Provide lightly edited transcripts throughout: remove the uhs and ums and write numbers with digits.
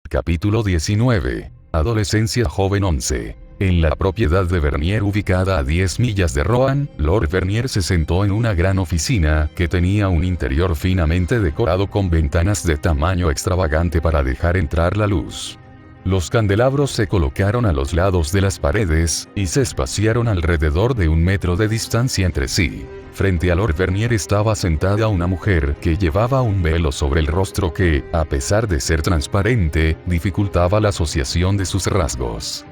Capítulo 19. Adolescencia joven 11. En la propiedad de Vernier ubicada a 10 millas de Roanne, Lord Vernier se sentó en una gran oficina que tenía un interior finamente decorado con ventanas de tamaño extravagante para dejar entrar la luz. Los candelabros se colocaron a los lados de las paredes, y se espaciaron alrededor de 1 metro de distancia entre sí. Frente a Lord Vernier estaba sentada una mujer que llevaba un velo sobre el rostro que, a pesar de ser transparente, dificultaba la asociación de sus rasgos.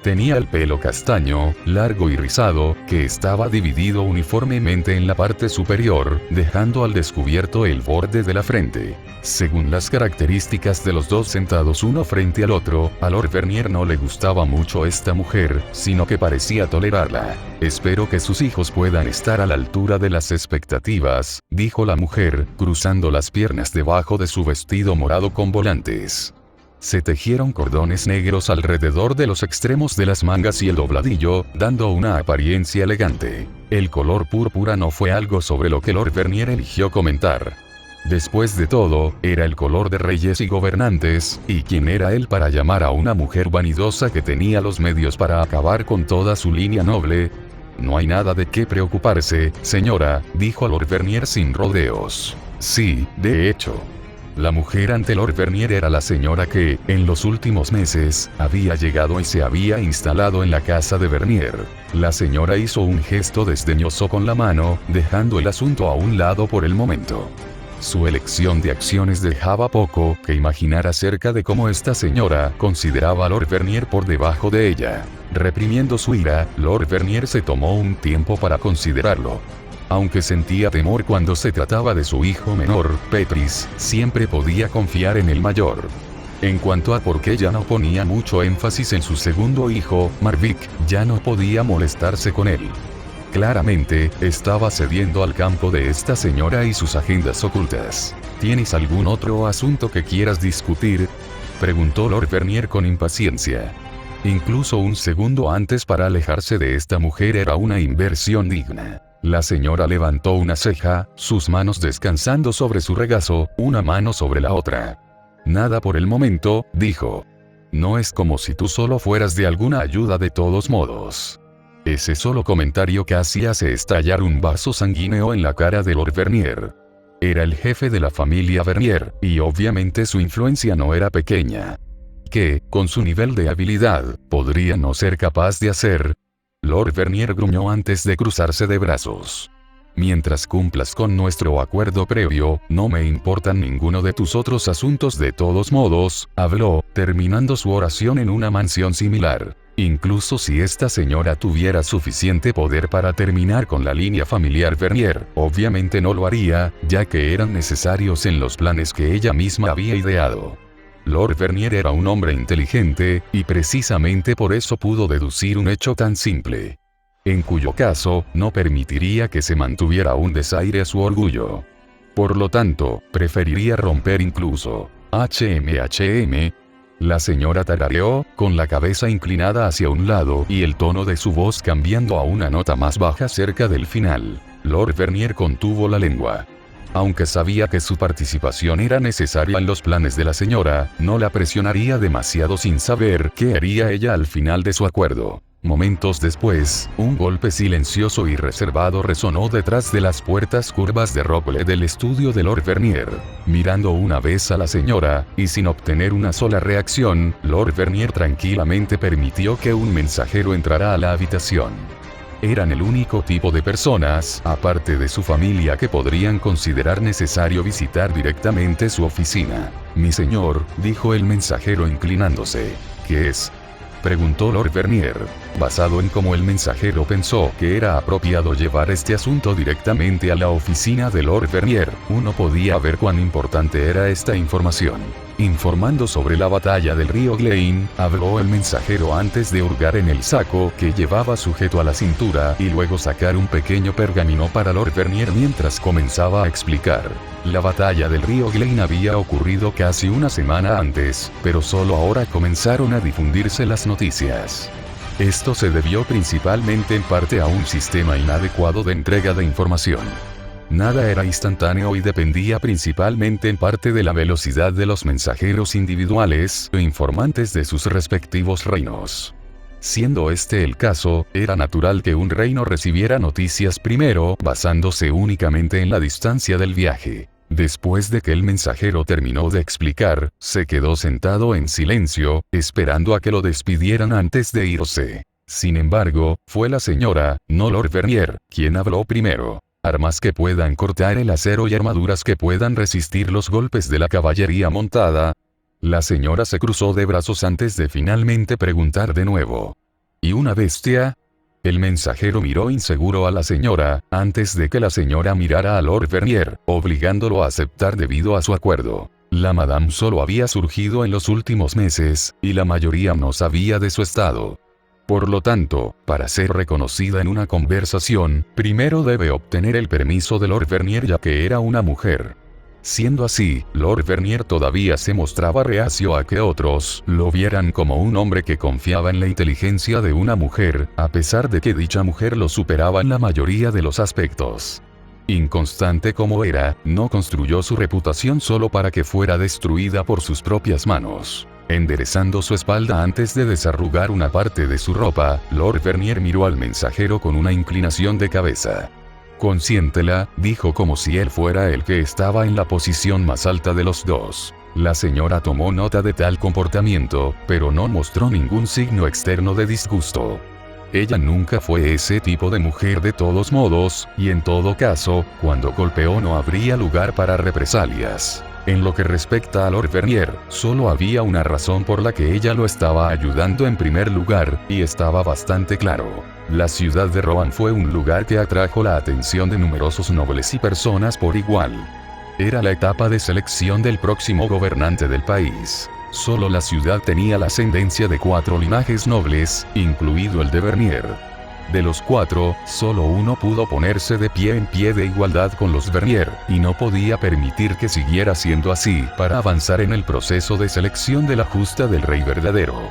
Tenía el pelo castaño, largo y rizado, que estaba dividido uniformemente en la parte superior, dejando al descubierto el borde de la frente. Según las características de los dos sentados uno frente al otro, a Lord Vernier no le gustaba mucho esta mujer, sino que parecía tolerarla. «Espero que sus hijos puedan estar a la altura de las expectativas», dijo la mujer, cruzando las piernas debajo de su vestido morado con volantes. Se tejieron cordones negros alrededor de los extremos de las mangas y el dobladillo, dando una apariencia elegante. El color púrpura no fue algo sobre lo que Lord Vernier eligió comentar. Después de todo, era el color de reyes y gobernantes, y ¿quién era él para llamar a una mujer vanidosa que tenía los medios para acabar con toda su línea noble? «No hay nada de qué preocuparse, señora», dijo Lord Vernier sin rodeos. «Sí, de hecho». La mujer ante Lord Vernier era la señora que, en los últimos meses, había llegado y se había instalado en la casa de Vernier. La señora hizo un gesto desdeñoso con la mano, dejando el asunto a un lado por el momento. Su elección de acciones dejaba poco que imaginar acerca de cómo esta señora consideraba a Lord Vernier por debajo de ella. Reprimiendo su ira, Lord Vernier se tomó un tiempo para considerarlo. Aunque sentía temor cuando se trataba de su hijo menor, Petris, siempre podía confiar en el mayor. En cuanto a por qué ya no ponía mucho énfasis en su segundo hijo, Marvick, ya no podía molestarse con él. Claramente, estaba cediendo al campo de esta señora y sus agendas ocultas. ¿Tienes algún otro asunto que quieras discutir?, preguntó Lord Vernier con impaciencia. Incluso un segundo antes para alejarse de esta mujer era una inversión digna. La señora levantó una ceja, sus manos descansando sobre su regazo, una mano sobre la otra. «Nada por el momento», dijo. «No es como si tú solo fueras de alguna ayuda de todos modos». Ese solo comentario casi hace estallar un vaso sanguíneo en la cara de Lord Vernier. Era el jefe de la familia Vernier, y obviamente su influencia no era pequeña. ¿Qué, con su nivel de habilidad, podría no ser capaz de hacer? Lord Vernier gruñó antes de cruzarse de brazos. «Mientras cumplas con nuestro acuerdo previo, no me importan ninguno de tus otros asuntos de todos modos», habló, terminando su oración en una mansión similar. Incluso si esta señora tuviera suficiente poder para terminar con la línea familiar Vernier, obviamente no lo haría, ya que eran necesarios en los planes que ella misma había ideado. Lord Vernier era un hombre inteligente, y precisamente por eso pudo deducir un hecho tan simple. En cuyo caso, no permitiría que se mantuviera un desaire a su orgullo. Por lo tanto, preferiría romper incluso. HM. La señora tarareó, con la cabeza inclinada hacia un lado y el tono de su voz cambiando a una nota más baja cerca del final. Lord Vernier contuvo la lengua. Aunque sabía que su participación era necesaria en los planes de la señora, no la presionaría demasiado sin saber qué haría ella al final de su acuerdo. Momentos después, un golpe silencioso y reservado resonó detrás de las puertas curvas de roble del estudio de Lord Vernier. Mirando una vez a la señora, y sin obtener una sola reacción, Lord Vernier tranquilamente permitió que un mensajero entrara a la habitación. Eran el único tipo de personas, aparte de su familia, que podrían considerar necesario visitar directamente su oficina. «Mi señor», dijo el mensajero inclinándose. «¿Qué es?», preguntó Lord Vernier. Basado en cómo el mensajero pensó que era apropiado llevar este asunto directamente a la oficina de Lord Vernier, uno podía ver cuán importante era esta información. Informando sobre la batalla del río Glein, habló el mensajero antes de hurgar en el saco que llevaba sujeto a la cintura y luego sacar un pequeño pergamino para Lord Vernier mientras comenzaba a explicar. La batalla del río Glein había ocurrido casi una semana antes, pero solo ahora comenzaron a difundirse las noticias. Esto se debió principalmente en parte a un sistema inadecuado de entrega de información. Nada era instantáneo y dependía principalmente en parte de la velocidad de los mensajeros individuales o informantes de sus respectivos reinos. Siendo este el caso, era natural que un reino recibiera noticias primero, basándose únicamente en la distancia del viaje. Después de que el mensajero terminó de explicar, se quedó sentado en silencio, esperando a que lo despidieran antes de irse. Sin embargo, fue la señora, no Lord Vernier, quien habló primero. Armas que puedan cortar el acero y armaduras que puedan resistir los golpes de la caballería montada. La señora se cruzó de brazos antes de finalmente preguntar de nuevo. ¿Y una bestia? El mensajero miró inseguro a la señora, antes de que la señora mirara a Lord Vernier, obligándolo a aceptar debido a su acuerdo. La madame solo había surgido en los últimos meses, y la mayoría no sabía de su estado. Por lo tanto, para ser reconocida en una conversación, primero debe obtener el permiso de Lord Vernier ya que era una mujer. Siendo así, Lord Vernier todavía se mostraba reacio a que otros lo vieran como un hombre que confiaba en la inteligencia de una mujer, a pesar de que dicha mujer lo superaba en la mayoría de los aspectos. Inconstante como era, no construyó su reputación solo para que fuera destruida por sus propias manos. Enderezando su espalda antes de desarrugar una parte de su ropa, Lord Vernier miró al mensajero con una inclinación de cabeza. «Consiéntela», dijo como si él fuera el que estaba en la posición más alta de los dos. La señora tomó nota de tal comportamiento, pero no mostró ningún signo externo de disgusto. Ella nunca fue ese tipo de mujer de todos modos, y en todo caso, cuando golpeó no habría lugar para represalias. En lo que respecta a Lord Vernier, solo había una razón por la que ella lo estaba ayudando en primer lugar, y estaba bastante claro. La ciudad de Rohan fue un lugar que atrajo la atención de numerosos nobles y personas por igual. Era la etapa de selección del próximo gobernante del país. Solo la ciudad tenía la ascendencia de 4 linajes nobles, incluido el de Vernier. De los 4, solo uno pudo ponerse de pie en pie de igualdad con los Vernier, y no podía permitir que siguiera siendo así para avanzar en el proceso de selección de la justa del rey verdadero.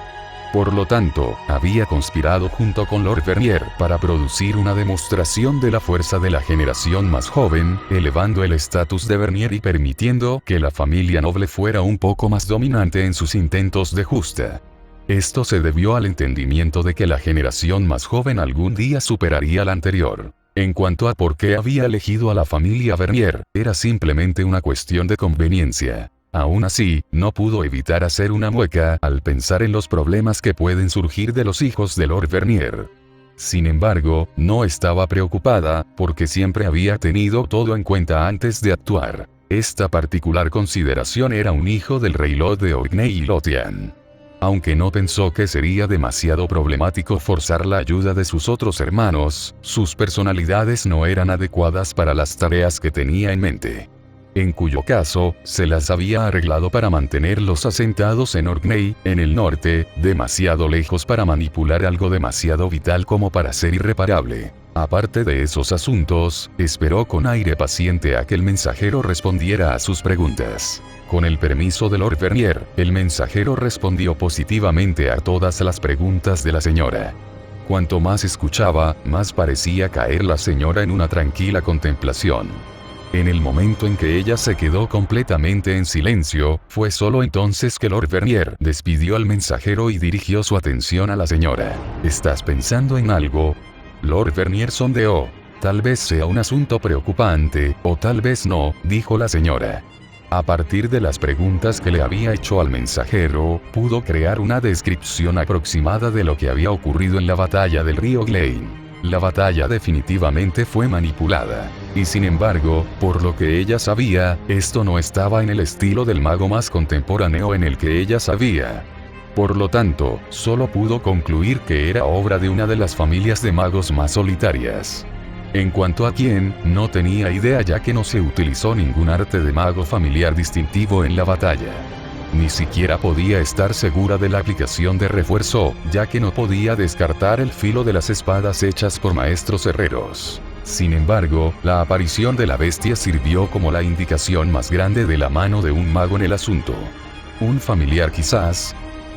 Por lo tanto, había conspirado junto con Lord Vernier para producir una demostración de la fuerza de la generación más joven, elevando el estatus de Vernier y permitiendo que la familia noble fuera un poco más dominante en sus intentos de justa. Esto se debió al entendimiento de que la generación más joven algún día superaría a la anterior. En cuanto a por qué había elegido a la familia Vernier, era simplemente una cuestión de conveniencia. Aún así, no pudo evitar hacer una mueca al pensar en los problemas que pueden surgir de los hijos de Lord Vernier. Sin embargo, no estaba preocupada, porque siempre había tenido todo en cuenta antes de actuar. Esta particular consideración era un hijo del rey Lot de Orkney y Lothian. Aunque no pensó que sería demasiado problemático forzar la ayuda de sus otros hermanos, sus personalidades no eran adecuadas para las tareas que tenía en mente. En cuyo caso, se las había arreglado para mantenerlos asentados en Orkney, en el norte, demasiado lejos para manipular algo demasiado vital como para ser irreparable. Aparte de esos asuntos, esperó con aire paciente a que el mensajero respondiera a sus preguntas. Con el permiso de Lord Vernier, el mensajero respondió positivamente a todas las preguntas de la señora. Cuanto más escuchaba, más parecía caer la señora en una tranquila contemplación. En el momento en que ella se quedó completamente en silencio, fue solo entonces que Lord Vernier despidió al mensajero y dirigió su atención a la señora. ¿Estás pensando en algo? Lord Vernier sondeó. Tal vez sea un asunto preocupante, o tal vez no, dijo la señora. A partir de las preguntas que le había hecho al mensajero, pudo crear una descripción aproximada de lo que había ocurrido en la batalla del río Glein. La batalla definitivamente fue manipulada. Y sin embargo, por lo que ella sabía, esto no estaba en el estilo del mago más contemporáneo en el que ella sabía. Por lo tanto, solo pudo concluir que era obra de una de las familias de magos más solitarias. En cuanto a quién, no tenía idea ya que no se utilizó ningún arte de mago familiar distintivo en la batalla. Ni siquiera podía estar segura de la aplicación de refuerzo, ya que no podía descartar el filo de las espadas hechas por maestros herreros. Sin embargo, la aparición de la bestia sirvió como la indicación más grande de la mano de un mago en el asunto. Un familiar quizás.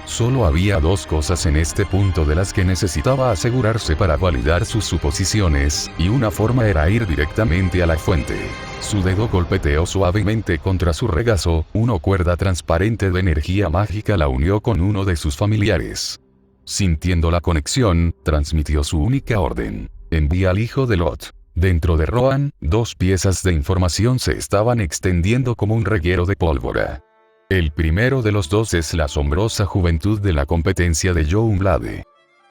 Solo había dos cosas en este punto de las que necesitaba asegurarse para validar sus suposiciones, y una forma era ir directamente a la fuente. Su dedo golpeteó suavemente contra su regazo, una cuerda transparente de energía mágica la unió con uno de sus familiares. Sintiendo la conexión, transmitió su única orden: envía al hijo de Lot. Dentro de Rohan, dos piezas de información se estaban extendiendo como un reguero de pólvora. El primero de los dos es la asombrosa juventud de la competencia de Youngblood.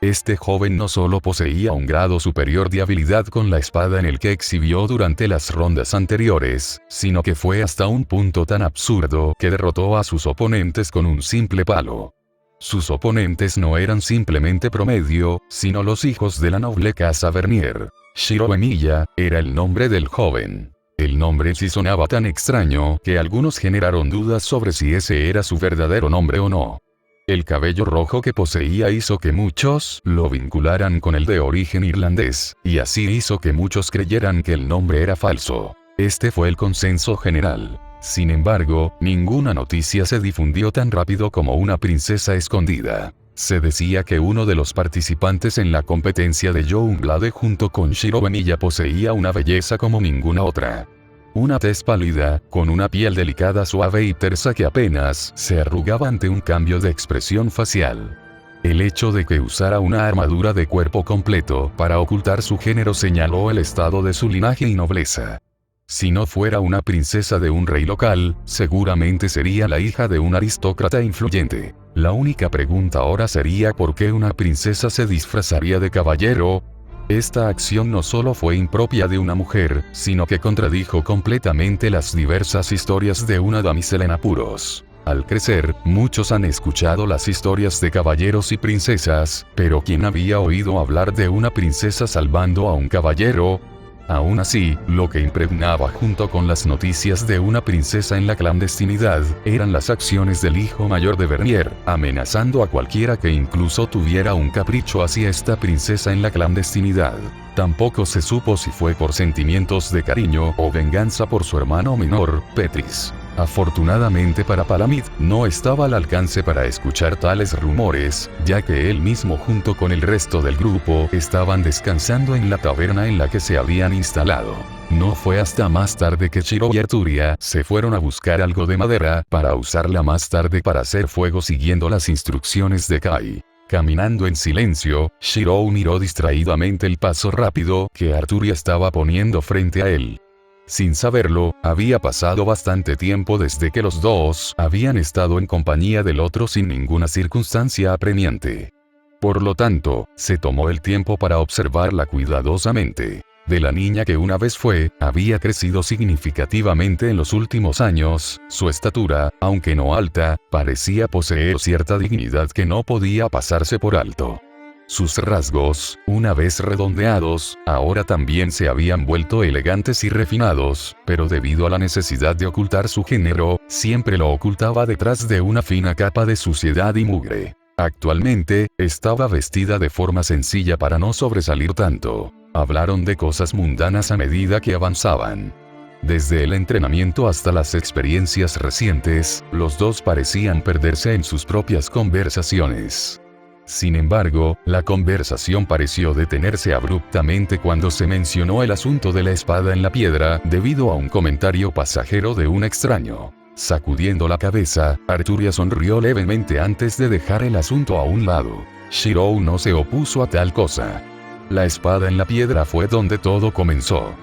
Este joven no solo poseía un grado superior de habilidad con la espada en el que exhibió durante las rondas anteriores, sino que fue hasta un punto tan absurdo que derrotó a sus oponentes con un simple palo. Sus oponentes no eran simplemente promedio, sino los hijos de la noble casa Vernier. Shiro Emiya era el nombre del joven. El nombre sí sonaba tan extraño que algunos generaron dudas sobre si ese era su verdadero nombre o no. El cabello rojo que poseía hizo que muchos lo vincularan con el de origen irlandés, y así hizo que muchos creyeran que el nombre era falso. Este fue el consenso general. Sin embargo, ninguna noticia se difundió tan rápido como una princesa escondida. Se decía que uno de los participantes en la competencia de Youngblood junto con Shiro Emiya poseía una belleza como ninguna otra. Una tez pálida, con una piel delicada, suave y tersa que apenas se arrugaba ante un cambio de expresión facial. El hecho de que usara una armadura de cuerpo completo para ocultar su género señaló el estado de su linaje y nobleza. Si no fuera una princesa de un rey local, seguramente sería la hija de un aristócrata influyente. La única pregunta ahora sería ¿por qué una princesa se disfrazaría de caballero? Esta acción no solo fue impropia de una mujer, sino que contradijo completamente las diversas historias de una damisela en apuros. Al crecer, muchos han escuchado las historias de caballeros y princesas, pero ¿quién había oído hablar de una princesa salvando a un caballero? Aún así, lo que impregnaba junto con las noticias de una princesa en la clandestinidad, eran las acciones del hijo mayor de Vernier, amenazando a cualquiera que incluso tuviera un capricho hacia esta princesa en la clandestinidad. Tampoco se supo si fue por sentimientos de cariño o venganza por su hermano menor, Petris. Afortunadamente para Palamid, no estaba al alcance para escuchar tales rumores, ya que él mismo junto con el resto del grupo estaban descansando en la taberna en la que se habían instalado. No fue hasta más tarde que Shiro y Arturia se fueron a buscar algo de madera para usarla más tarde para hacer fuego siguiendo las instrucciones de Kai. Caminando en silencio, Shiro miró distraídamente el paso rápido que Arturia estaba poniendo frente a él. Sin saberlo, había pasado bastante tiempo desde que los dos habían estado en compañía del otro sin ninguna circunstancia apremiante. Por lo tanto, se tomó el tiempo para observarla cuidadosamente. De la niña que una vez fue, había crecido significativamente en los últimos años, su estatura, aunque no alta, parecía poseer cierta dignidad que no podía pasarse por alto. Sus rasgos, una vez redondeados, ahora también se habían vuelto elegantes y refinados, pero debido a la necesidad de ocultar su género, siempre lo ocultaba detrás de una fina capa de suciedad y mugre. Actualmente, estaba vestida de forma sencilla para no sobresalir tanto. Hablaron de cosas mundanas a medida que avanzaban. Desde el entrenamiento hasta las experiencias recientes, los dos parecían perderse en sus propias conversaciones. Sin embargo, la conversación pareció detenerse abruptamente cuando se mencionó el asunto de la espada en la piedra, debido a un comentario pasajero de un extraño. Sacudiendo la cabeza, Arturia sonrió levemente antes de dejar el asunto a un lado. Shiro no se opuso a tal cosa. La espada en la piedra fue donde todo comenzó.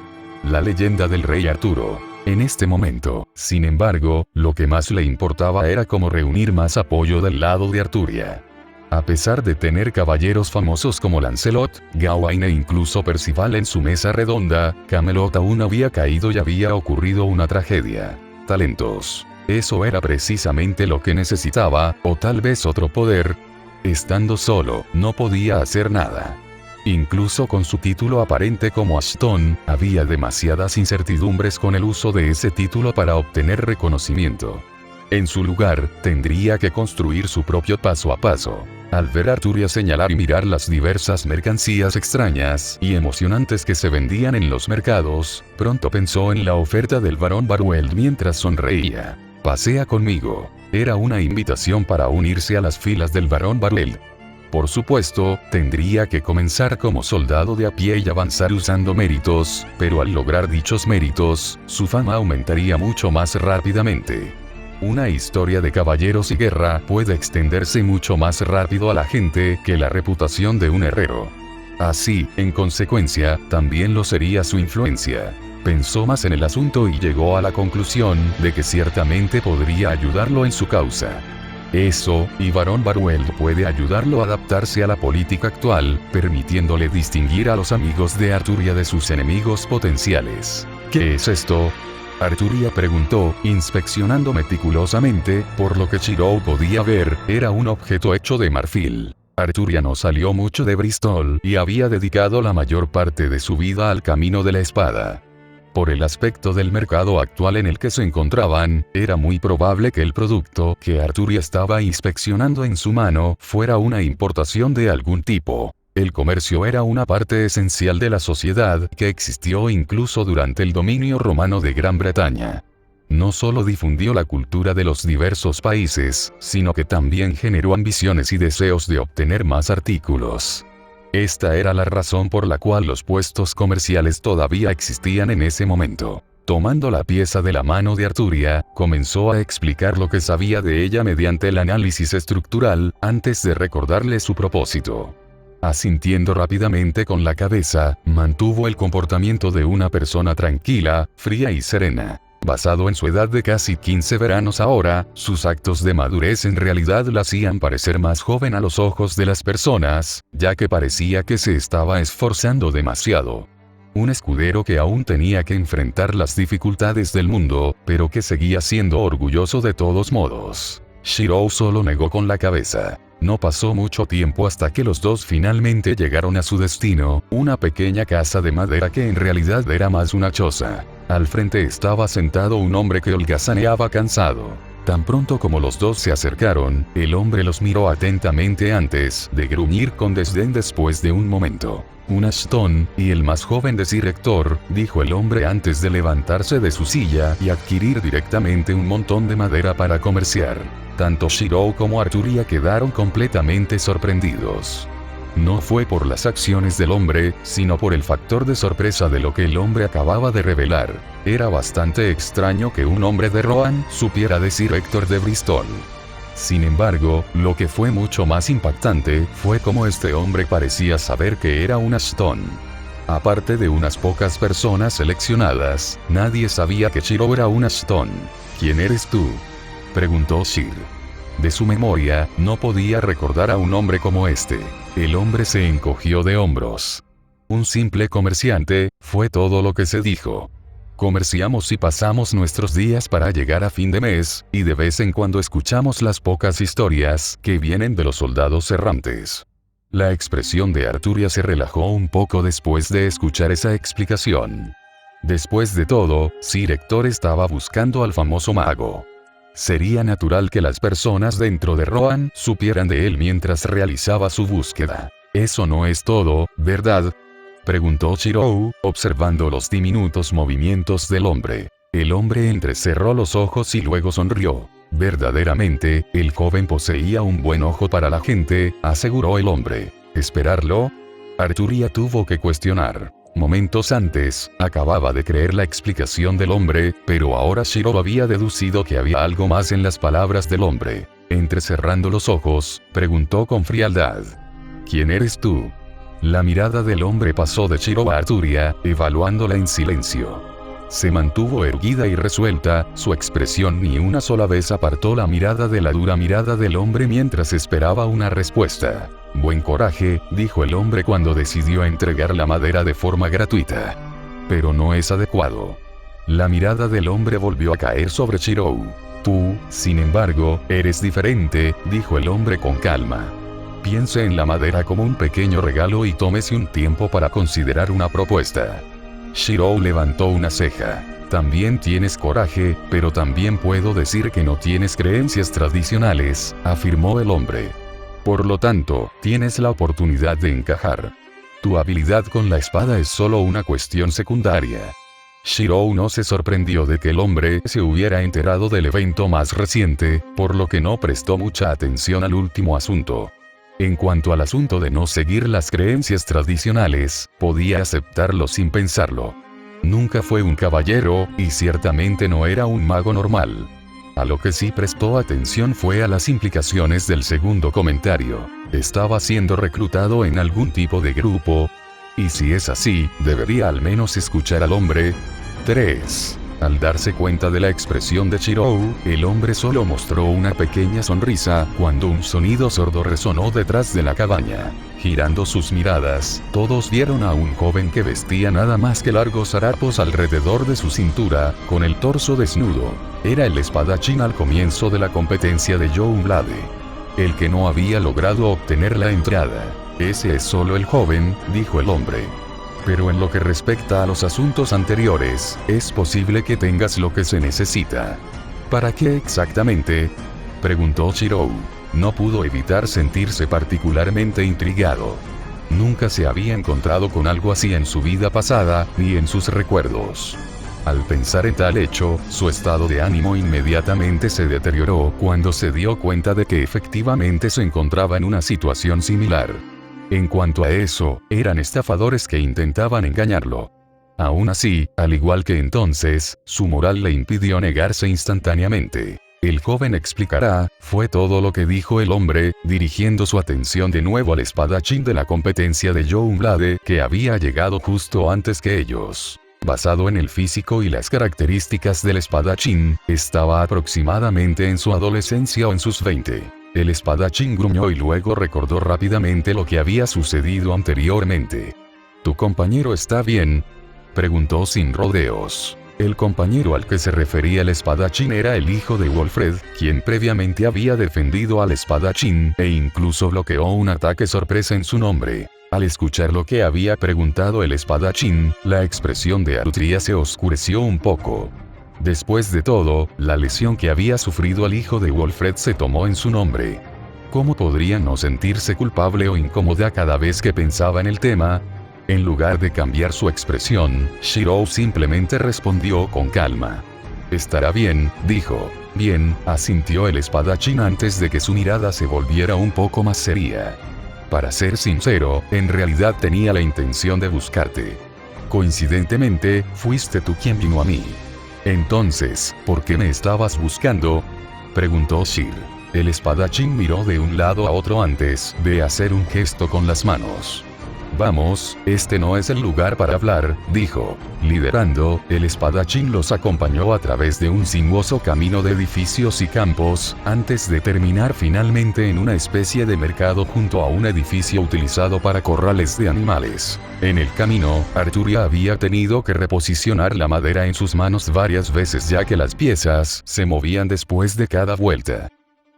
La leyenda del rey Arturo. En este momento, sin embargo, lo que más le importaba era cómo reunir más apoyo del lado de Arturia. A pesar de tener caballeros famosos como Lancelot, Gawain e incluso Percival en su mesa redonda, Camelot aún había caído y había ocurrido una tragedia. Talentos. Eso era precisamente lo que necesitaba, o tal vez otro poder. Estando solo, no podía hacer nada. Incluso con su título aparente como Ashton, había demasiadas incertidumbres con el uso de ese título para obtener reconocimiento. En su lugar, tendría que construir su propio paso a paso. Al ver a Arturia señalar y mirar las diversas mercancías extrañas y emocionantes que se vendían en los mercados, pronto pensó en la oferta del barón Barueld mientras sonreía. Pasea conmigo. Era una invitación para unirse a las filas del barón Baruel. Por supuesto, tendría que comenzar como soldado de a pie y avanzar usando méritos, pero al lograr dichos méritos, su fama aumentaría mucho más rápidamente. Una historia de caballeros y guerra puede extenderse mucho más rápido a la gente que la reputación de un herrero. Así, en consecuencia, también lo sería su influencia. Pensó más en el asunto y llegó a la conclusión de que ciertamente podría ayudarlo en su causa. Eso, y Barón Baruel puede ayudarlo a adaptarse a la política actual, permitiéndole distinguir a los amigos de Arturia de sus enemigos potenciales. ¿Qué es esto? Arturia preguntó, inspeccionando meticulosamente, por lo que Shirou podía ver, era un objeto hecho de marfil. Arturia no salió mucho de Bristol y había dedicado la mayor parte de su vida al camino de la espada. Por el aspecto del mercado actual en el que se encontraban, era muy probable que el producto que Arturia estaba inspeccionando en su mano fuera una importación de algún tipo. El comercio era una parte esencial de la sociedad que existió incluso durante el dominio romano de Gran Bretaña. No solo difundió la cultura de los diversos países, sino que también generó ambiciones y deseos de obtener más artículos. Esta era la razón por la cual los puestos comerciales todavía existían en ese momento. Tomando la pieza de la mano de Arturia, comenzó a explicar lo que sabía de ella mediante el análisis estructural, antes de recordarle su propósito. Asintiendo rápidamente con la cabeza, mantuvo el comportamiento de una persona tranquila, fría y serena. Basado en su edad de casi 15 veranos ahora, sus actos de madurez en realidad la hacían parecer más joven a los ojos de las personas, ya que parecía que se estaba esforzando demasiado. Un escudero que aún tenía que enfrentar las dificultades del mundo, pero que seguía siendo orgulloso de todos modos. Shirou solo negó con la cabeza. No pasó mucho tiempo hasta que los dos finalmente llegaron a su destino, una pequeña casa de madera que en realidad era más una choza. Al frente estaba sentado un hombre que holgazaneaba cansado. Tan pronto como los dos se acercaron, el hombre los miró atentamente antes de gruñir con desdén después de un momento. Un Ashton, y el más joven de Sir Hector, dijo el hombre antes de levantarse de su silla y adquirir directamente un montón de madera para comerciar. Tanto Shirou como Arturia quedaron completamente sorprendidos. No fue por las acciones del hombre, sino por el factor de sorpresa de lo que el hombre acababa de revelar. Era bastante extraño que un hombre de Rohan supiera de Sir Hector de Bristol. Sin embargo, lo que fue mucho más impactante fue cómo este hombre parecía saber que era un Ashton. Aparte de unas pocas personas seleccionadas, nadie sabía que Shirou era un Ashton. ¿Quién eres tú?, preguntó Sir. De su memoria, no podía recordar a un hombre como este. El hombre se encogió de hombros. Un simple comerciante, fue todo lo que se dijo. Comerciamos y pasamos nuestros días para llegar a fin de mes, y de vez en cuando escuchamos las pocas historias que vienen de los soldados errantes. La expresión de Arturia se relajó un poco después de escuchar esa explicación. Después de todo, Sir Hector estaba buscando al famoso mago. Sería natural que las personas dentro de Rohan supieran de él mientras realizaba su búsqueda. Eso no es todo, ¿verdad?, preguntó Shirou, observando los diminutos movimientos del hombre. El hombre entrecerró los ojos y luego sonrió. Verdaderamente, el joven poseía un buen ojo para la gente, aseguró el hombre. ¿Esperarlo? Arturia tuvo que cuestionar. Momentos antes, acababa de creer la explicación del hombre, pero ahora Shirou había deducido que había algo más en las palabras del hombre. Entrecerrando los ojos, preguntó con frialdad. ¿Quién eres tú? La mirada del hombre pasó de Shirou a Arturia, evaluándola en silencio. Se mantuvo erguida y resuelta, su expresión ni una sola vez apartó la mirada de la dura mirada del hombre mientras esperaba una respuesta. Buen coraje, dijo el hombre cuando decidió entregar la madera de forma gratuita. Pero no es adecuado. La mirada del hombre volvió a caer sobre Shirou. Tú, sin embargo, eres diferente, dijo el hombre con calma. Piense en la madera como un pequeño regalo y tómese un tiempo para considerar una propuesta. Shirou levantó una ceja. También tienes coraje, pero también puedo decir que no tienes creencias tradicionales, afirmó el hombre. Por lo tanto, tienes la oportunidad de encajar. Tu habilidad con la espada es solo una cuestión secundaria. Shirou no se sorprendió de que el hombre se hubiera enterado del evento más reciente, por lo que no prestó mucha atención al último asunto. En cuanto al asunto de no seguir las creencias tradicionales, podía aceptarlo sin pensarlo. Nunca fue un caballero, y ciertamente no era un mago normal. A lo que sí prestó atención fue a las implicaciones del segundo comentario. ¿Estaba siendo reclutado en algún tipo de grupo? Y si es así, debería al menos escuchar al hombre. 3. Al darse cuenta de la expresión de Shirou, el hombre solo mostró una pequeña sonrisa, cuando un sonido sordo resonó detrás de la cabaña. Girando sus miradas, todos vieron a un joven que vestía nada más que largos harapos alrededor de su cintura, con el torso desnudo. Era el espadachín al comienzo de la competencia de Younglade. El que no había logrado obtener la entrada. Ese es solo el joven, dijo el hombre. Pero en lo que respecta a los asuntos anteriores, es posible que tengas lo que se necesita. ¿Para qué exactamente?, preguntó Shirou. No pudo evitar sentirse particularmente intrigado. Nunca se había encontrado con algo así en su vida pasada, ni en sus recuerdos. Al pensar en tal hecho, su estado de ánimo inmediatamente se deterioró cuando se dio cuenta de que efectivamente se encontraba en una situación similar. En cuanto a eso, eran estafadores que intentaban engañarlo. Aún así, al igual que entonces, su moral le impidió negarse instantáneamente. El joven explicará, fue todo lo que dijo el hombre, dirigiendo su atención de nuevo al espadachín de la competencia de Younglade, que había llegado justo antes que ellos. Basado en el físico y las características del espadachín, estaba aproximadamente en su adolescencia o en sus 20. El espadachín gruñó y luego recordó rápidamente lo que había sucedido anteriormente. ¿Tu compañero está bien?, preguntó sin rodeos. El compañero al que se refería el espadachín era el hijo de Wolfred, quien previamente había defendido al espadachín, e incluso bloqueó un ataque sorpresa en su nombre. Al escuchar lo que había preguntado el espadachín, la expresión de Arturia se oscureció un poco. Después de todo, la lesión que había sufrido el hijo de Wolfred se tomó en su nombre. ¿Cómo podría no sentirse culpable o incómoda cada vez que pensaba en el tema? En lugar de cambiar su expresión, Shirou simplemente respondió con calma. Estará bien, dijo. Bien, asintió el espadachín antes de que su mirada se volviera un poco más seria. Para ser sincero, en realidad tenía la intención de buscarte. Coincidentemente, fuiste tú quien vino a mí. Entonces, ¿por qué me estabas buscando?, preguntó Shir. El espadachín miró de un lado a otro antes de hacer un gesto con las manos. Vamos, este no es el lugar para hablar, dijo. Liderando, el espadachín los acompañó a través de un sinuoso camino de edificios y campos, antes de terminar finalmente en una especie de mercado junto a un edificio utilizado para corrales de animales. En el camino, Arturia había tenido que reposicionar la madera en sus manos varias veces ya que las piezas se movían después de cada vuelta.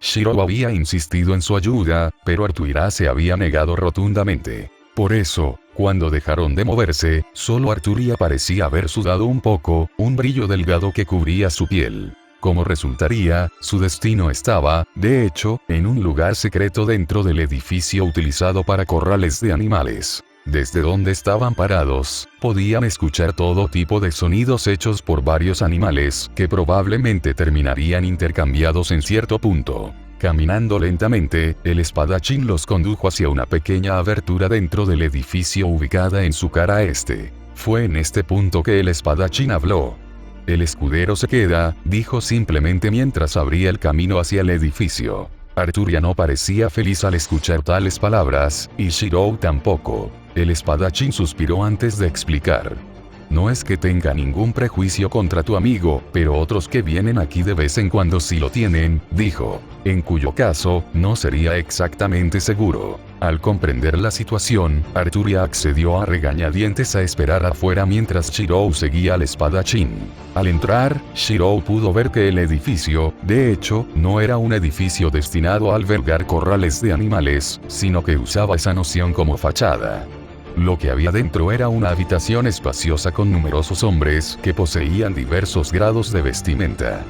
Shirou había insistido en su ayuda, pero Arturia se había negado rotundamente. Por eso, cuando dejaron de moverse, solo Arturia parecía haber sudado un poco, un brillo delgado que cubría su piel. Como resultaría, su destino estaba, de hecho, en un lugar secreto dentro del edificio utilizado para corrales de animales. Desde donde estaban parados, podían escuchar todo tipo de sonidos hechos por varios animales, que probablemente terminarían intercambiados en cierto punto. Caminando lentamente, el espadachín los condujo hacia una pequeña abertura dentro del edificio ubicada en su cara este. Fue en este punto que el espadachín habló. El escudero se queda, dijo simplemente mientras abría el camino hacia el edificio. Arturia no parecía feliz al escuchar tales palabras, y Shirou tampoco. El espadachín suspiró antes de explicar. No es que tenga ningún prejuicio contra tu amigo, pero otros que vienen aquí de vez en cuando sí lo tienen, dijo. En cuyo caso, no sería exactamente seguro. Al comprender la situación, Arturia accedió a regañadientes a esperar afuera mientras Shirou seguía al espadachín. Al entrar, Shirou pudo ver que el edificio, de hecho, no era un edificio destinado a albergar corrales de animales, sino que usaba esa noción como fachada. Lo que había dentro era una habitación espaciosa con numerosos hombres que poseían diversos grados de vestimenta.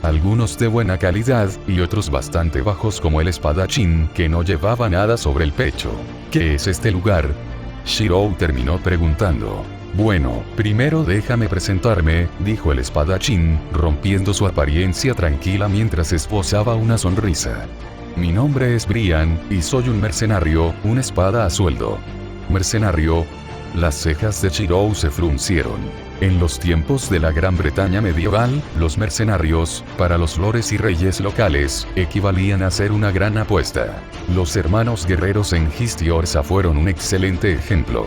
Algunos de buena calidad, y otros bastante bajos como el espadachín, que no llevaba nada sobre el pecho. ¿Qué es este lugar?, Shirou terminó preguntando. Bueno, primero déjame presentarme, dijo el espadachín, rompiendo su apariencia tranquila mientras esbozaba una sonrisa. Mi nombre es Brian, y soy un mercenario, una espada a sueldo. ¿Mercenario? Las cejas de Shirou se fruncieron. En los tiempos de la Gran Bretaña medieval, los mercenarios, para los lores y reyes locales, equivalían a ser una gran apuesta. Los hermanos guerreros en Histiorsea fueron un excelente ejemplo.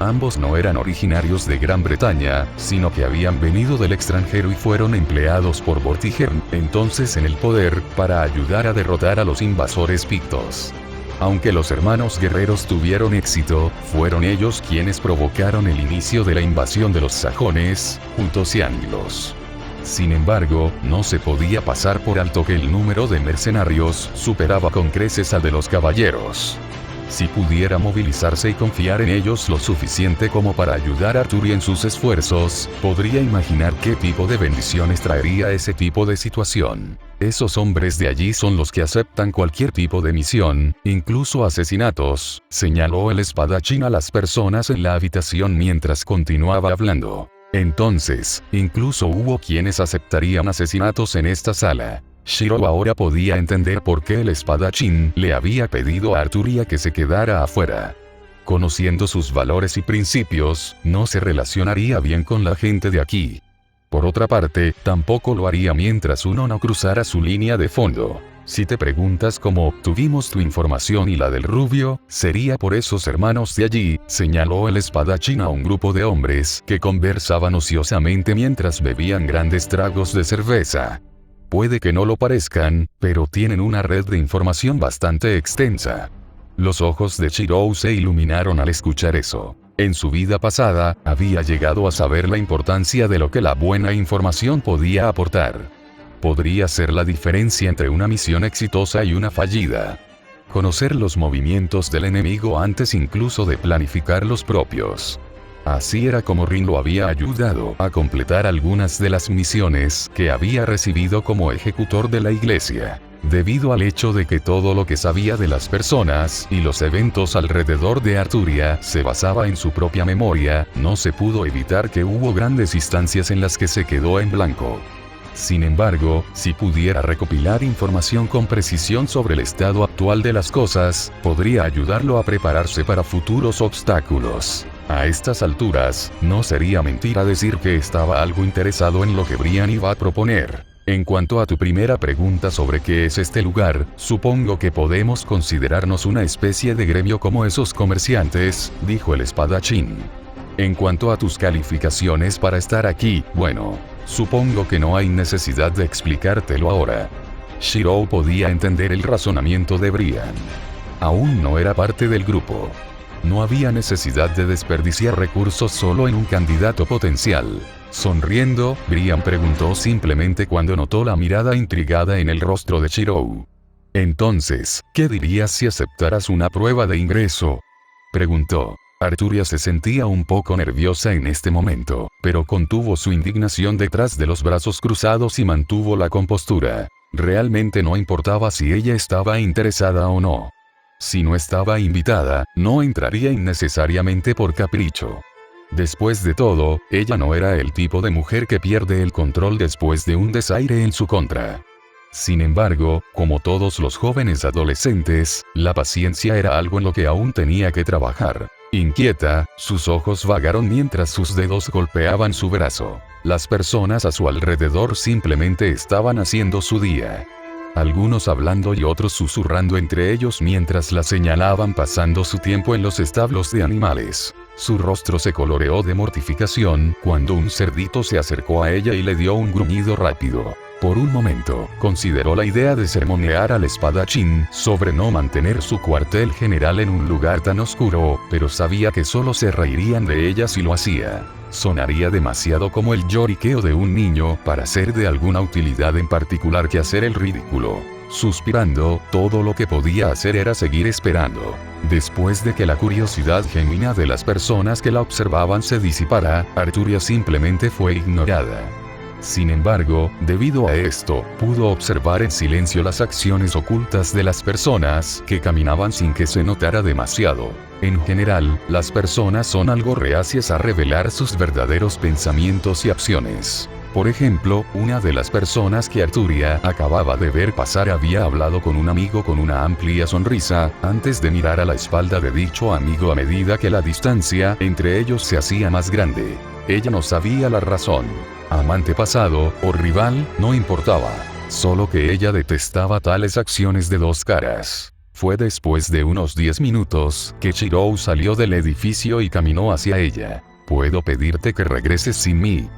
Ambos no eran originarios de Gran Bretaña, sino que habían venido del extranjero y fueron empleados por Vortigern, entonces en el poder, para ayudar a derrotar a los invasores pictos. Aunque los hermanos guerreros tuvieron éxito, fueron ellos quienes provocaron el inicio de la invasión de los sajones, juntos y anglos. Sin embargo, no se podía pasar por alto que el número de mercenarios superaba con creces al de los caballeros. Si pudiera movilizarse y confiar en ellos lo suficiente como para ayudar a Arturi en sus esfuerzos, podría imaginar qué tipo de bendiciones traería ese tipo de situación. Esos hombres de allí son los que aceptan cualquier tipo de misión, incluso asesinatos, señaló el espadachín a las personas en la habitación mientras continuaba hablando. Entonces, incluso hubo quienes aceptarían asesinatos en esta sala. Shirou ahora podía entender por qué el espadachín le había pedido a Arturia que se quedara afuera. Conociendo sus valores y principios, no se relacionaría bien con la gente de aquí. Por otra parte, tampoco lo haría mientras uno no cruzara su línea de fondo. Si te preguntas cómo obtuvimos tu información y la del rubio, sería por esos hermanos de allí, señaló el espadachín a un grupo de hombres que conversaban ociosamente mientras bebían grandes tragos de cerveza. Puede que no lo parezcan, pero tienen una red de información bastante extensa. Los ojos de Shirou se iluminaron al escuchar eso. En su vida pasada, había llegado a saber la importancia de lo que la buena información podía aportar. Podría ser la diferencia entre una misión exitosa y una fallida. Conocer los movimientos del enemigo antes incluso de planificar los propios. Así era como Rin lo había ayudado a completar algunas de las misiones que había recibido como ejecutor de la iglesia. Debido al hecho de que todo lo que sabía de las personas y los eventos alrededor de Arturia se basaba en su propia memoria, no se pudo evitar que hubo grandes instancias en las que se quedó en blanco. Sin embargo, si pudiera recopilar información con precisión sobre el estado actual de las cosas, podría ayudarlo a prepararse para futuros obstáculos. A estas alturas, no sería mentira decir que estaba algo interesado en lo que Brian iba a proponer. En cuanto a tu primera pregunta sobre qué es este lugar, supongo que podemos considerarnos una especie de gremio como esos comerciantes, dijo el espadachín. En cuanto a tus calificaciones para estar aquí, bueno, supongo que no hay necesidad de explicártelo ahora. Shirou podía entender el razonamiento de Brian. Aún no era parte del grupo. No había necesidad de desperdiciar recursos solo en un candidato potencial. Sonriendo, Brian preguntó simplemente cuando notó la mirada intrigada en el rostro de Shirou. Entonces, ¿qué dirías si aceptaras una prueba de ingreso? Preguntó. Arturia se sentía un poco nerviosa en este momento, pero contuvo su indignación detrás de los brazos cruzados y mantuvo la compostura. Realmente no importaba si ella estaba interesada o no. Si no estaba invitada, no entraría innecesariamente por capricho. Después de todo, ella no era el tipo de mujer que pierde el control después de un desaire en su contra. Sin embargo, como todos los jóvenes adolescentes, la paciencia era algo en lo que aún tenía que trabajar. Inquieta, sus ojos vagaron mientras sus dedos golpeaban su brazo. Las personas a su alrededor simplemente estaban haciendo su día. Algunos hablando y otros susurrando entre ellos mientras la señalaban pasando su tiempo en los establos de animales. Su rostro se coloreó de mortificación cuando un cerdito se acercó a ella y le dio un gruñido rápido. Por un momento, consideró la idea de sermonear al espadachín sobre no mantener su cuartel general en un lugar tan oscuro, pero sabía que solo se reirían de ella si lo hacía. Sonaría demasiado como el lloriqueo de un niño para ser de alguna utilidad en particular que hacer el ridículo. Suspirando, todo lo que podía hacer era seguir esperando. Después de que la curiosidad genuina de las personas que la observaban se disipara, Arturia simplemente fue ignorada. Sin embargo, debido a esto, pudo observar en silencio las acciones ocultas de las personas que caminaban sin que se notara demasiado. En general, las personas son algo reacias a revelar sus verdaderos pensamientos y acciones. Por ejemplo, una de las personas que Arturia acababa de ver pasar había hablado con un amigo con una amplia sonrisa, antes de mirar a la espalda de dicho amigo a medida que la distancia entre ellos se hacía más grande. Ella no sabía la razón. Amante pasado, o rival, no importaba. Solo que ella detestaba tales acciones de dos caras. Fue después de unos 10 minutos que Shirou salió del edificio y caminó hacia ella. ¿Puedo pedirte que regreses sin mí?,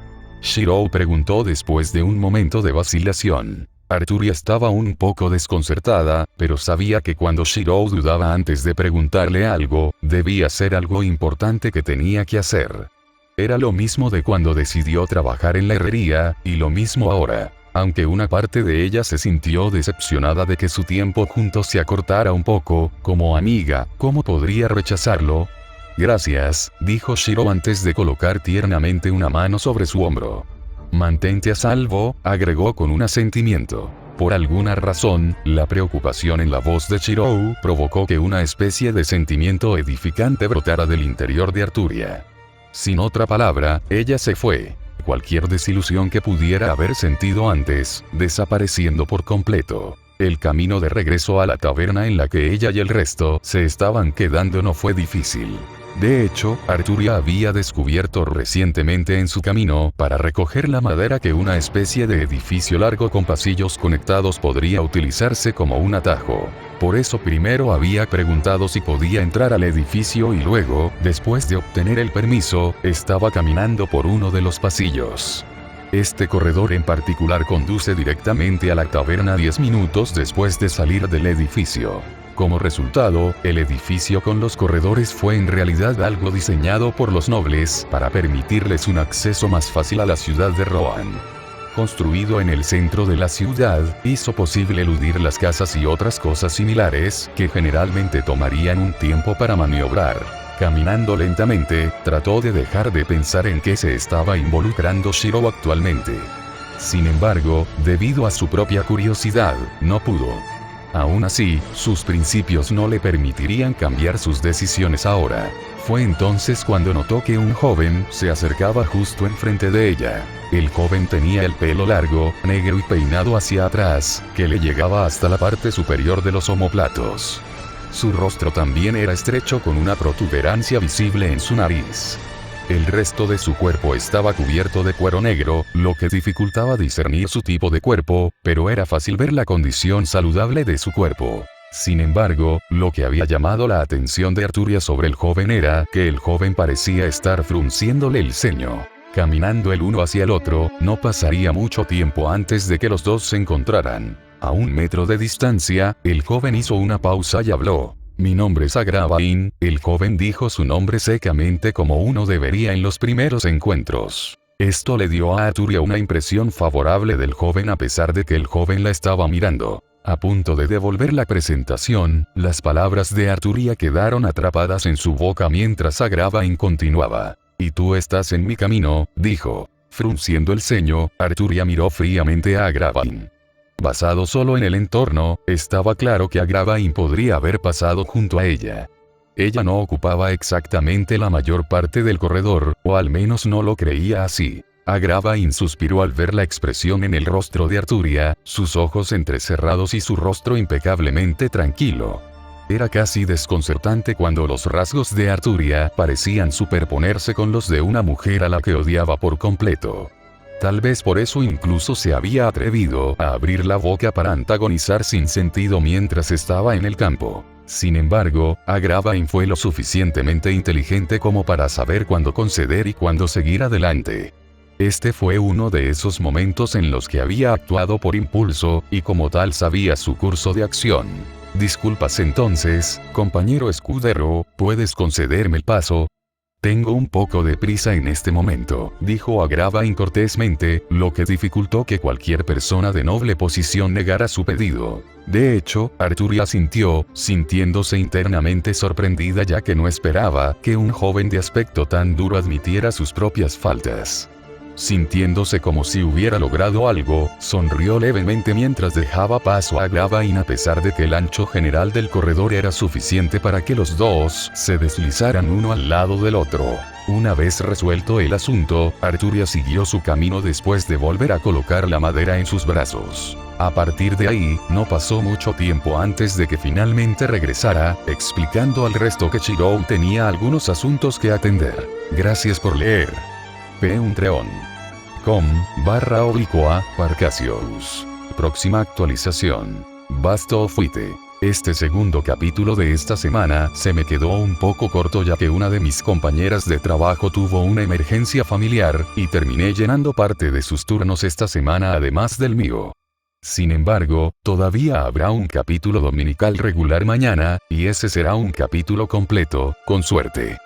Shirou preguntó después de un momento de vacilación. Arturia estaba un poco desconcertada, pero sabía que cuando Shirou dudaba antes de preguntarle algo, debía ser algo importante que tenía que hacer. Era lo mismo de cuando decidió trabajar en la herrería, y lo mismo ahora. Aunque una parte de ella se sintió decepcionada de que su tiempo juntos se acortara un poco, como amiga, ¿cómo podría rechazarlo? Gracias, dijo Shirou antes de colocar tiernamente una mano sobre su hombro. Mantente a salvo, agregó con un asentimiento. Por alguna razón, la preocupación en la voz de Shirou provocó que una especie de sentimiento edificante brotara del interior de Arturia. Sin otra palabra, ella se fue. Cualquier desilusión que pudiera haber sentido antes, desapareciendo por completo. El camino de regreso a la taberna en la que ella y el resto se estaban quedando no fue difícil. De hecho, Arturia había descubierto recientemente en su camino para recoger la madera que una especie de edificio largo con pasillos conectados podría utilizarse como un atajo. Por eso primero había preguntado si podía entrar al edificio y luego, después de obtener el permiso, estaba caminando por uno de los pasillos. Este corredor en particular conduce directamente a la taberna 10 minutos después de salir del edificio. Como resultado, el edificio con los corredores fue en realidad algo diseñado por los nobles para permitirles un acceso más fácil a la ciudad de Rohan. Construido en el centro de la ciudad, hizo posible eludir las casas y otras cosas similares que generalmente tomarían un tiempo para maniobrar. Caminando lentamente, trató de dejar de pensar en qué se estaba involucrando Shirou actualmente. Sin embargo, debido a su propia curiosidad, no pudo. Aún así, sus principios no le permitirían cambiar sus decisiones ahora. Fue entonces cuando notó que un joven se acercaba justo enfrente de ella. El joven tenía el pelo largo, negro y peinado hacia atrás, que le llegaba hasta la parte superior de los omóplatos. Su rostro también era estrecho con una protuberancia visible en su nariz. El resto de su cuerpo estaba cubierto de cuero negro, lo que dificultaba discernir su tipo de cuerpo, pero era fácil ver la condición saludable de su cuerpo. Sin embargo, lo que había llamado la atención de Arturia sobre el joven era que el joven parecía estar frunciéndole el ceño. Caminando el uno hacia el otro, no pasaría mucho tiempo antes de que los dos se encontraran. A 1 metro de distancia, el joven hizo una pausa y habló. Mi nombre es Agravain, el joven dijo su nombre secamente como uno debería en los primeros encuentros. Esto le dio a Arturia una impresión favorable del joven a pesar de que el joven la estaba mirando. A punto de devolver la presentación, las palabras de Arturia quedaron atrapadas en su boca mientras Agravain continuaba. Y tú estás en mi camino, dijo. Frunciendo el ceño, Arturia miró fríamente a Agravain. Basado solo en el entorno, estaba claro que Agravain podría haber pasado junto a ella. Ella no ocupaba exactamente la mayor parte del corredor, o al menos no lo creía así. Agravain suspiró al ver la expresión en el rostro de Arturia, sus ojos entrecerrados y su rostro impecablemente tranquilo. Era casi desconcertante cuando los rasgos de Arturia parecían superponerse con los de una mujer a la que odiaba por completo. Tal vez por eso incluso se había atrevido a abrir la boca para antagonizar sin sentido mientras estaba en el campo. Sin embargo, Agravain fue lo suficientemente inteligente como para saber cuándo conceder y cuándo seguir adelante. Este fue uno de esos momentos en los que había actuado por impulso, y como tal sabía su curso de acción. Disculpas entonces, compañero escudero, ¿puedes concederme el paso? Tengo un poco de prisa en este momento, dijo Agravain cortésmente, lo que dificultó que cualquier persona de noble posición negara su pedido. De hecho, Arturia asintió, sintiéndose internamente sorprendida ya que no esperaba que un joven de aspecto tan duro admitiera sus propias faltas. Sintiéndose como si hubiera logrado algo, sonrió levemente mientras dejaba paso a Gawain a pesar de que el ancho general del corredor era suficiente para que los dos se deslizaran uno al lado del otro. Una vez resuelto el asunto, Arturia siguió su camino después de volver a colocar la madera en sus brazos. A partir de ahí, no pasó mucho tiempo antes de que finalmente regresara, explicando al resto que Shirou tenía algunos asuntos que atender. Gracias por leer. patreon.com/Parcasius. Próxima actualización. Basto Fuite. Este segundo capítulo de esta semana se me quedó un poco corto ya que una de mis compañeras de trabajo tuvo una emergencia familiar, y terminé llenando parte de sus turnos esta semana además del mío. Sin embargo, todavía habrá un capítulo dominical regular mañana, y ese será un capítulo completo, con suerte.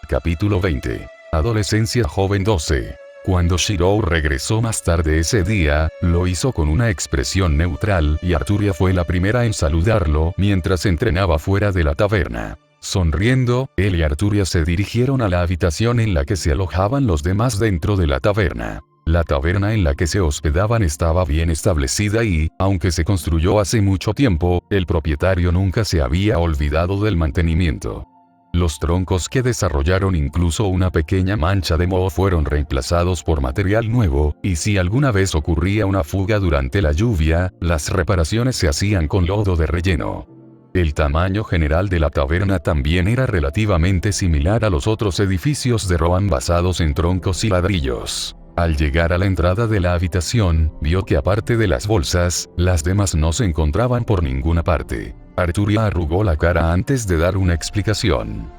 Capítulo 20. Adolescencia joven 12. Cuando Shirou regresó más tarde ese día, lo hizo con una expresión neutral y Arturia fue la primera en saludarlo mientras entrenaba fuera de la taberna. Sonriendo, él y Arturia se dirigieron a la habitación en la que se alojaban los demás dentro de la taberna. La taberna en la que se hospedaban estaba bien establecida y, aunque se construyó hace mucho tiempo, el propietario nunca se había olvidado del mantenimiento. Los troncos que desarrollaron incluso una pequeña mancha de moho fueron reemplazados por material nuevo, y si alguna vez ocurría una fuga durante la lluvia, las reparaciones se hacían con lodo de relleno. El tamaño general de la taberna también era relativamente similar a los otros edificios de Rohan basados en troncos y ladrillos. Al llegar a la entrada de la habitación, vio que aparte de las bolsas, las demás no se encontraban por ninguna parte. Arturia arrugó la cara antes de dar una explicación.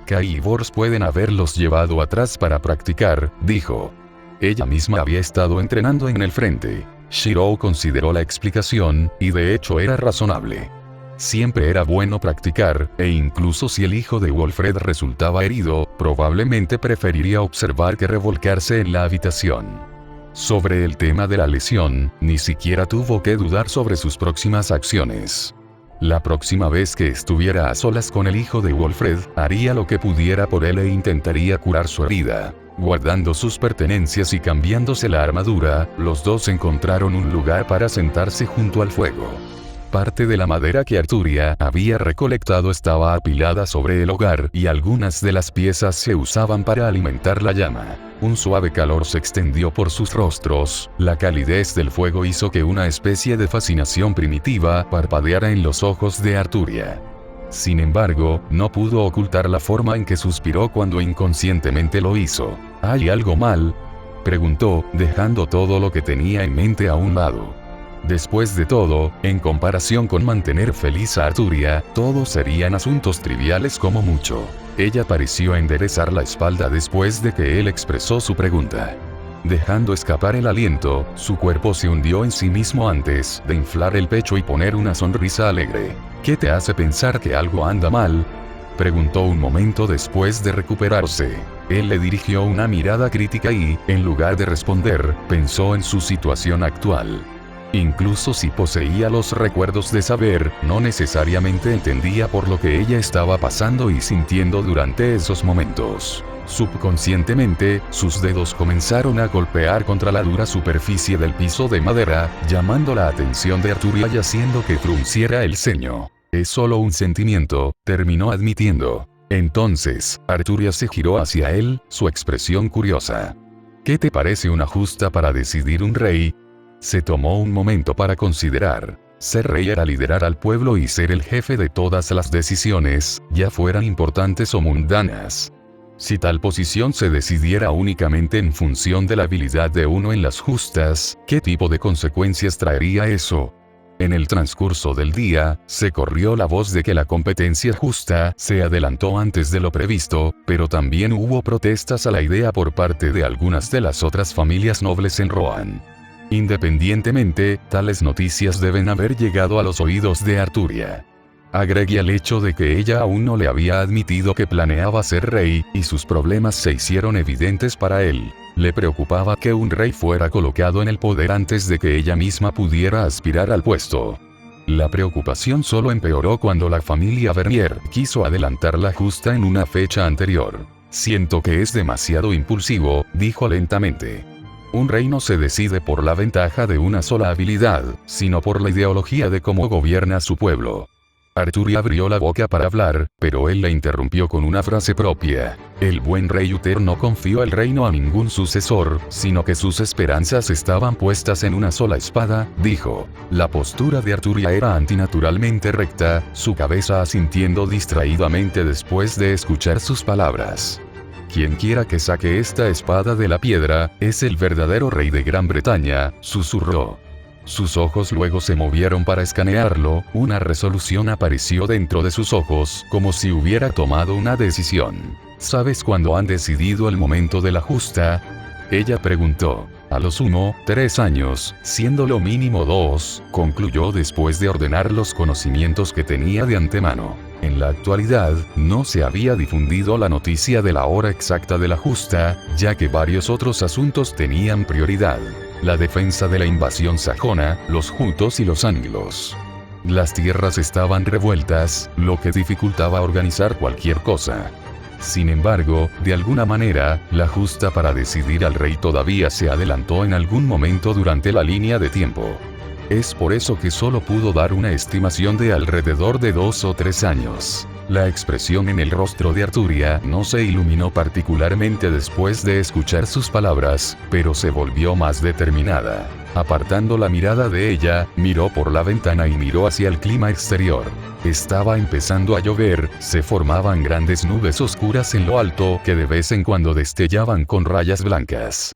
Kai y Bors pueden haberlos llevado atrás para practicar, dijo. Ella misma había estado entrenando en el frente. Shirou consideró la explicación, y de hecho era razonable. Siempre era bueno practicar, e incluso si el hijo de Wolfred resultaba herido, probablemente preferiría observar que revolcarse en la habitación. Sobre el tema de la lesión, ni siquiera tuvo que dudar sobre sus próximas acciones. La próxima vez que estuviera a solas con el hijo de Wolfred, haría lo que pudiera por él e intentaría curar su herida. Guardando sus pertenencias y cambiándose la armadura, los dos encontraron un lugar para sentarse junto al fuego. Parte de la madera que Arturia había recolectado estaba apilada sobre el hogar y algunas de las piezas se usaban para alimentar la llama. Un suave calor se extendió por sus rostros, la calidez del fuego hizo que una especie de fascinación primitiva parpadeara en los ojos de Arturia. Sin embargo, no pudo ocultar la forma en que suspiró cuando inconscientemente lo hizo. ¿Hay algo mal?, preguntó, dejando todo lo que tenía en mente a un lado. Después de todo, en comparación con mantener feliz a Arturia, todos serían asuntos triviales como mucho. Ella pareció enderezar la espalda después de que él expresó su pregunta. Dejando escapar el aliento, su cuerpo se hundió en sí mismo antes de inflar el pecho y poner una sonrisa alegre. ¿Qué te hace pensar que algo anda mal?, preguntó un momento después de recuperarse. Él le dirigió una mirada crítica y, en lugar de responder, pensó en su situación actual. Incluso si poseía los recuerdos de saber, no necesariamente entendía por lo que ella estaba pasando y sintiendo durante esos momentos. Subconscientemente, sus dedos comenzaron a golpear contra la dura superficie del piso de madera, llamando la atención de Arturia y haciendo que frunciera el ceño. Es solo un sentimiento, terminó admitiendo. Entonces, Arturia se giró hacia él, su expresión curiosa. ¿Qué te parece una justa para decidir un rey? Se tomó un momento para considerar. Ser rey era liderar al pueblo y ser el jefe de todas las decisiones, ya fueran importantes o mundanas. Si tal posición se decidiera únicamente en función de la habilidad de uno en las justas, ¿qué tipo de consecuencias traería eso? En el transcurso del día, se corrió la voz de que la competencia justa se adelantó antes de lo previsto, pero también hubo protestas a la idea por parte de algunas de las otras familias nobles en Rohan. Independientemente, tales noticias deben haber llegado a los oídos de Arturia. Agregué al hecho de que ella aún no le había admitido que planeaba ser rey, y sus problemas se hicieron evidentes para él. Le preocupaba que un rey fuera colocado en el poder antes de que ella misma pudiera aspirar al puesto. La preocupación solo empeoró cuando la familia Vernier quiso adelantar la justa en una fecha anterior. Siento que es demasiado impulsivo, dijo lentamente. Un rey no se decide por la ventaja de una sola habilidad, sino por la ideología de cómo gobierna a su pueblo. Arturia abrió la boca para hablar, pero él la interrumpió con una frase propia. El buen rey Uther no confió el reino a ningún sucesor, sino que sus esperanzas estaban puestas en una sola espada, dijo. La postura de Arturia era antinaturalmente recta, su cabeza asintiendo distraídamente después de escuchar sus palabras. Quien quiera que saque esta espada de la piedra, es el verdadero rey de Gran Bretaña, susurró. Sus ojos luego se movieron para escanearlo, una resolución apareció dentro de sus ojos, como si hubiera tomado una decisión. ¿Sabes cuándo han decidido el momento de la justa? Ella preguntó. A lo sumo, 3 años, siendo lo mínimo 2, concluyó después de ordenar los conocimientos que tenía de antemano. En la actualidad, no se había difundido la noticia de la hora exacta de la justa, ya que varios otros asuntos tenían prioridad. La defensa de la invasión sajona, los jutos y los anglos. Las tierras estaban revueltas, lo que dificultaba organizar cualquier cosa. Sin embargo, de alguna manera, la justa para decidir al rey todavía se adelantó en algún momento durante la línea de tiempo. Es por eso que solo pudo dar una estimación de alrededor de 2 o 3 años. La expresión en el rostro de Arturia no se iluminó particularmente después de escuchar sus palabras, pero se volvió más determinada. Apartando la mirada de ella, miró por la ventana y miró hacia el clima exterior. Estaba empezando a llover, se formaban grandes nubes oscuras en lo alto que de vez en cuando destellaban con rayas blancas.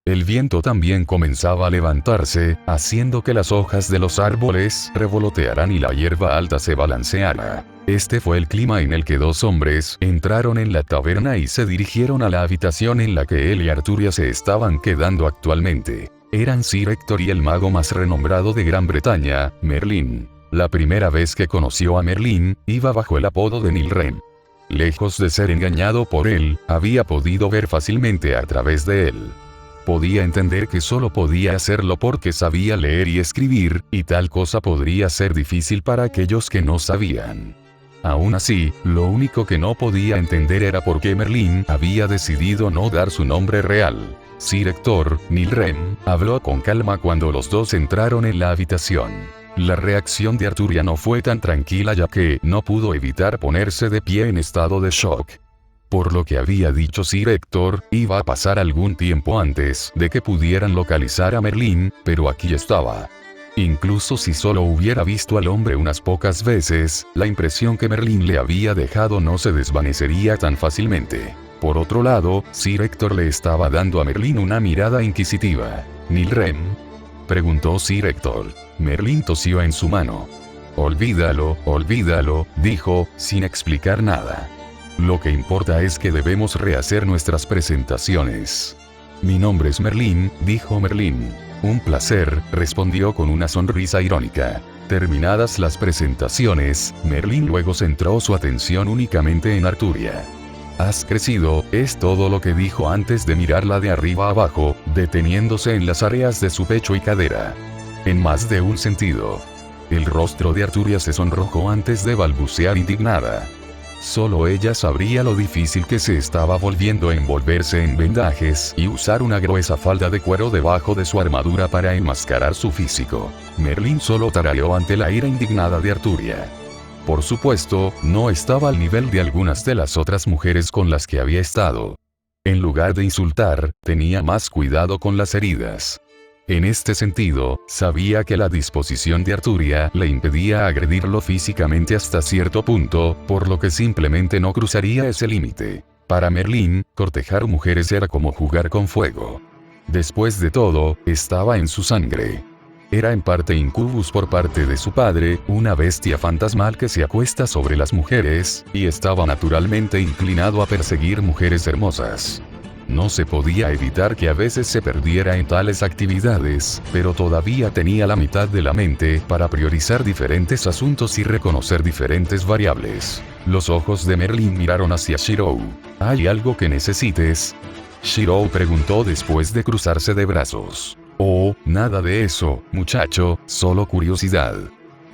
El viento también comenzaba a levantarse, haciendo que las hojas de los árboles revolotearan y la hierba alta se balanceara. Este fue el clima en el que 2 hombres entraron en la taberna y se dirigieron a la habitación en la que él y Arturia se estaban quedando actualmente. Eran Sir Héctor y el mago más renombrado de Gran Bretaña, Merlín. La primera vez que conoció a Merlín, iba bajo el apodo de Nilren. Lejos de ser engañado por él, había podido ver fácilmente a través de él. Podía entender que solo podía hacerlo porque sabía leer y escribir, y tal cosa podría ser difícil para aquellos que no sabían. Aún así, lo único que no podía entender era por qué Merlín había decidido no dar su nombre real. Sir Héctor, Nilren, habló con calma cuando los dos entraron en la habitación. La reacción de Arturia no fue tan tranquila ya que no pudo evitar ponerse de pie en estado de shock. Por lo que había dicho Sir Héctor, iba a pasar algún tiempo antes de que pudieran localizar a Merlín, pero aquí estaba. Incluso si solo hubiera visto al hombre unas pocas veces, la impresión que Merlín le había dejado no se desvanecería tan fácilmente. Por otro lado, Sir Héctor le estaba dando a Merlín una mirada inquisitiva. ¿Nilren?, preguntó Sir Héctor. Merlín tosió en su mano. Olvídalo, dijo, sin explicar nada. Lo que importa es que debemos rehacer nuestras presentaciones. Mi nombre es Merlín, dijo Merlín. Un placer, respondió con una sonrisa irónica. Terminadas las presentaciones, Merlín luego centró su atención únicamente en Arturia. Has crecido, es todo lo que dijo antes de mirarla de arriba abajo, deteniéndose en las áreas de su pecho y cadera. En más de un sentido. El rostro de Arturia se sonrojó antes de balbucear indignada. Solo ella sabría lo difícil que se estaba volviendo envolverse en vendajes y usar una gruesa falda de cuero debajo de su armadura para enmascarar su físico. Merlín solo tarareó ante la ira indignada de Arturia. Por supuesto, no estaba al nivel de algunas de las otras mujeres con las que había estado. En lugar de insultar, tenía más cuidado con las heridas. En este sentido, sabía que la disposición de Arturia le impedía agredirlo físicamente hasta cierto punto, por lo que simplemente no cruzaría ese límite. Para Merlín, cortejar mujeres era como jugar con fuego. Después de todo, estaba en su sangre. Era en parte incubus por parte de su padre, una bestia fantasmal que se acuesta sobre las mujeres, y estaba naturalmente inclinado a perseguir mujeres hermosas. No se podía evitar que a veces se perdiera en tales actividades, pero todavía tenía la mitad de la mente para priorizar diferentes asuntos y reconocer diferentes variables. Los ojos de Merlín miraron hacia Shirou. ¿Hay algo que necesites?, Shirou preguntó después de cruzarse de brazos. Oh, nada de eso, muchacho, solo curiosidad.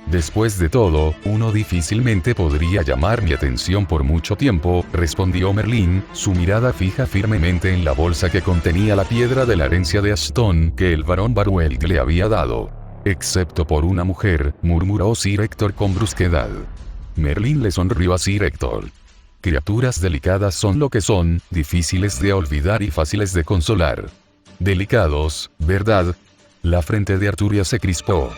Después de todo, uno difícilmente podría llamar mi atención por mucho tiempo, respondió Merlín, su mirada fija firmemente en la bolsa que contenía la piedra de la herencia de Ashton que el barón Barwell le había dado. Excepto por una mujer, murmuró Sir Héctor con brusquedad. Merlín le sonrió a Sir Héctor. Criaturas delicadas son lo que son, difíciles de olvidar y fáciles de consolar. Delicados, ¿verdad? La frente de Arturia se crispó.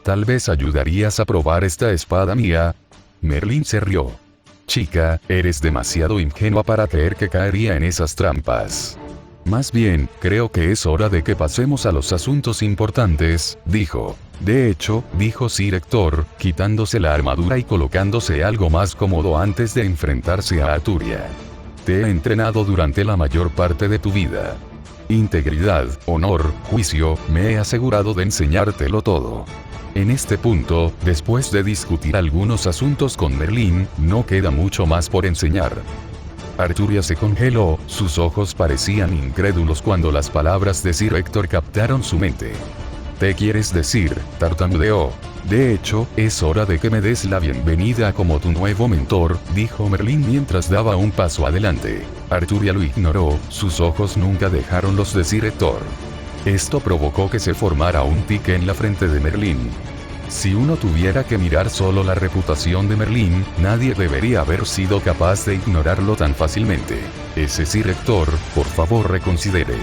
Tal vez ayudarías a probar esta espada mía. Merlín se rió. Chica, eres demasiado ingenua para creer que caería en esas trampas. Más bien, creo que es hora de que pasemos a los asuntos importantes, dijo. De hecho, dijo Sir Héctor, quitándose la armadura y colocándose algo más cómodo antes de enfrentarse a Arturia. Te he entrenado durante la mayor parte de tu vida. Integridad, honor, juicio, me he asegurado de enseñártelo todo. En este punto, después de discutir algunos asuntos con Merlín, no queda mucho más por enseñar. Arturia se congeló, sus ojos parecían incrédulos cuando las palabras de Sir Héctor captaron su mente. ¿Te quieres decir? Tartamudeó. De hecho, es hora de que me des la bienvenida como tu nuevo mentor, dijo Merlín mientras daba un paso adelante. Arturia lo ignoró, sus ojos nunca dejaron los de Sir Héctor. Esto provocó que se formara un tique en la frente de Merlín. Si uno tuviera que mirar solo la reputación de Merlín, nadie debería haber sido capaz de ignorarlo tan fácilmente. Ese Sir Héctor, por favor reconsidere.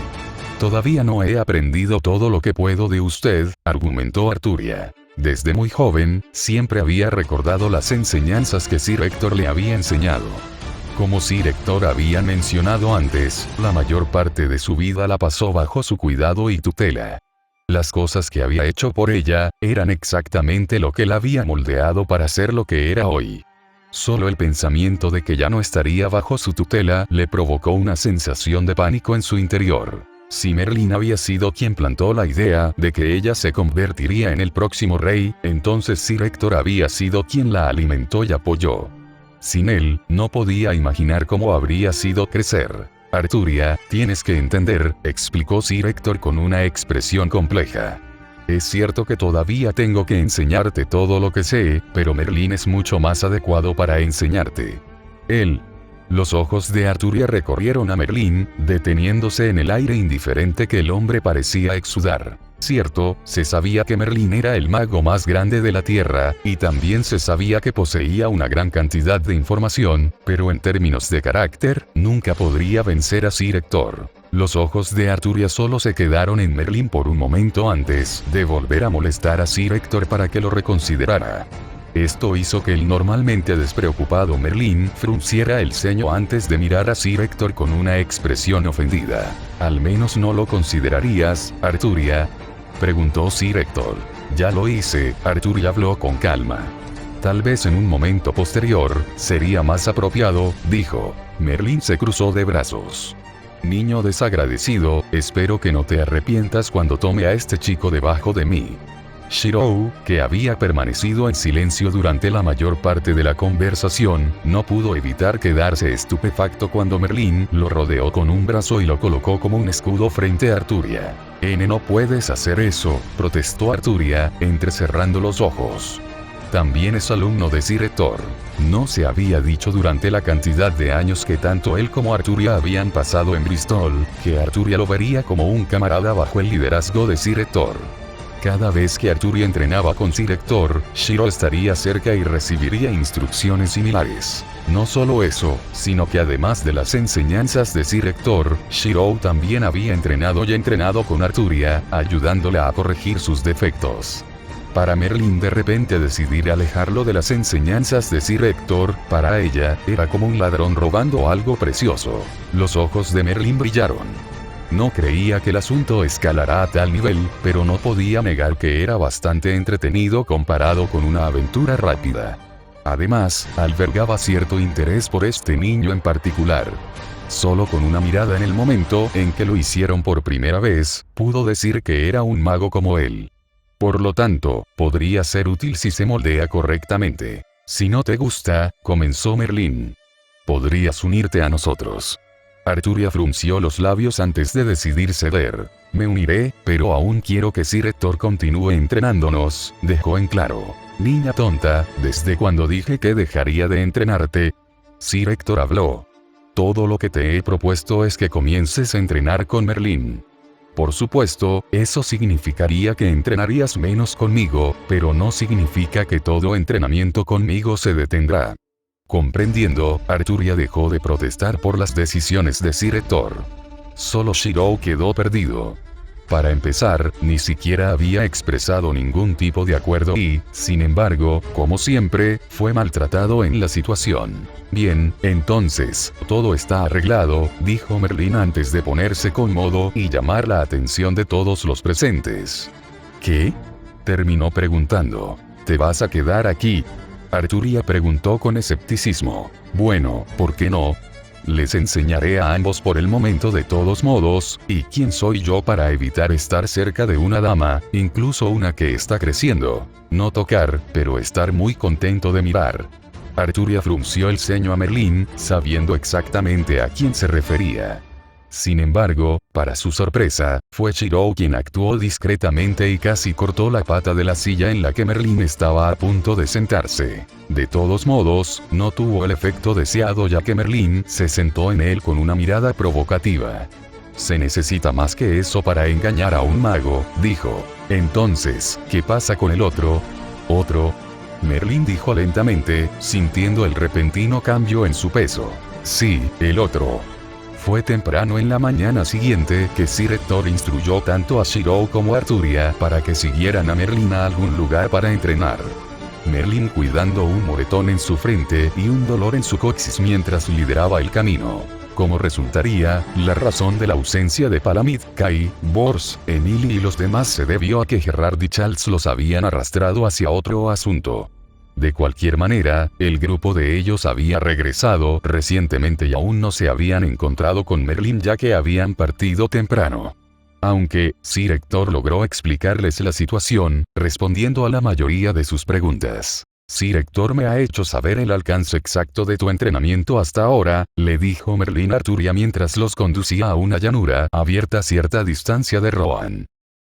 Todavía no he aprendido todo lo que puedo de usted, argumentó Arturia. Desde muy joven, siempre había recordado las enseñanzas que Sir Héctor le había enseñado. Como Sir Héctor había mencionado antes, la mayor parte de su vida la pasó bajo su cuidado y tutela. Las cosas que había hecho por ella, eran exactamente lo que la había moldeado para ser lo que era hoy. Solo el pensamiento de que ya no estaría bajo su tutela le provocó una sensación de pánico en su interior. Si Merlín había sido quien plantó la idea de que ella se convertiría en el próximo rey, entonces Sir Héctor había sido quien la alimentó y apoyó. Sin él, no podía imaginar cómo habría sido crecer. Arturia, tienes que entender, explicó Sir Héctor con una expresión compleja. Es cierto que todavía tengo que enseñarte todo lo que sé, pero Merlín es mucho más adecuado para enseñarte. Él. Los ojos de Arturia recorrieron a Merlín, deteniéndose en el aire indiferente que el hombre parecía exudar. Cierto, se sabía que Merlín era el mago más grande de la Tierra, y también se sabía que poseía una gran cantidad de información, pero en términos de carácter, nunca podría vencer a Sir Héctor. Los ojos de Arturia solo se quedaron en Merlín por un momento antes de volver a molestar a Sir Héctor para que lo reconsiderara. Esto hizo que el normalmente despreocupado Merlín frunciera el ceño antes de mirar a Sir Héctor con una expresión ofendida. ¿Al menos no lo considerarías, Arturia?, preguntó Sir Héctor. Ya lo hice, Arturia habló con calma. Tal vez en un momento posterior, sería más apropiado, dijo. Merlín se cruzó de brazos. Niño desagradecido, espero que no te arrepientas cuando tome a este chico debajo de mí. Shirou, que había permanecido en silencio durante la mayor parte de la conversación, no pudo evitar quedarse estupefacto cuando Merlín lo rodeó con un brazo y lo colocó como un escudo frente a Arturia. No puedes hacer eso, protestó Arturia, entrecerrando los ojos. También es alumno de Sir Héctor. No se había dicho durante la cantidad de años que tanto él como Arturia habían pasado en Bristol, que Arturia lo vería como un camarada bajo el liderazgo de Sir Héctor. Cada vez que Arturia entrenaba con Sir Héctor, Shiro estaría cerca y recibiría instrucciones similares. No solo eso, sino que además de las enseñanzas de Sir Héctor, Shiro también había entrenado con Arturia, ayudándola a corregir sus defectos. Para Merlín de repente decidir alejarlo de las enseñanzas de Sir Héctor, para ella, era como un ladrón robando algo precioso. Los ojos de Merlín brillaron. No creía que el asunto escalara a tal nivel, pero no podía negar que era bastante entretenido comparado con una aventura rápida. Además, albergaba cierto interés por este niño en particular. Solo con una mirada en el momento en que lo hicieron por primera vez, pudo decir que era un mago como él. Por lo tanto, podría ser útil si se moldea correctamente. Si no te gusta, comenzó Merlín. Podrías unirte a nosotros. Arturia frunció los labios antes de decidir ceder. Me uniré, pero aún quiero que Sir Héctor continúe entrenándonos, dejó en claro. Niña tonta, ¿desde cuando dije que dejaría de entrenarte? Sir Héctor habló. Todo lo que te he propuesto es que comiences a entrenar con Merlín. Por supuesto, eso significaría que entrenarías menos conmigo, pero no significa que todo entrenamiento conmigo se detendrá. Comprendiendo, Arturia dejó de protestar por las decisiones de Sir Héctor. Solo Shirou quedó perdido. Para empezar, ni siquiera había expresado ningún tipo de acuerdo y, sin embargo, como siempre, fue maltratado en la situación. Bien, entonces, todo está arreglado, dijo Merlín antes de ponerse cómodo y llamar la atención de todos los presentes. ¿Qué? Terminó preguntando. ¿Te vas a quedar aquí? Arturia preguntó con escepticismo. Bueno, ¿por qué no? Les enseñaré a ambos por el momento de todos modos, ¿y quién soy yo para evitar estar cerca de una dama, incluso una que está creciendo? No tocar, pero estar muy contento de mirar. Arturia frunció el ceño a Merlín, sabiendo exactamente a quién se refería. Sin embargo, para su sorpresa, fue Shirou quien actuó discretamente y casi cortó la pata de la silla en la que Merlín estaba a punto de sentarse. De todos modos, no tuvo el efecto deseado ya que Merlín se sentó en él con una mirada provocativa. Se necesita más que eso para engañar a un mago, dijo. Entonces, ¿qué pasa con el otro? ¿Otro? Merlín dijo lentamente, sintiendo el repentino cambio en su peso. Sí, el otro. Fue temprano en la mañana siguiente que Sir Héctor instruyó tanto a Shirou como a Arturia para que siguieran a Merlín a algún lugar para entrenar. Merlín cuidando un moretón en su frente y un dolor en su coxis mientras lideraba el camino. Como resultaría, la razón de la ausencia de Palamid, Kai, Bors, Emily y los demás se debió a que Gerard y Charles los habían arrastrado hacia otro asunto. De cualquier manera, el grupo de ellos había regresado recientemente y aún no se habían encontrado con Merlín ya que habían partido temprano. Aunque, Sir Héctor logró explicarles la situación, respondiendo a la mayoría de sus preguntas. Sir Héctor me ha hecho saber el alcance exacto de tu entrenamiento hasta ahora, le dijo Merlín a Arturia mientras los conducía a una llanura abierta a cierta distancia de Rohan.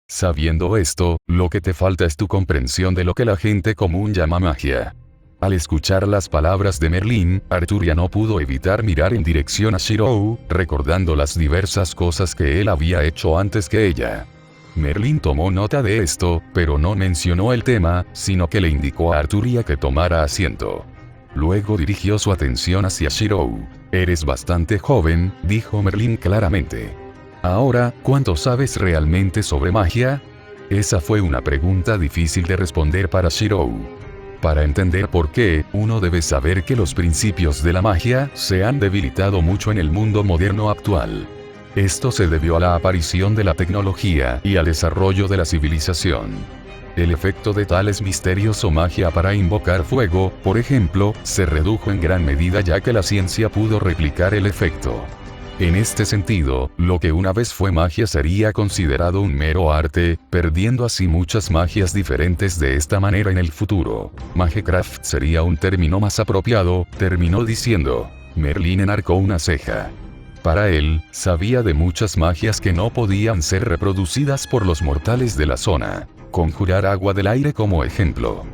Sabiendo esto, lo que te falta es tu comprensión de lo que la gente común llama magia. Al escuchar las palabras de Merlín, Arturia no pudo evitar mirar en dirección a Shirou, recordando las diversas cosas que él había hecho antes que ella. Merlín tomó nota de esto, pero no mencionó el tema, sino que le indicó a Arturia que tomara asiento. Luego dirigió su atención hacia Shirou. Eres bastante joven, dijo Merlín claramente. Ahora, ¿cuánto sabes realmente sobre magia? Esa fue una pregunta difícil de responder para Shirou. Para entender por qué, uno debe saber que los principios de la magia se han debilitado mucho en el mundo moderno actual. Esto se debió a la aparición de la tecnología y al desarrollo de la civilización. El efecto de tales misterios o magia para invocar fuego, por ejemplo, se redujo en gran medida ya que la ciencia pudo replicar el efecto. En este sentido, lo que una vez fue magia sería considerado un mero arte, perdiendo así muchas magias diferentes de esta manera en el futuro. Magecraft sería un término más apropiado, terminó diciendo. Merlín enarcó una ceja. Para él, sabía de muchas magias que no podían ser reproducidas por los mortales de la zona. Conjurar agua del aire como ejemplo.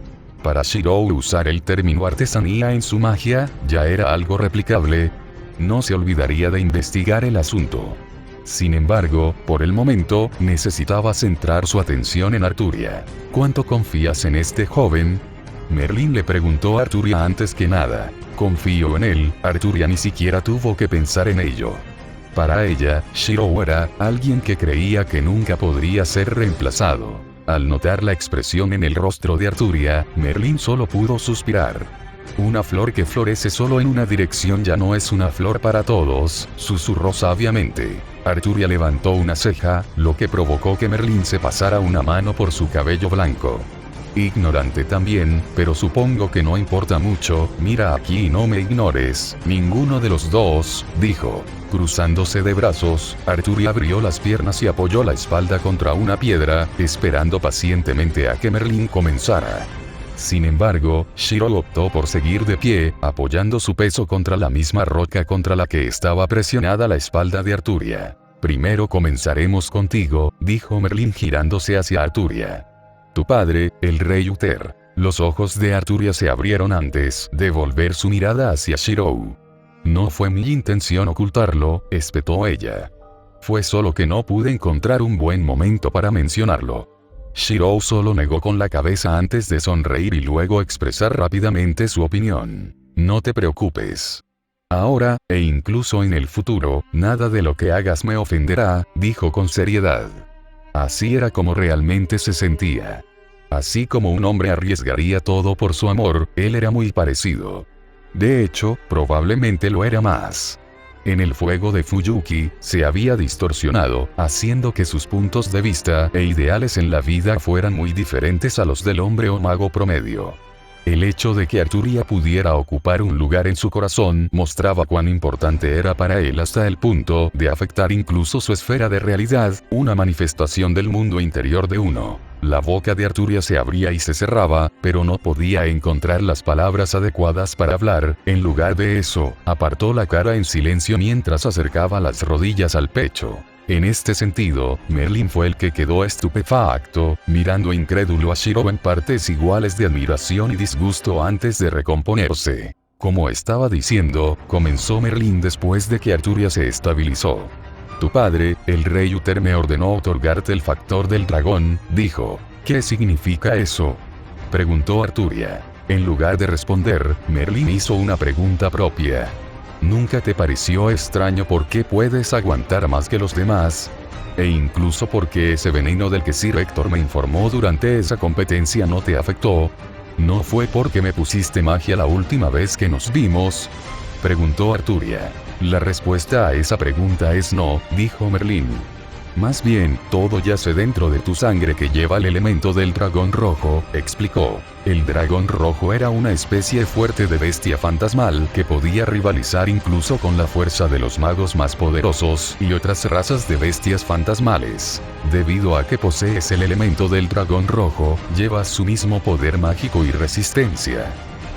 Para Shirou usar el término artesanía en su magia, ya era algo replicable. No se olvidaría de investigar el asunto. Sin embargo, por el momento, necesitaba centrar su atención en Arturia. ¿Cuánto confías en este joven? Merlín le preguntó a Arturia antes que nada. Confío en él, Arturia ni siquiera tuvo que pensar en ello. Para ella, Shirou era alguien que creía que nunca podría ser reemplazado. Al notar la expresión en el rostro de Arturia, Merlín solo pudo suspirar. Una flor que florece solo en una dirección ya no es una flor para todos, susurró sabiamente. Arturia levantó una ceja, lo que provocó que Merlín se pasara una mano por su cabello blanco. Ignorante también, pero supongo que no importa mucho, mira aquí y no me ignores, ninguno de los dos, dijo. Cruzándose de brazos, Arturia abrió las piernas y apoyó la espalda contra una piedra, esperando pacientemente a que Merlín comenzara. Sin embargo, Shiro optó por seguir de pie, apoyando su peso contra la misma roca contra la que estaba presionada la espalda de Arturia. Primero comenzaremos contigo, dijo Merlín girándose hacia Arturia. Tu padre, el rey Uther. Los ojos de Arturia se abrieron antes de volver su mirada hacia Shiro. No fue mi intención ocultarlo, espetó ella. Fue solo que no pude encontrar un buen momento para mencionarlo. Shiro solo negó con la cabeza antes de sonreír y luego expresar rápidamente su opinión. No te preocupes. Ahora, e incluso en el futuro, nada de lo que hagas me ofenderá, dijo con seriedad. Así era como realmente se sentía. Así como un hombre arriesgaría todo por su amor, él era muy parecido. De hecho, probablemente lo era más. En el fuego de Fuyuki, se había distorsionado, haciendo que sus puntos de vista e ideales en la vida fueran muy diferentes a los del hombre o mago promedio. El hecho de que Arturia pudiera ocupar un lugar en su corazón mostraba cuán importante era para él hasta el punto de afectar incluso su esfera de realidad, una manifestación del mundo interior de uno. La boca de Arturia se abría y se cerraba, pero no podía encontrar las palabras adecuadas para hablar. En lugar de eso, apartó la cara en silencio mientras acercaba las rodillas al pecho. En este sentido, Merlín fue el que quedó estupefacto, mirando incrédulo a Shiro en partes iguales de admiración y disgusto antes de recomponerse. Como estaba diciendo, comenzó Merlín después de que Arturia se estabilizó. Tu padre, el rey Uther me ordenó otorgarte el factor del dragón, dijo. ¿Qué significa eso? Preguntó Arturia. En lugar de responder, Merlín hizo una pregunta propia. ¿Nunca te pareció extraño por qué puedes aguantar más que los demás? E incluso porque ese veneno del que Sir Héctor me informó durante esa competencia no te afectó. ¿No fue porque me pusiste magia la última vez que nos vimos? Preguntó Arturia. La respuesta a esa pregunta es no, dijo Merlín. Más bien, todo yace dentro de tu sangre que lleva el elemento del dragón rojo, explicó. El dragón rojo era una especie fuerte de bestia fantasmal que podía rivalizar incluso con la fuerza de los magos más poderosos y otras razas de bestias fantasmales. Debido a que posees el elemento del dragón rojo, llevas su mismo poder mágico y resistencia.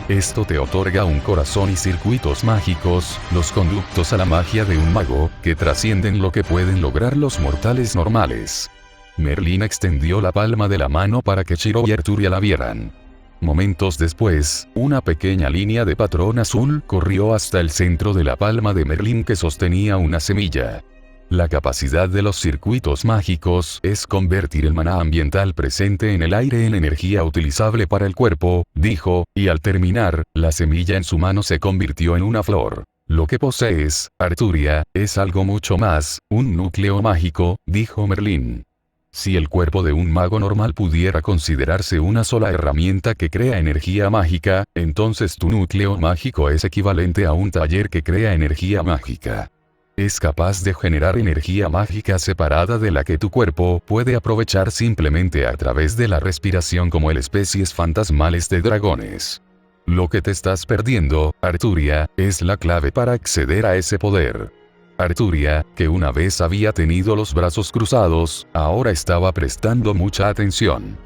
Esto te otorga un corazón y circuitos mágicos, los conductos a la magia de un mago, que trascienden lo que pueden lograr los mortales normales. Merlín extendió la palma de la mano para que Shiro y Arturia la vieran. Momentos después, una pequeña línea de patrón azul corrió hasta el centro de la palma de Merlín que sostenía una semilla. La capacidad de los circuitos mágicos es convertir el maná ambiental presente en el aire en energía utilizable para el cuerpo, dijo, y al terminar, la semilla en su mano se convirtió en una flor. Lo que posees, Arturia, es algo mucho más, un núcleo mágico, dijo Merlín. Si el cuerpo de un mago normal pudiera considerarse una sola herramienta que crea energía mágica, entonces tu núcleo mágico es equivalente a un taller que crea energía mágica. Es capaz de generar energía mágica separada de la que tu cuerpo puede aprovechar simplemente a través de la respiración como el especies fantasmales de dragones. Lo que te estás perdiendo, Arturia, es la clave para acceder a ese poder. Arturia, que una vez había tenido los brazos cruzados, ahora estaba prestando mucha atención.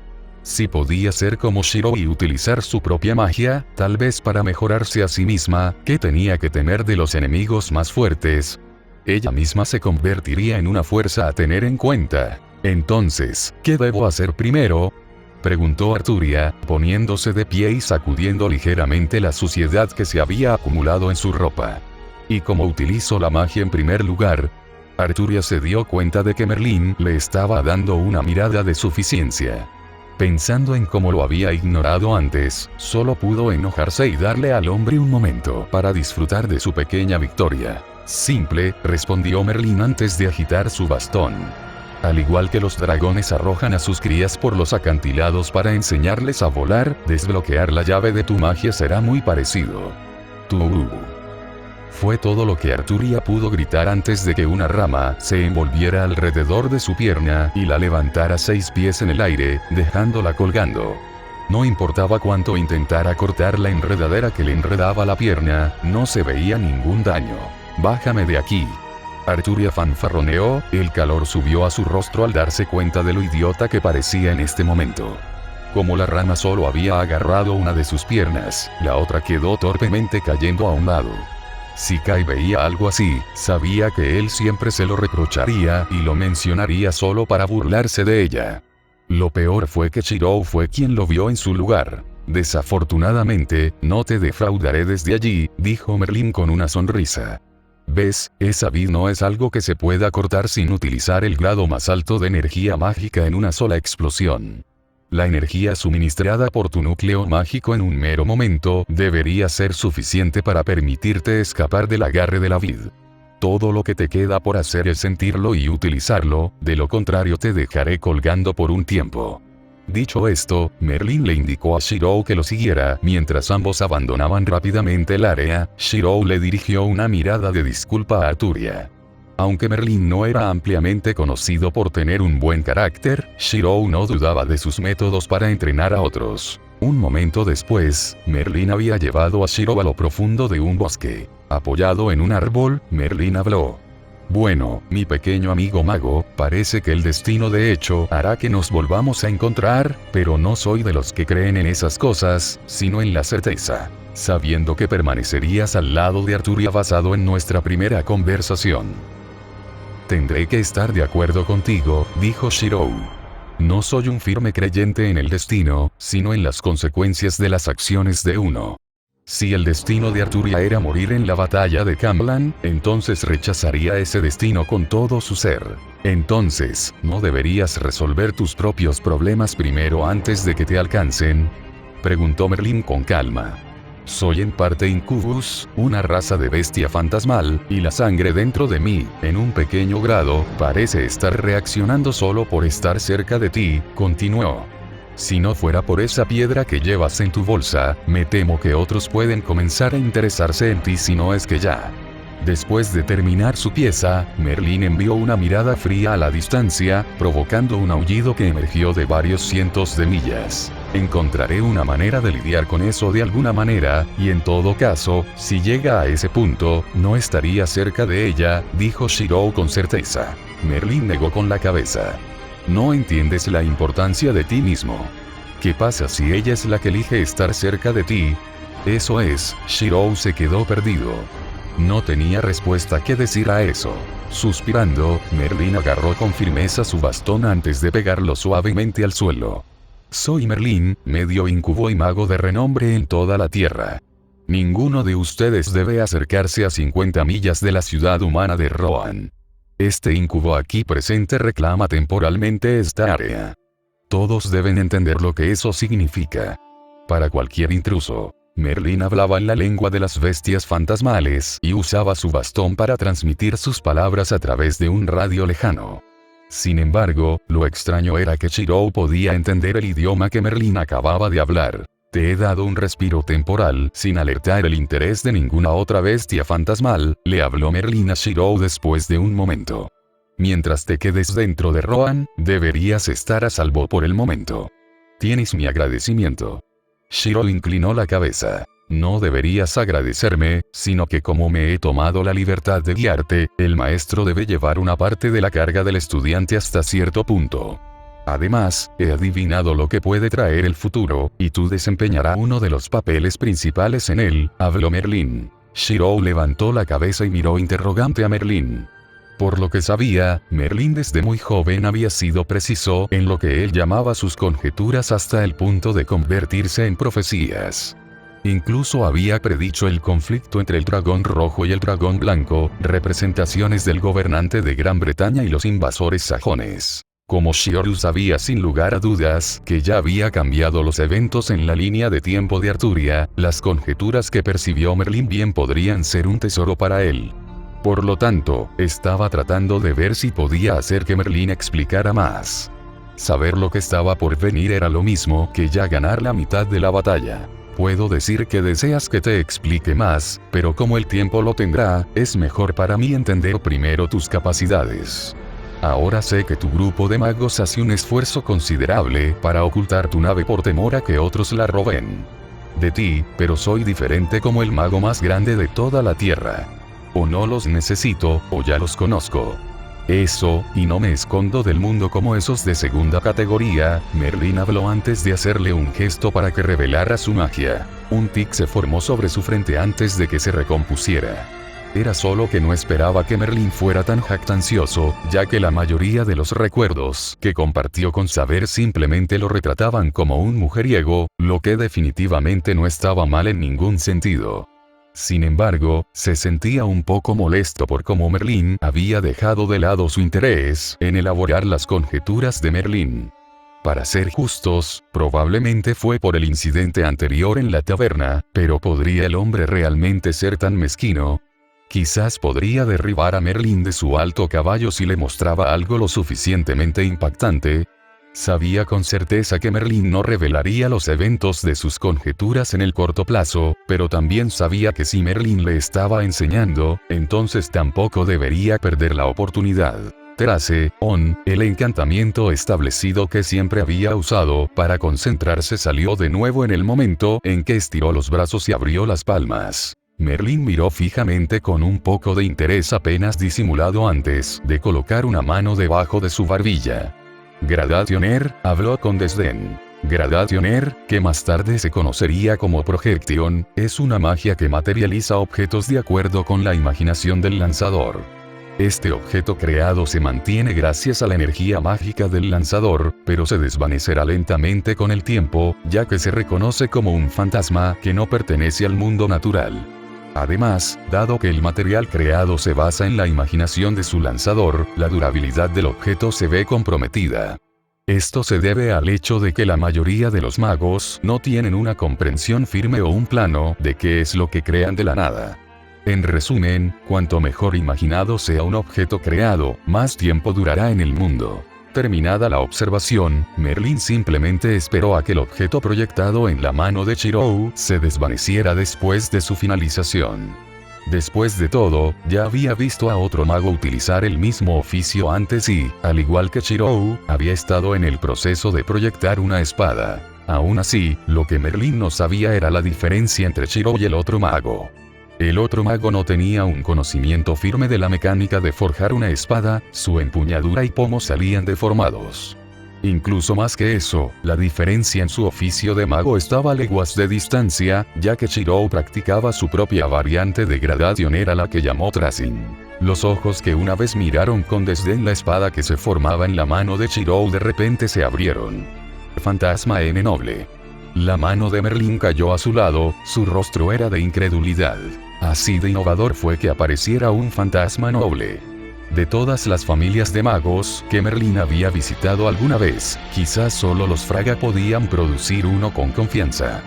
Si podía ser como Shiro y utilizar su propia magia, tal vez para mejorarse a sí misma, ¿qué tenía que temer de los enemigos más fuertes? Ella misma se convertiría en una fuerza a tener en cuenta. Entonces, ¿qué debo hacer primero? Preguntó Arturia, poniéndose de pie y sacudiendo ligeramente la suciedad que se había acumulado en su ropa. ¿Y cómo utilizo la magia en primer lugar? Arturia se dio cuenta de que Merlín le estaba dando una mirada de suficiencia. Pensando en cómo lo había ignorado antes, solo pudo enojarse y darle al hombre un momento para disfrutar de su pequeña victoria. Simple, respondió Merlín antes de agitar su bastón. Al igual que los dragones arrojan a sus crías por los acantilados para enseñarles a volar, desbloquear la llave de tu magia será muy parecido. Fue todo lo que Arturia pudo gritar antes de que una rama se envolviera alrededor de su pierna y la levantara 6 pies en el aire, dejándola colgando. No importaba cuánto intentara cortar la enredadera que le enredaba la pierna, no se veía ningún daño. «Bájame de aquí». Arturia fanfarroneó, el calor subió a su rostro al darse cuenta de lo idiota que parecía en este momento. Como la rana solo había agarrado una de sus piernas, la otra quedó torpemente cayendo a un lado. Si Kai veía algo así, sabía que él siempre se lo reprocharía y lo mencionaría solo para burlarse de ella. Lo peor fue que Shirou fue quien lo vio en su lugar. Desafortunadamente, no te defraudaré desde allí, dijo Merlin con una sonrisa. ¿Ves? Esa vid no es algo que se pueda cortar sin utilizar el grado más alto de energía mágica en una sola explosión. La energía suministrada por tu núcleo mágico en un mero momento debería ser suficiente para permitirte escapar del agarre de la vid. Todo lo que te queda por hacer es sentirlo y utilizarlo, de lo contrario te dejaré colgando por un tiempo. Dicho esto, Merlin le indicó a Shirou que lo siguiera. Mientras ambos abandonaban rápidamente el área, Shirou le dirigió una mirada de disculpa a Arturia. Aunque Merlin no era ampliamente conocido por tener un buen carácter, Shirou no dudaba de sus métodos para entrenar a otros. Un momento después, Merlin había llevado a Shirou a lo profundo de un bosque. Apoyado en un árbol, Merlin habló. Bueno, mi pequeño amigo mago, parece que el destino de hecho hará que nos volvamos a encontrar, pero no soy de los que creen en esas cosas, sino en la certeza. Sabiendo que permanecerías al lado de Arturia basado en nuestra primera conversación. Tendré que estar de acuerdo contigo, dijo Shirou. No soy un firme creyente en el destino, sino en las consecuencias de las acciones de uno. Si el destino de Arturia era morir en la batalla de Camlan, entonces rechazaría ese destino con todo su ser. Entonces, ¿no deberías resolver tus propios problemas primero antes de que te alcancen? Preguntó Merlin con calma. Soy en parte Incubus, una raza de bestia fantasmal, y la sangre dentro de mí, en un pequeño grado, parece estar reaccionando solo por estar cerca de ti, continuó. Si no fuera por esa piedra que llevas en tu bolsa, me temo que otros pueden comenzar a interesarse en ti si no es que ya. Después de terminar su pieza, Merlin envió una mirada fría a la distancia, provocando un aullido que emergió de varios cientos de millas. Encontraré una manera de lidiar con eso de alguna manera, y en todo caso, si llega a ese punto, no estaría cerca de ella, dijo Shirou con certeza. Merlin negó con la cabeza. No entiendes la importancia de ti mismo. ¿Qué pasa si ella es la que elige estar cerca de ti? Eso es, Shirou se quedó perdido. No tenía respuesta que decir a eso. Suspirando, Merlin agarró con firmeza su bastón antes de pegarlo suavemente al suelo. Soy Merlin, medio incubo y mago de renombre en toda la tierra. Ninguno de ustedes debe acercarse a 50 millas de la ciudad humana de Rohan. Este incubo aquí presente reclama temporalmente esta área. Todos deben entender lo que eso significa. Para cualquier intruso, Merlin hablaba en la lengua de las bestias fantasmales y usaba su bastón para transmitir sus palabras a través de un radio lejano. Sin embargo, lo extraño era que Shirou podía entender el idioma que Merlin acababa de hablar. Te he dado un respiro temporal, sin alertar el interés de ninguna otra bestia fantasmal, le habló Merlin a Shirou después de un momento. Mientras te quedes dentro de Rohan, deberías estar a salvo por el momento. Tienes mi agradecimiento. Shirou inclinó la cabeza. No deberías agradecerme, sino que como me he tomado la libertad de guiarte, el maestro debe llevar una parte de la carga del estudiante hasta cierto punto. Además, he adivinado lo que puede traer el futuro, y tú desempeñarás uno de los papeles principales en él, habló Merlin. Shirou levantó la cabeza y miró interrogante a Merlin. Por lo que sabía, Merlin desde muy joven había sido preciso en lo que él llamaba sus conjeturas hasta el punto de convertirse en profecías. Incluso había predicho el conflicto entre el dragón rojo y el dragón blanco, representaciones del gobernante de Gran Bretaña y los invasores sajones. Como Shirou sabía sin lugar a dudas que ya había cambiado los eventos en la línea de tiempo de Arturia, las conjeturas que percibió Merlin bien podrían ser un tesoro para él. Por lo tanto, estaba tratando de ver si podía hacer que Merlin explicara más. Saber lo que estaba por venir era lo mismo que ya ganar la mitad de la batalla. Puedo decir que deseas que te explique más, pero como el tiempo lo tendrá, es mejor para mí entender primero tus capacidades. Ahora sé que tu grupo de magos hace un esfuerzo considerable para ocultar tu nave por temor a que otros la roben. De ti, pero soy diferente como el mago más grande de toda la tierra. O no los necesito, o ya los conozco. Eso, y no me escondo del mundo como esos de segunda categoría. Merlín habló antes de hacerle un gesto para que revelara su magia. Un tic se formó sobre su frente antes de que se recompusiera. Era solo que no esperaba que Merlín fuera tan jactancioso, ya que la mayoría de los recuerdos que compartió con Saber simplemente lo retrataban como un mujeriego, lo que definitivamente no estaba mal en ningún sentido. Sin embargo, se sentía un poco molesto por cómo Merlín había dejado de lado su interés en elaborar las conjeturas de Merlín. Para ser justos, probablemente fue por el incidente anterior en la taberna, pero ¿podría el hombre realmente ser tan mezquino? Quizás podría derribar a Merlín de su alto caballo si le mostraba algo lo suficientemente impactante. Sabía con certeza que Merlín no revelaría los eventos de sus conjeturas en el corto plazo, pero también sabía que si Merlín le estaba enseñando, entonces tampoco debería perder la oportunidad. Terase, el encantamiento establecido que siempre había usado para concentrarse salió de nuevo en el momento en que estiró los brazos y abrió las palmas. Merlín miró fijamente con un poco de interés apenas disimulado antes de colocar una mano debajo de su barbilla. Gradationer, habló con desdén. Gradationer, que más tarde se conocería como Projection, es una magia que materializa objetos de acuerdo con la imaginación del lanzador. Este objeto creado se mantiene gracias a la energía mágica del lanzador, pero se desvanecerá lentamente con el tiempo, ya que se reconoce como un fantasma que no pertenece al mundo natural. Además, dado que el material creado se basa en la imaginación de su lanzador, la durabilidad del objeto se ve comprometida. Esto se debe al hecho de que la mayoría de los magos no tienen una comprensión firme o un plano de qué es lo que crean de la nada. En resumen, cuanto mejor imaginado sea un objeto creado, más tiempo durará en el mundo. Terminada la observación, Merlín simplemente esperó a que el objeto proyectado en la mano de Chirou se desvaneciera después de su finalización. Después de todo, ya había visto a otro mago utilizar el mismo oficio antes y, al igual que Chirou, había estado en el proceso de proyectar una espada. Aún así, lo que Merlín no sabía era la diferencia entre Chirou y el otro mago. El otro mago no tenía un conocimiento firme de la mecánica de forjar una espada, su empuñadura y pomo salían deformados. Incluso más que eso, la diferencia en su oficio de mago estaba a leguas de distancia, ya que Chirou practicaba su propia variante de Gradationer a la que llamó Tracing. Los ojos que una vez miraron con desdén la espada que se formaba en la mano de Chirou de repente se abrieron. Fantasma N noble. La mano de Merlín cayó a su lado, su rostro era de incredulidad. Así de innovador fue que apareciera un fantasma noble. De todas las familias de magos que Merlín había visitado alguna vez, quizás solo los Fraga podían producir uno con confianza.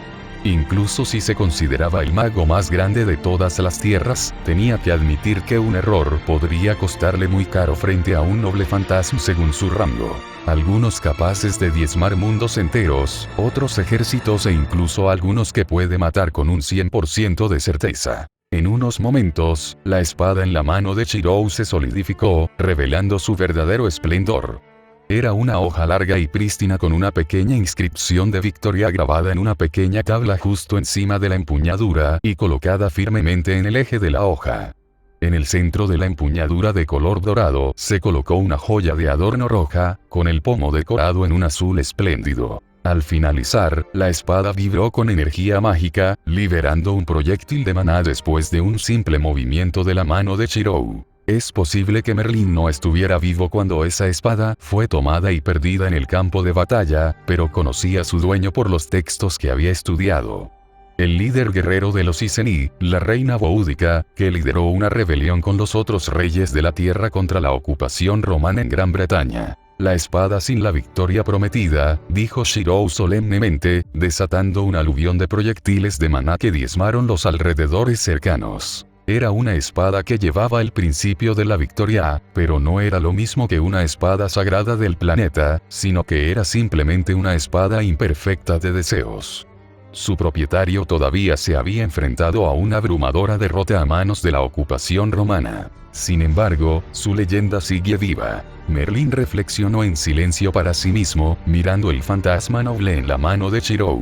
Incluso si se consideraba el mago más grande de todas las tierras, tenía que admitir que un error podría costarle muy caro frente a un noble fantasma según su rango. Algunos capaces de diezmar mundos enteros, otros ejércitos e incluso algunos que puede matar con un 100% de certeza. En unos momentos, la espada en la mano de Chirou se solidificó, revelando su verdadero esplendor. Era una hoja larga y prístina con una pequeña inscripción de victoria grabada en una pequeña tabla justo encima de la empuñadura y colocada firmemente en el eje de la hoja. En el centro de la empuñadura de color dorado se colocó una joya de adorno roja, con el pomo decorado en un azul espléndido. Al finalizar, la espada vibró con energía mágica, liberando un proyectil de maná después de un simple movimiento de la mano de Chirou. Es posible que Merlín no estuviera vivo cuando esa espada fue tomada y perdida en el campo de batalla, pero conocía a su dueño por los textos que había estudiado. El líder guerrero de los Iceni, la reina Boudica, que lideró una rebelión con los otros reyes de la tierra contra la ocupación romana en Gran Bretaña. La espada sin la victoria prometida, dijo Chirou solemnemente, desatando un aluvión de proyectiles de maná que diezmaron los alrededores cercanos. Era una espada que llevaba el principio de la victoria, pero no era lo mismo que una espada sagrada del planeta, sino que era simplemente una espada imperfecta de deseos. Su propietario todavía se había enfrentado a una abrumadora derrota a manos de la ocupación romana. Sin embargo, su leyenda sigue viva. Merlín reflexionó en silencio para sí mismo, mirando el fantasma noble en la mano de Chirou.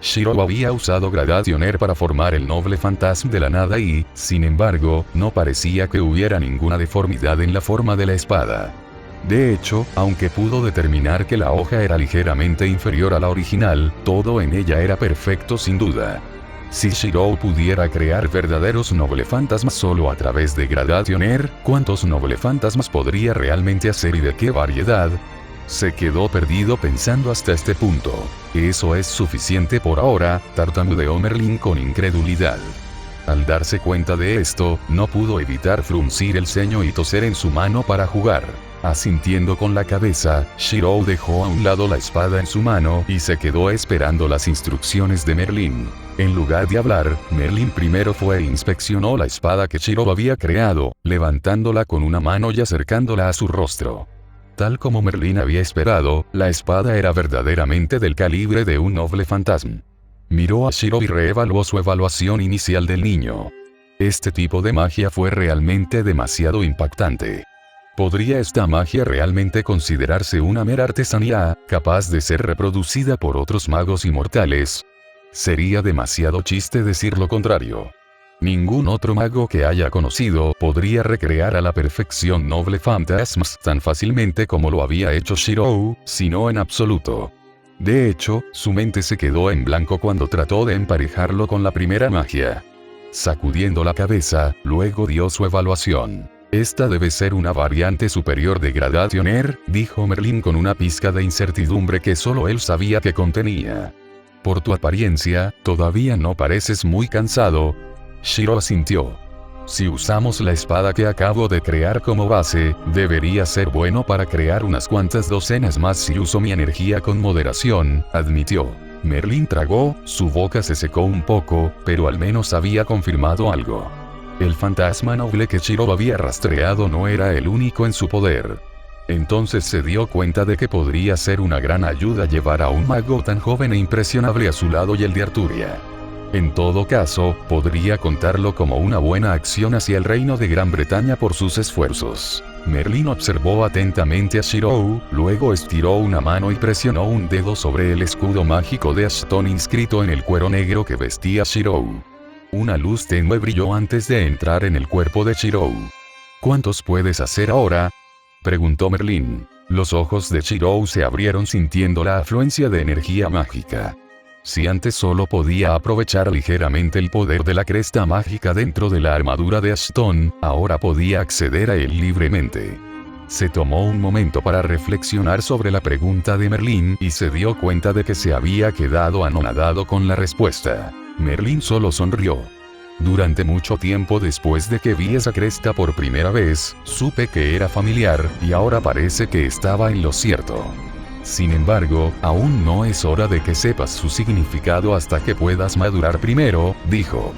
Shiro había usado Gradationer para formar el noble fantasma de la nada y, sin embargo, no parecía que hubiera ninguna deformidad en la forma de la espada. De hecho, aunque pudo determinar que la hoja era ligeramente inferior a la original, todo en ella era perfecto sin duda. Si Shiro pudiera crear verdaderos noble fantasmas solo a través de Gradationer, ¿cuántos noble fantasmas podría realmente hacer y de qué variedad? Se quedó perdido pensando hasta este punto. Eso es suficiente por ahora, tartamudeó Merlin con incredulidad. Al darse cuenta de esto, no pudo evitar fruncir el ceño y toser en su mano para jugar. Asintiendo con la cabeza, Shiro dejó a un lado la espada en su mano y se quedó esperando las instrucciones de Merlin. En lugar de hablar, Merlin primero fue e inspeccionó la espada que Shiro había creado, levantándola con una mano y acercándola a su rostro. Tal como Merlin había esperado, la espada era verdaderamente del calibre de un noble fantasma. Miró a Shiro y reevaluó su evaluación inicial del niño. Este tipo de magia fue realmente demasiado impactante. ¿Podría esta magia realmente considerarse una mera artesanía, capaz de ser reproducida por otros magos inmortales? Sería demasiado chiste decir lo contrario. Ningún otro mago que haya conocido podría recrear a la perfección noble fantasmas tan fácilmente como lo había hecho Shiro, sino en absoluto. De hecho, su mente se quedó en blanco cuando trató de emparejarlo con la primera magia. Sacudiendo la cabeza, luego dio su evaluación. Esta debe ser una variante superior de Gradationer, dijo Merlin con una pizca de incertidumbre que solo él sabía que contenía. Por tu apariencia, todavía no pareces muy cansado. Shiro asintió. Si usamos la espada que acabo de crear como base, debería ser bueno para crear unas cuantas docenas más si uso mi energía con moderación, admitió. Merlin tragó, su boca se secó un poco, pero al menos había confirmado algo. El fantasma noble que Shiro había rastreado no era el único en su poder. Entonces se dio cuenta de que podría ser una gran ayuda llevar a un mago tan joven e impresionable a su lado y el de Arturia. En todo caso, podría contarlo como una buena acción hacia el reino de Gran Bretaña por sus esfuerzos. Merlin observó atentamente a Shiro, luego estiró una mano y presionó un dedo sobre el escudo mágico de Ashton inscrito en el cuero negro que vestía Shiro. Una luz tenue brilló antes de entrar en el cuerpo de Shiro. ¿Cuántos puedes hacer ahora?, preguntó Merlin. Los ojos de Shiro se abrieron sintiendo la afluencia de energía mágica. Si antes solo podía aprovechar ligeramente el poder de la cresta mágica dentro de la armadura de Ashton, ahora podía acceder a él libremente. Se tomó un momento para reflexionar sobre la pregunta de Merlin y se dio cuenta de que se había quedado anonadado con la respuesta. Merlin solo sonrió. Durante mucho tiempo después de que vi esa cresta por primera vez, supe que era familiar, y ahora parece que estaba en lo cierto. Sin embargo, aún no es hora de que sepas su significado hasta que puedas madurar primero, dijo.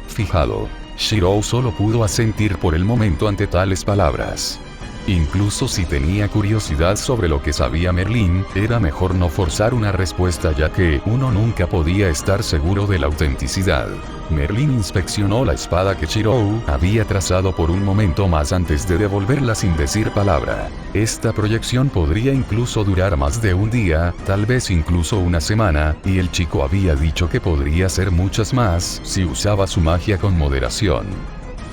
Fijado. Shiro solo pudo asentir por el momento ante tales palabras. Incluso si tenía curiosidad sobre lo que sabía Merlin, era mejor no forzar una respuesta ya que uno nunca podía estar seguro de la autenticidad. Merlin inspeccionó la espada que Shiro había trazado por un momento más antes de devolverla sin decir palabra. Esta proyección podría incluso durar más de un día, tal vez incluso una semana, y el chico había dicho que podría ser muchas más si usaba su magia con moderación.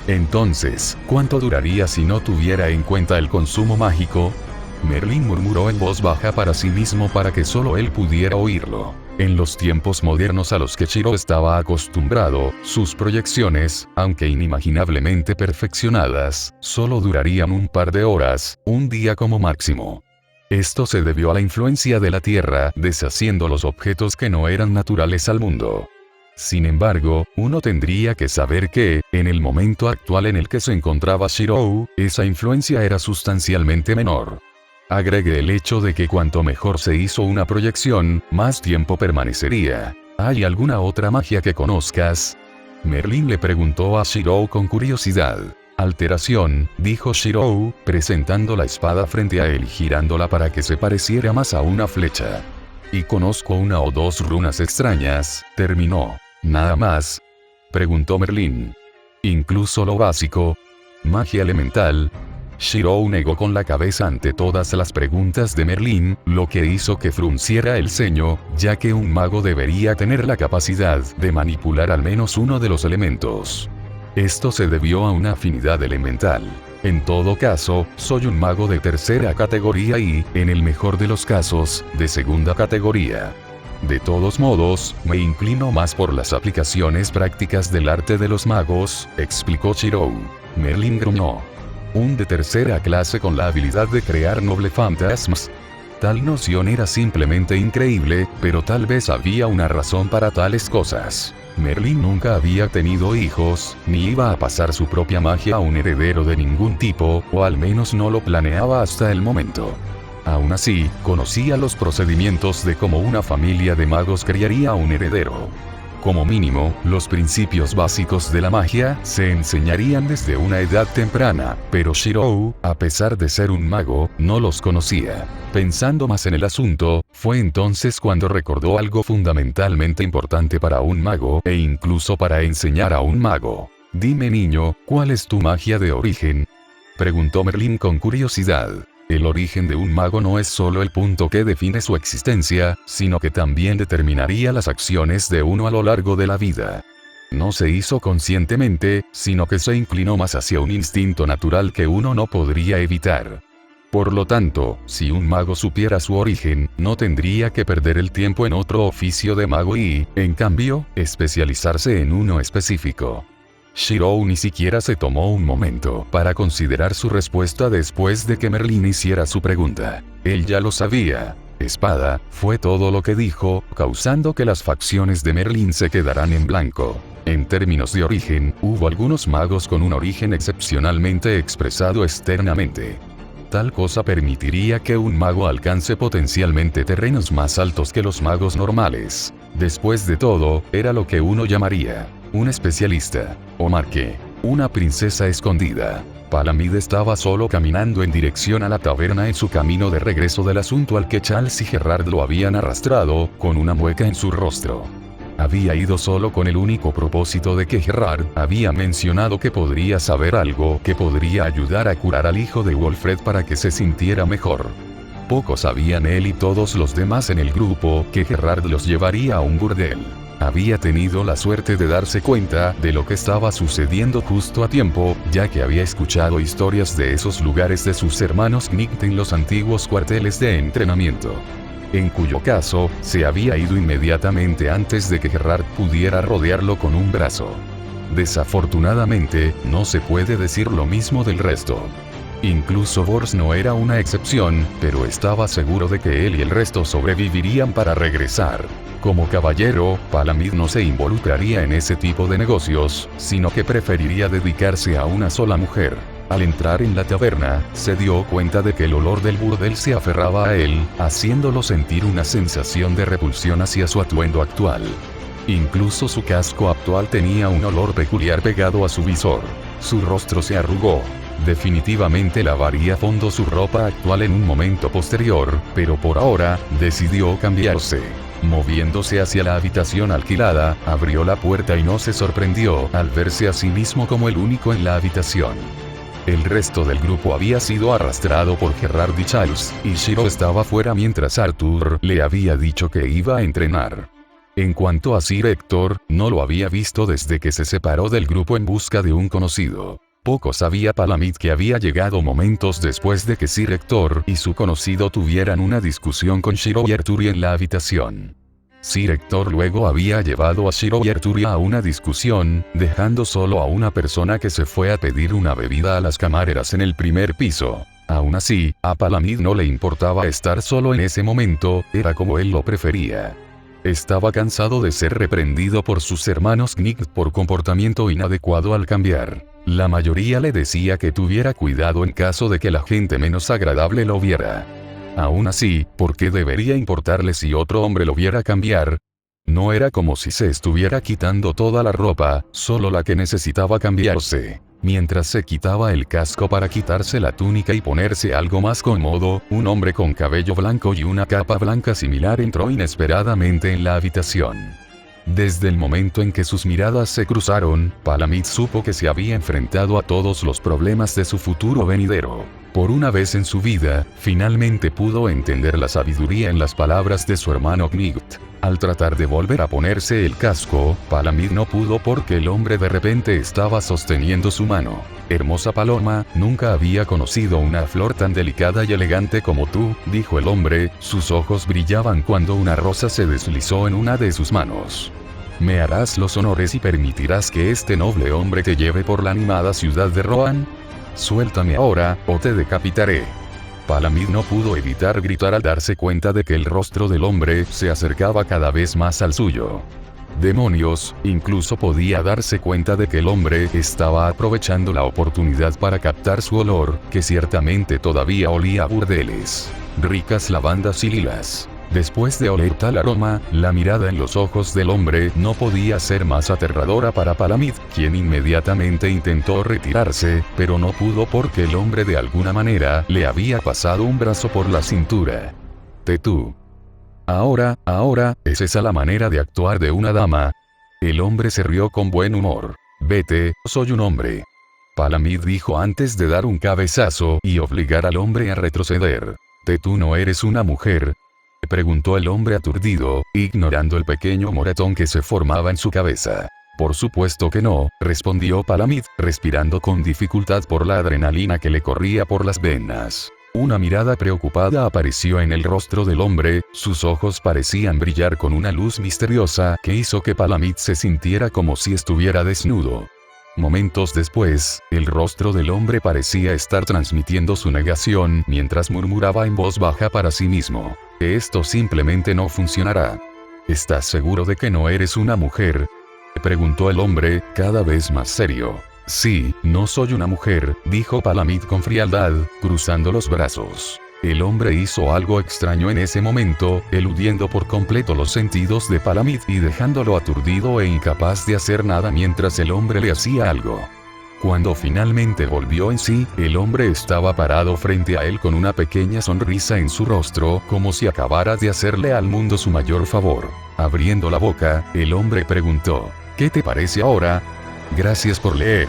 Entonces, ¿cuánto duraría si no tuviera en cuenta el consumo mágico? Merlin murmuró en voz baja para sí mismo para que solo él pudiera oírlo. En los tiempos modernos a los que Shiro estaba acostumbrado, sus proyecciones, aunque inimaginablemente perfeccionadas, solo durarían un par de horas, un día como máximo. Esto se debió a la influencia de la Tierra, deshaciendo los objetos que no eran naturales al mundo. Sin embargo, uno tendría que saber que, en el momento actual en el que se encontraba Shiro, esa influencia era sustancialmente menor. Agregue el hecho de que cuanto mejor se hizo una proyección, más tiempo permanecería. ¿Hay alguna otra magia que conozcas? Merlin le preguntó a Shiro con curiosidad. Alteración, dijo Shiro, presentando la espada frente a él y girándola para que se pareciera más a una flecha. Y conozco una o dos runas extrañas, terminó. ¿Nada más?, preguntó Merlin. ¿Incluso lo básico? ¿Magia elemental? Shirou negó con la cabeza ante todas las preguntas de Merlin, lo que hizo que frunciera el ceño, ya que un mago debería tener la capacidad de manipular al menos uno de los elementos. Esto se debió a una afinidad elemental. En todo caso, soy un mago de tercera categoría y, en el mejor de los casos, de segunda categoría. De todos modos, me inclino más por las aplicaciones prácticas del arte de los magos, explicó Shirou. Merlin gruñó. Un de tercera clase con la habilidad de crear noble fantasmas. Tal noción era simplemente increíble, pero tal vez había una razón para tales cosas. Merlin nunca había tenido hijos, ni iba a pasar su propia magia a un heredero de ningún tipo, o al menos no lo planeaba hasta el momento. Aún así, conocía los procedimientos de cómo una familia de magos criaría a un heredero. Como mínimo, los principios básicos de la magia se enseñarían desde una edad temprana, pero Shirou, a pesar de ser un mago, no los conocía. Pensando más en el asunto, fue entonces cuando recordó algo fundamentalmente importante para un mago e incluso para enseñar a un mago. Dime niño, ¿cuál es tu magia de origen? Preguntó Merlin con curiosidad. El origen de un mago no es solo el punto que define su existencia, sino que también determinaría las acciones de uno a lo largo de la vida. No se hizo conscientemente, sino que se inclinó más hacia un instinto natural que uno no podría evitar. Por lo tanto, si un mago supiera su origen, no tendría que perder el tiempo en otro oficio de mago y, en cambio, especializarse en uno específico. Shirou ni siquiera se tomó un momento para considerar su respuesta después de que Merlin hiciera su pregunta. Él ya lo sabía. Espada, fue todo lo que dijo, causando que las facciones de Merlin se quedaran en blanco. En términos de origen, hubo algunos magos con un origen excepcionalmente expresado externamente. Tal cosa permitiría que un mago alcance potencialmente terrenos más altos que los magos normales. Después de todo, era lo que uno llamaría un especialista. O marqué. Una princesa escondida. Palamide estaba solo caminando en dirección a la taberna en su camino de regreso del asunto al que Charles y Gerard lo habían arrastrado, con una mueca en su rostro. Había ido solo con el único propósito de que Gerard había mencionado que podría saber algo que podría ayudar a curar al hijo de Wolfred para que se sintiera mejor. Poco sabían él y todos los demás en el grupo que Gerard los llevaría a un burdel. Había tenido la suerte de darse cuenta de lo que estaba sucediendo justo a tiempo, ya que había escuchado historias de esos lugares de sus hermanos Knight en los antiguos cuarteles de entrenamiento. En cuyo caso, se había ido inmediatamente antes de que Gerard pudiera rodearlo con un brazo. Desafortunadamente, no se puede decir lo mismo del resto. Incluso Bors no era una excepción, pero estaba seguro de que él y el resto sobrevivirían para regresar. Como caballero, Palamid no se involucraría en ese tipo de negocios, sino que preferiría dedicarse a una sola mujer. Al entrar en la taberna, se dio cuenta de que el olor del burdel se aferraba a él, haciéndolo sentir una sensación de repulsión hacia su atuendo actual. Incluso su casco actual tenía un olor peculiar pegado a su visor. Su rostro se arrugó. Definitivamente lavaría a fondo su ropa actual en un momento posterior, pero por ahora, decidió cambiarse. Moviéndose hacia la habitación alquilada, abrió la puerta y no se sorprendió al verse a sí mismo como el único en la habitación. El resto del grupo había sido arrastrado por Gerard y Charles, y Shirou estaba fuera mientras Arthur le había dicho que iba a entrenar. En cuanto a Sir Hector, no lo había visto desde que se separó del grupo en busca de un conocido. Poco sabía Palamid que había llegado momentos después de que Sir Hector y su conocido tuvieran una discusión con Shirou y Arturi en la habitación. Sir Hector luego había llevado a Shirou y Arturi a una discusión, dejando solo a una persona que se fue a pedir una bebida a las camareras en el primer piso. Aún así, a Palamid no le importaba estar solo en ese momento, era como él lo prefería. Estaba cansado de ser reprendido por sus hermanos Knight por comportamiento inadecuado al cambiar. La mayoría le decía que tuviera cuidado en caso de que la gente menos agradable lo viera. Aún así, ¿por qué debería importarle si otro hombre lo viera cambiar? No era como si se estuviera quitando toda la ropa, solo la que necesitaba cambiarse. Mientras se quitaba el casco para quitarse la túnica y ponerse algo más cómodo, un hombre con cabello blanco y una capa blanca similar entró inesperadamente en la habitación. Desde el momento en que sus miradas se cruzaron, Palamid supo que se había enfrentado a todos los problemas de su futuro venidero. Por una vez en su vida, finalmente pudo entender la sabiduría en las palabras de su hermano Knight. Al tratar de volver a ponerse el casco, Palamid no pudo porque el hombre de repente estaba sosteniendo su mano. Hermosa paloma, nunca había conocido una flor tan delicada y elegante como tú, dijo el hombre, sus ojos brillaban cuando una rosa se deslizó en una de sus manos. ¿Me harás los honores y permitirás que este noble hombre te lleve por la animada ciudad de Rohan? Suéltame ahora, o te decapitaré. Palamid no pudo evitar gritar al darse cuenta de que el rostro del hombre se acercaba cada vez más al suyo. Demonios, incluso podía darse cuenta de que el hombre estaba aprovechando la oportunidad para captar su olor, que ciertamente todavía olía a burdeles, ricas lavandas y lilas. Después de oler tal aroma, la mirada en los ojos del hombre no podía ser más aterradora para Palamid, quien inmediatamente intentó retirarse, pero no pudo porque el hombre de alguna manera le había pasado un brazo por la cintura. Tú. Ahora, ¿es esa la manera de actuar de una dama? El hombre se rió con buen humor. Vete, soy un hombre. Palamid dijo antes de dar un cabezazo y obligar al hombre a retroceder. ¿Tú no eres una mujer?, preguntó el hombre aturdido, ignorando el pequeño moretón que se formaba en su cabeza. Por supuesto que no, respondió Palamid, respirando con dificultad por la adrenalina que le corría por las venas. Una mirada preocupada apareció en el rostro del hombre, sus ojos parecían brillar con una luz misteriosa que hizo que Palamid se sintiera como si estuviera desnudo. Momentos después, el rostro del hombre parecía estar transmitiendo su negación mientras murmuraba en voz baja para sí mismo. Esto simplemente no funcionará. ¿Estás seguro de que no eres una mujer?, preguntó el hombre, cada vez más serio. Sí, no soy una mujer, dijo Palamid con frialdad, cruzando los brazos. El hombre hizo algo extraño en ese momento, eludiendo por completo los sentidos de Palamid y dejándolo aturdido e incapaz de hacer nada mientras el hombre le hacía algo. Cuando finalmente volvió en sí, el hombre estaba parado frente a él con una pequeña sonrisa en su rostro, como si acabara de hacerle al mundo su mayor favor. Abriendo la boca, el hombre preguntó, ¿qué te parece ahora? Gracias por leer.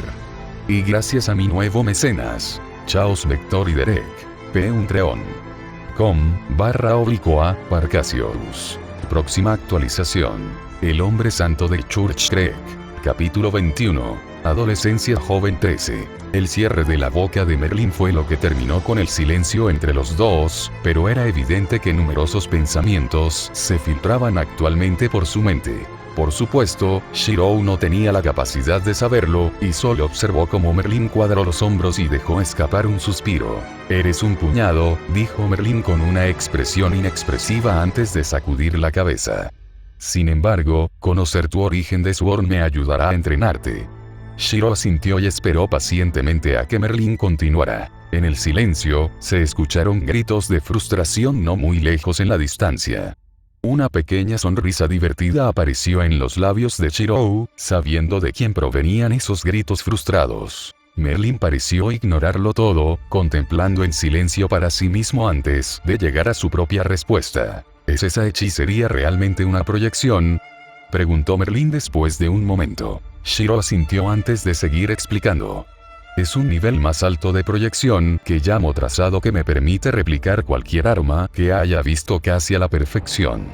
Y gracias a mi nuevo mecenas, Chaos Vector y Derek. Patreon.com/Parcasius. Próxima actualización. El hombre santo de Church Trek. Capítulo 21. Adolescencia joven 13. El cierre de la boca de Merlin fue lo que terminó con el silencio entre los dos, pero era evidente que numerosos pensamientos se filtraban actualmente por su mente. Por supuesto, Shirou no tenía la capacidad de saberlo, y solo observó cómo Merlin cuadró los hombros y dejó escapar un suspiro. «Eres un puñado», dijo Merlin con una expresión inexpresiva antes de sacudir la cabeza. «Sin embargo, conocer tu origen de Sword me ayudará a entrenarte». Shirou asintió y esperó pacientemente a que Merlin continuara. En el silencio, se escucharon gritos de frustración no muy lejos en la distancia. Una pequeña sonrisa divertida apareció en los labios de Shirou, sabiendo de quién provenían esos gritos frustrados. Merlin pareció ignorarlo todo, contemplando en silencio para sí mismo antes de llegar a su propia respuesta. ¿Es esa hechicería realmente una proyección?, preguntó Merlin después de un momento. Shirou asintió antes de seguir explicando. Es un nivel más alto de proyección que llamo trazado que me permite replicar cualquier arma que haya visto casi a la perfección.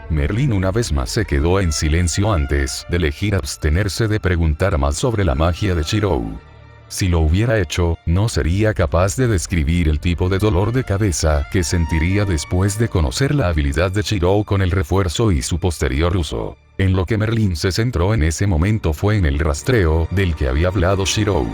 Merlin una vez más se quedó en silencio antes de elegir abstenerse de preguntar más sobre la magia de Shirou. Si lo hubiera hecho, no sería capaz de describir el tipo de dolor de cabeza que sentiría después de conocer la habilidad de Shirou con el refuerzo y su posterior uso. En lo que Merlin se centró en ese momento fue en el rastreo del que había hablado Shirou.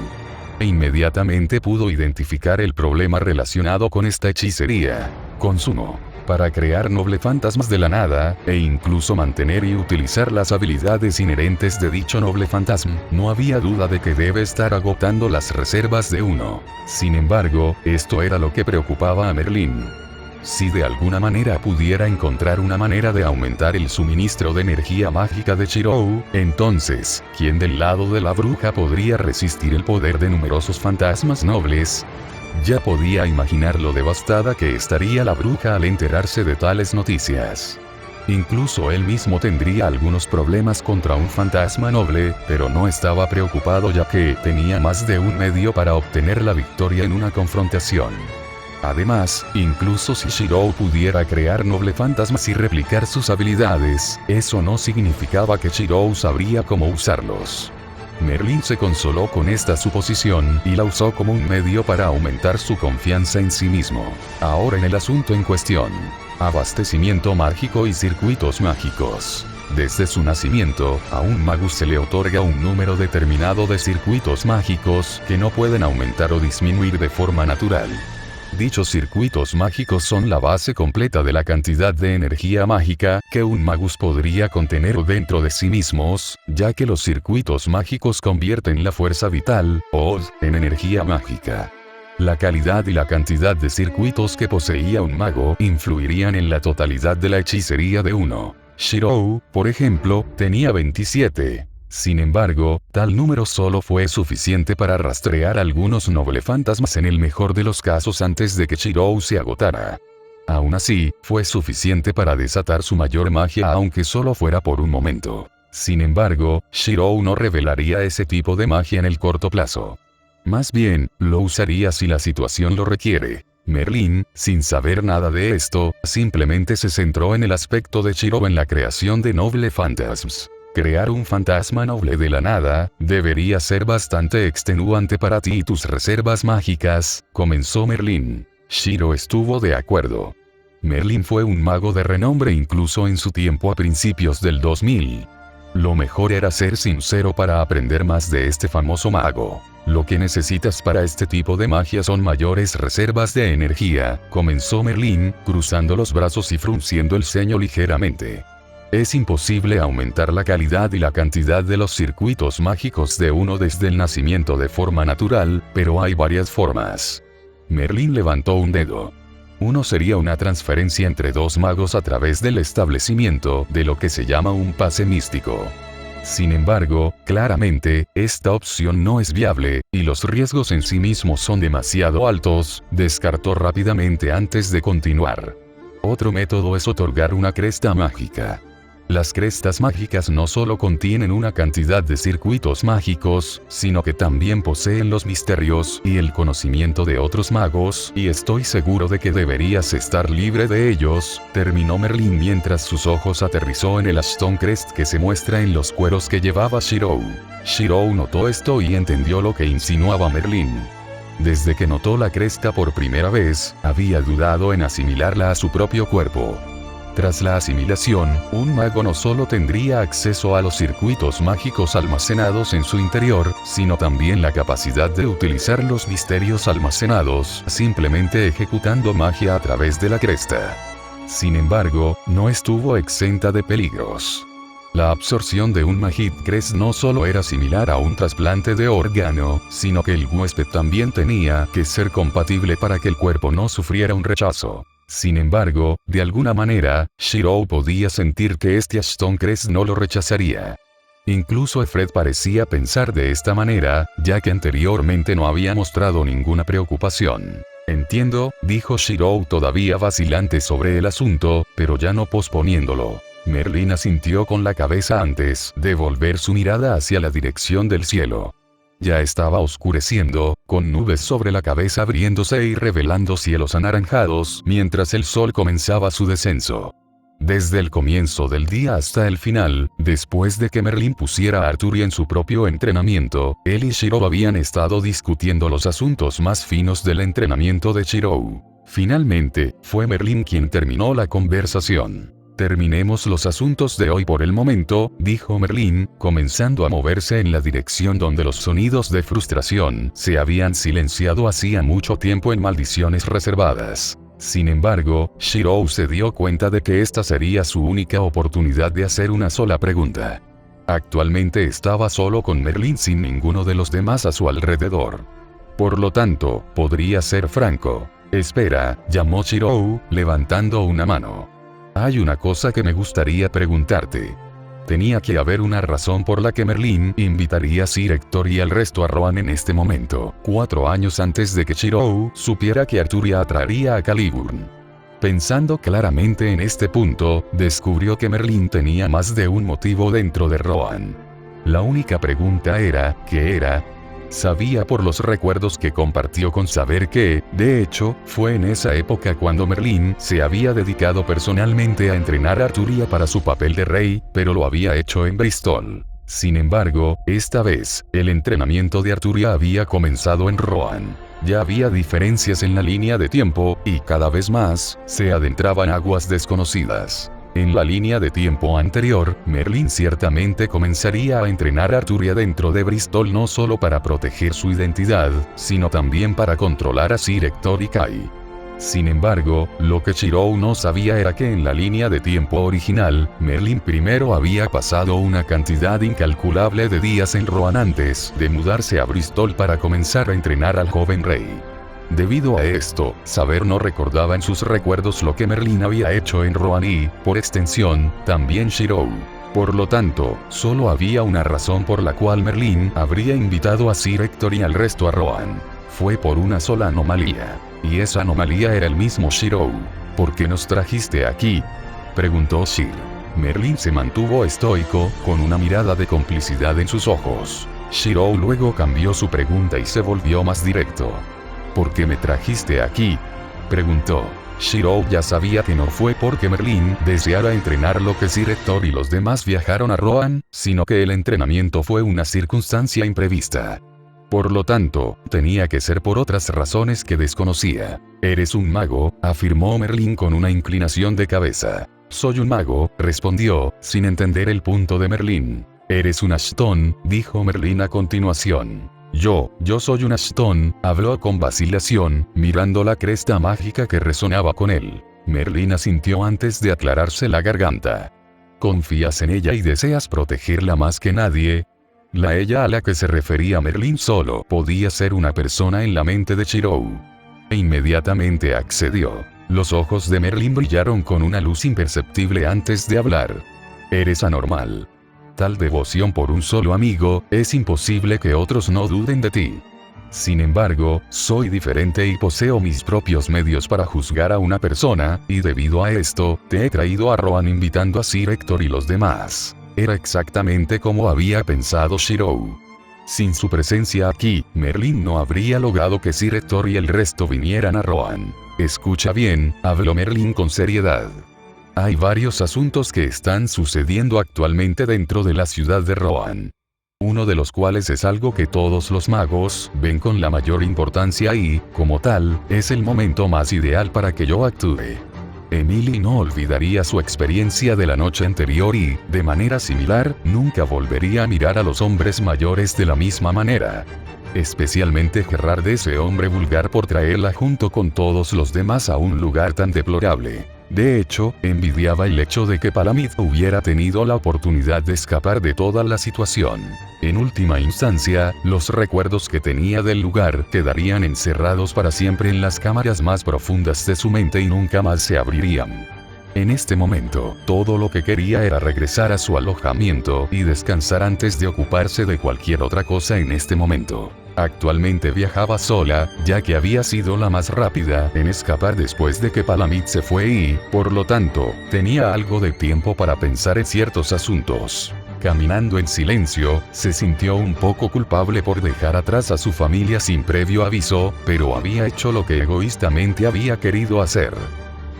E inmediatamente pudo identificar el problema relacionado con esta hechicería. Consumo. Para crear noble fantasmas de la nada, e incluso mantener y utilizar las habilidades inherentes de dicho noble fantasma, no había duda de que debe estar agotando las reservas de uno. Sin embargo, esto era lo que preocupaba a Merlin. Si de alguna manera pudiera encontrar una manera de aumentar el suministro de energía mágica de Shirou, entonces, ¿quién del lado de la bruja podría resistir el poder de numerosos fantasmas nobles? Ya podía imaginar lo devastada que estaría la bruja al enterarse de tales noticias. Incluso él mismo tendría algunos problemas contra un fantasma noble, pero no estaba preocupado ya que tenía más de un medio para obtener la victoria en una confrontación. Además, incluso si Shirou pudiera crear noble fantasmas y replicar sus habilidades, eso no significaba que Shirou sabría cómo usarlos. Merlin se consoló con esta suposición y la usó como un medio para aumentar su confianza en sí mismo. Ahora en el asunto en cuestión. Abastecimiento mágico y circuitos mágicos. Desde su nacimiento, a un magus se le otorga un número determinado de circuitos mágicos que no pueden aumentar o disminuir de forma natural. Dichos circuitos mágicos son la base completa de la cantidad de energía mágica que un magus podría contener dentro de sí mismos, ya que los circuitos mágicos convierten la fuerza vital, o en energía mágica. La calidad y la cantidad de circuitos que poseía un mago influirían en la totalidad de la hechicería de uno. Shirou, por ejemplo, tenía 27. Sin embargo, tal número solo fue suficiente para rastrear algunos noble fantasmas en el mejor de los casos antes de que Shirou se agotara. Aún así, fue suficiente para desatar su mayor magia aunque solo fuera por un momento. Sin embargo, Shirou no revelaría ese tipo de magia en el corto plazo. Más bien, lo usaría si la situación lo requiere. Merlin, sin saber nada de esto, simplemente se centró en el aspecto de Shirou en la creación de noble fantasmas. Crear un fantasma noble de la nada, debería ser bastante extenuante para ti y tus reservas mágicas, comenzó Merlin. Shirou estuvo de acuerdo. Merlin fue un mago de renombre incluso en su tiempo a principios del 2000. Lo mejor era ser sincero para aprender más de este famoso mago. Lo que necesitas para este tipo de magia son mayores reservas de energía, comenzó Merlin, cruzando los brazos y frunciendo el ceño ligeramente. Es imposible aumentar la calidad y la cantidad de los circuitos mágicos de uno desde el nacimiento de forma natural, pero hay varias formas. Merlin levantó un dedo. Uno sería una transferencia entre dos magos a través del establecimiento de lo que se llama un pase místico. Sin embargo, claramente, esta opción no es viable, y los riesgos en sí mismos son demasiado altos, descartó rápidamente antes de continuar. Otro método es otorgar una cresta mágica. Las crestas mágicas no solo contienen una cantidad de circuitos mágicos, sino que también poseen los misterios y el conocimiento de otros magos, y estoy seguro de que deberías estar libre de ellos, terminó Merlin mientras sus ojos aterrizó en el Ashton Crest que se muestra en los cueros que llevaba Shirou. Shirou notó esto y entendió lo que insinuaba Merlin. Desde que notó la cresta por primera vez, había dudado en asimilarla a su propio cuerpo. Tras la asimilación, un mago no solo tendría acceso a los circuitos mágicos almacenados en su interior, sino también la capacidad de utilizar los misterios almacenados, simplemente ejecutando magia a través de la cresta. Sin embargo, no estuvo exenta de peligros. La absorción de un Magic Crest no solo era similar a un trasplante de órgano, sino que el huésped también tenía que ser compatible para que el cuerpo no sufriera un rechazo. Sin embargo, de alguna manera, Shirou podía sentir que este Ashton Crest no lo rechazaría. Incluso Efred parecía pensar de esta manera, ya que anteriormente no había mostrado ninguna preocupación. Entiendo, dijo Shirou todavía vacilante sobre el asunto, pero ya no posponiéndolo. Merlin asintió con la cabeza antes de volver su mirada hacia la dirección del cielo. Ya estaba oscureciendo, con nubes sobre la cabeza abriéndose y revelando cielos anaranjados, mientras el sol comenzaba su descenso. Desde el comienzo del día hasta el final, después de que Merlin pusiera a Arturia en su propio entrenamiento, él y Shirou habían estado discutiendo los asuntos más finos del entrenamiento de Shirou. Finalmente, fue Merlin quien terminó la conversación. Terminemos los asuntos de hoy por el momento, dijo Merlin, comenzando a moverse en la dirección donde los sonidos de frustración se habían silenciado hacía mucho tiempo en maldiciones reservadas. Sin embargo, Shirou se dio cuenta de que esta sería su única oportunidad de hacer una sola pregunta. Actualmente estaba solo con Merlin sin ninguno de los demás a su alrededor. Por lo tanto, podría ser franco. Espera, llamó Shirou, levantando una mano. Hay una cosa que me gustaría preguntarte. Tenía que haber una razón por la que Merlin invitaría a Sir Hector y al resto a Rohan en este momento, 4 años antes de que Shirou supiera que Arturia atraería a Caliburn. Pensando claramente en este punto, descubrió que Merlín tenía más de un motivo dentro de Rohan. La única pregunta era, ¿qué era? Sabía por los recuerdos que compartió con saber que, de hecho, fue en esa época cuando Merlín se había dedicado personalmente a entrenar a Arturia para su papel de rey, pero lo había hecho en Bristol. Sin embargo, esta vez, el entrenamiento de Arturia había comenzado en Rohan. Ya había diferencias en la línea de tiempo, y cada vez más, se adentraban aguas desconocidas. En la línea de tiempo anterior, Merlín ciertamente comenzaría a entrenar a Arturia dentro de Bristol no solo para proteger su identidad, sino también para controlar a Sir Hector y Kai. Sin embargo, lo que Shirou no sabía era que en la línea de tiempo original, Merlín primero había pasado una cantidad incalculable de días en Rohan antes de mudarse a Bristol para comenzar a entrenar al joven rey. Debido a esto, Saber no recordaba en sus recuerdos lo que Merlín había hecho en Rohan y, por extensión, también Shirou. Por lo tanto, solo había una razón por la cual Merlín habría invitado a Sir Hector y al resto a Rohan. Fue por una sola anomalía. Y esa anomalía era el mismo Shirou. ¿Por qué nos trajiste aquí?, preguntó Sir. Merlín se mantuvo estoico, con una mirada de complicidad en sus ojos. Shirou luego cambió su pregunta y se volvió más directo. ¿Por qué me trajiste aquí?, preguntó. Shirou ya sabía que no fue porque Merlín deseara entrenar lo que Sir Hector y los demás viajaron a Rohan, sino que el entrenamiento fue una circunstancia imprevista. Por lo tanto, tenía que ser por otras razones que desconocía. «Eres un mago», afirmó Merlín con una inclinación de cabeza. «Soy un mago», respondió, sin entender el punto de Merlín. «Eres un Ashton», dijo Merlín a continuación. Yo soy un Ashton», habló con vacilación, mirando la cresta mágica que resonaba con él. Merlín asintió antes de aclararse la garganta. «¿Confías en ella y deseas protegerla más que nadie?». La ella a la que se refería Merlín solo podía ser una persona en la mente de Shirou. E inmediatamente accedió. Los ojos de Merlín brillaron con una luz imperceptible antes de hablar. «Eres anormal. Tal devoción por un solo amigo, es imposible que otros no duden de ti. Sin embargo, soy diferente y poseo mis propios medios para juzgar a una persona, y debido a esto, te he traído a Rohan invitando a Sir Hector y los demás». Era exactamente como había pensado Shirou. Sin su presencia aquí, Merlín no habría logrado que Sir Hector y el resto vinieran a Rohan. «Escucha bien», habló Merlín con seriedad. «Hay varios asuntos que están sucediendo actualmente dentro de la ciudad de Rohan. Uno de los cuales es algo que todos los magos ven con la mayor importancia y, como tal, es el momento más ideal para que yo actúe». Emily no olvidaría su experiencia de la noche anterior y, de manera similar, nunca volvería a mirar a los hombres mayores de la misma manera. Especialmente Gerard, ese hombre vulgar, por traerla junto con todos los demás a un lugar tan deplorable. De hecho, envidiaba el hecho de que Palamid hubiera tenido la oportunidad de escapar de toda la situación. En última instancia, los recuerdos que tenía del lugar quedarían encerrados para siempre en las cámaras más profundas de su mente y nunca más se abrirían. En este momento, todo lo que quería era regresar a su alojamiento y descansar antes de ocuparse de cualquier otra cosa en este momento. Actualmente viajaba sola, ya que había sido la más rápida en escapar después de que Palamid se fue y, por lo tanto, tenía algo de tiempo para pensar en ciertos asuntos. Caminando en silencio, se sintió un poco culpable por dejar atrás a su familia sin previo aviso, pero había hecho lo que egoístamente había querido hacer.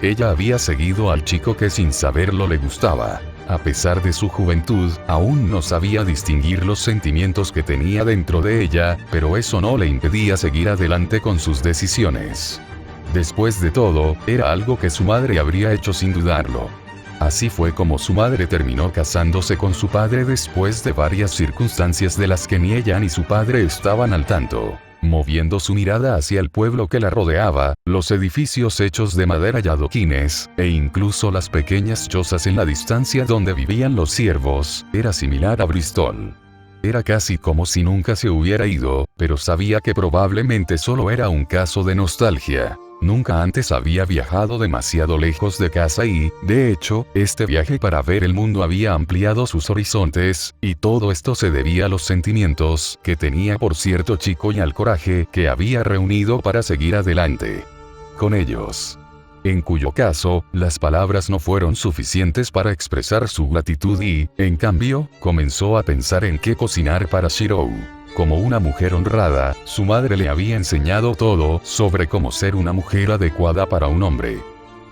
Ella había seguido al chico que sin saberlo le gustaba. A pesar de su juventud, aún no sabía distinguir los sentimientos que tenía dentro de ella, pero eso no le impedía seguir adelante con sus decisiones. Después de todo, era algo que su madre habría hecho sin dudarlo. Así fue como su madre terminó casándose con su padre después de varias circunstancias de las que ni ella ni su padre estaban al tanto. Moviendo su mirada hacia el pueblo que la rodeaba, los edificios hechos de madera y adoquines, e incluso las pequeñas chozas en la distancia donde vivían los siervos, era similar a Bristol. Era casi como si nunca se hubiera ido, pero sabía que probablemente solo era un caso de nostalgia. Nunca antes había viajado demasiado lejos de casa y, de hecho, este viaje para ver el mundo había ampliado sus horizontes, y todo esto se debía a los sentimientos que tenía por cierto chico y al coraje que había reunido para seguir adelante con ellos. en cuyo caso, las palabras no fueron suficientes para expresar su gratitud y, en cambio, comenzó a pensar en qué cocinar para Shirou. Como una mujer honrada, su madre le había enseñado todo sobre cómo ser una mujer adecuada para un hombre.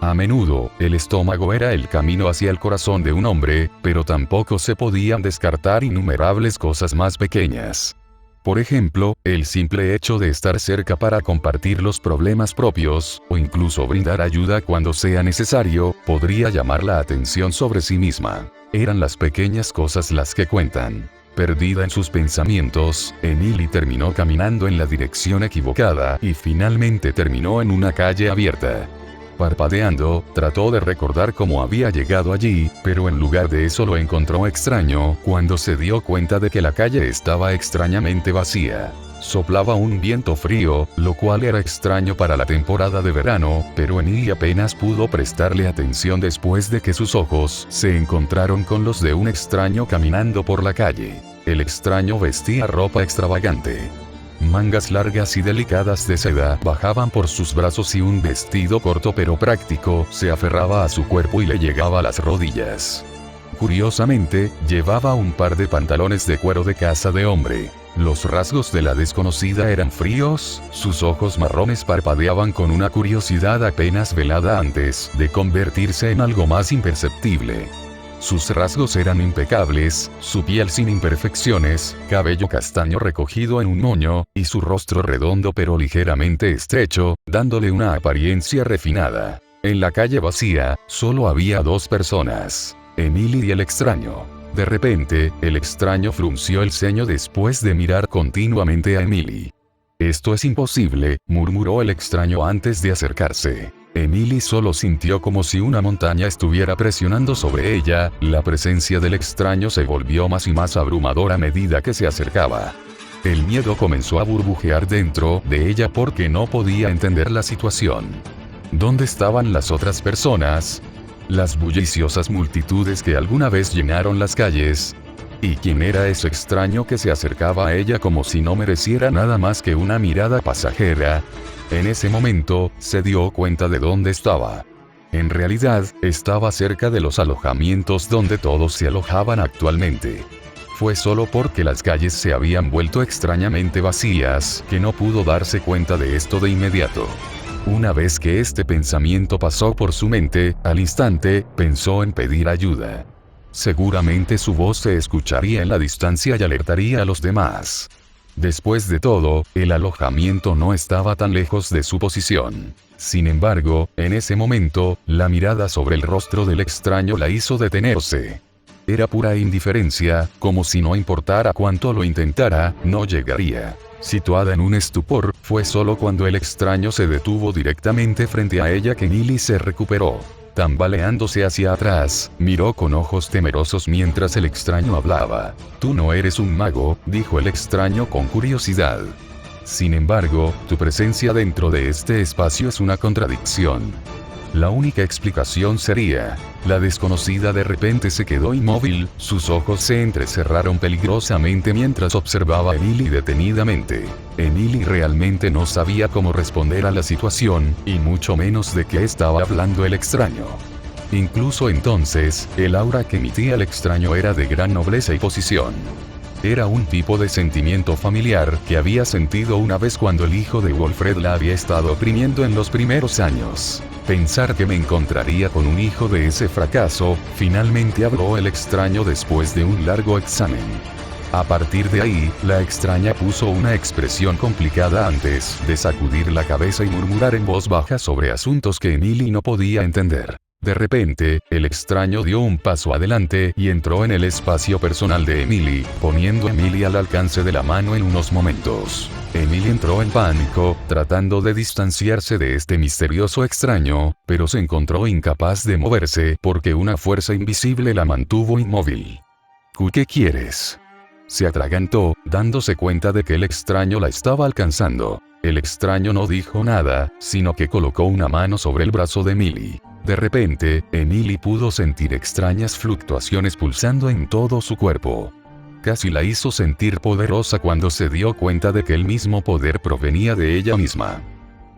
A menudo, el estómago era el camino hacia el corazón de un hombre, pero tampoco se podían descartar innumerables cosas más pequeñas. Por ejemplo, el simple hecho de estar cerca para compartir los problemas propios, o incluso brindar ayuda cuando sea necesario, podría llamar la atención sobre sí misma. Eran las pequeñas cosas las que cuentan. Perdida en sus pensamientos, Emily terminó caminando en la dirección equivocada y finalmente terminó en una calle abierta. Parpadeando, trató de recordar cómo había llegado allí, pero en lugar de eso lo encontró extraño cuando se dio cuenta de que la calle estaba extrañamente vacía. Soplaba un viento frío, lo cual era extraño para la temporada de verano, pero Emily apenas pudo prestarle atención después de que sus ojos se encontraron con los de un extraño caminando por la calle. El extraño vestía ropa extravagante. Mangas largas y delicadas de seda bajaban por sus brazos y un vestido corto pero práctico se aferraba a su cuerpo y le llegaba a las rodillas. Curiosamente, llevaba un par de pantalones de cuero de casa de hombre. Los rasgos de la desconocida eran fríos, sus ojos marrones parpadeaban con una curiosidad apenas velada antes de convertirse en algo más imperceptible. Sus rasgos eran impecables, su piel sin imperfecciones, cabello castaño recogido en un moño, y su rostro redondo pero ligeramente estrecho, dándole una apariencia refinada. En la calle vacía, solo había dos personas, Emily y el extraño. De repente, el extraño frunció el ceño después de mirar continuamente a Emily. «Esto es imposible», murmuró el extraño antes de acercarse. Emily solo sintió como si una montaña estuviera presionando sobre ella, la presencia del extraño se volvió más y más abrumadora a medida que se acercaba. El miedo comenzó a burbujear dentro de ella porque no podía entender la situación. ¿Dónde estaban las otras personas? Las bulliciosas multitudes que alguna vez llenaron las calles. ¿Y quién era ese extraño que se acercaba a ella como si no mereciera nada más que una mirada pasajera? En ese momento, se dio cuenta de dónde estaba. En realidad, estaba cerca de los alojamientos donde todos se alojaban actualmente. Fue solo porque las calles se habían vuelto extrañamente vacías que no pudo darse cuenta de esto de inmediato. Una vez que este pensamiento pasó por su mente, al instante, pensó en pedir ayuda. Seguramente su voz se escucharía en la distancia y alertaría a los demás. Después de todo, el alojamiento no estaba tan lejos de su posición. Sin embargo, en ese momento, la mirada sobre el rostro del extraño la hizo detenerse. Era pura indiferencia, como si no importara cuánto lo intentara, no llegaría. Situada en un estupor, fue solo cuando el extraño se detuvo directamente frente a ella que Emily se recuperó. Tambaleándose hacia atrás, miró con ojos temerosos mientras el extraño hablaba. «Tú no eres un mago», dijo el extraño con curiosidad. «Sin embargo, tu presencia dentro de este espacio es una contradicción». La única explicación sería, la desconocida de repente se quedó inmóvil, sus ojos se entrecerraron peligrosamente mientras observaba a Emily detenidamente. Emily realmente no sabía cómo responder a la situación, y mucho menos de qué estaba hablando el extraño. Incluso entonces, el aura que emitía el extraño era de gran nobleza y posición. Era un tipo de sentimiento familiar que había sentido una vez cuando el hijo de Wilfred la había estado oprimiendo en los primeros años. Pensar que me encontraría con un hijo de ese fracaso, finalmente habló el extraño después de un largo examen. A partir de ahí, la extraña puso una expresión complicada antes de sacudir la cabeza y murmurar en voz baja sobre asuntos que Emily no podía entender. De repente, el extraño dio un paso adelante y entró en el espacio personal de Emily, poniendo a Emily al alcance de la mano en unos momentos. Emily entró en pánico, tratando de distanciarse de este misterioso extraño, pero se encontró incapaz de moverse porque una fuerza invisible la mantuvo inmóvil. «¿Qué quieres?», se atragantó, dándose cuenta de que el extraño la estaba alcanzando. El extraño no dijo nada, sino que colocó una mano sobre el brazo de Emily. De repente, Emily pudo sentir extrañas fluctuaciones pulsando en todo su cuerpo. Casi la hizo sentir poderosa cuando se dio cuenta de que el mismo poder provenía de ella misma.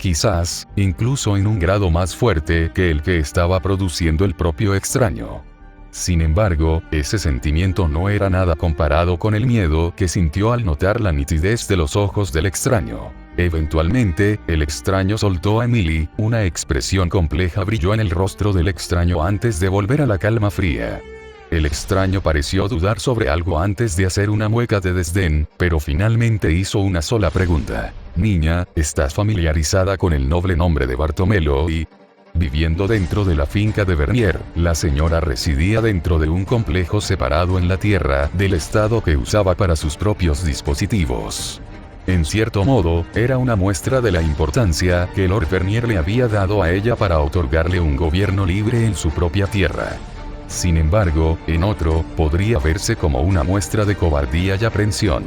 quizás, incluso en un grado más fuerte que el que estaba produciendo el propio extraño. Sin embargo, ese sentimiento no era nada comparado con el miedo que sintió al notar la nitidez de los ojos del extraño. Eventualmente, el extraño soltó a Emily, una expresión compleja brilló en el rostro del extraño antes de volver a la calma fría. El extraño pareció dudar sobre algo antes de hacer una mueca de desdén, pero finalmente hizo una sola pregunta. Niña, ¿estás familiarizada con el noble nombre de Bartomelo y...? Viviendo dentro de la finca de Vernier, la señora residía dentro de un complejo separado en la tierra del estado que usaba para sus propios dispositivos. En cierto modo, era una muestra de la importancia que Lord Vernier le había dado a ella para otorgarle un gobierno libre en su propia tierra. Sin embargo, en otro, podría verse como una muestra de cobardía y aprensión.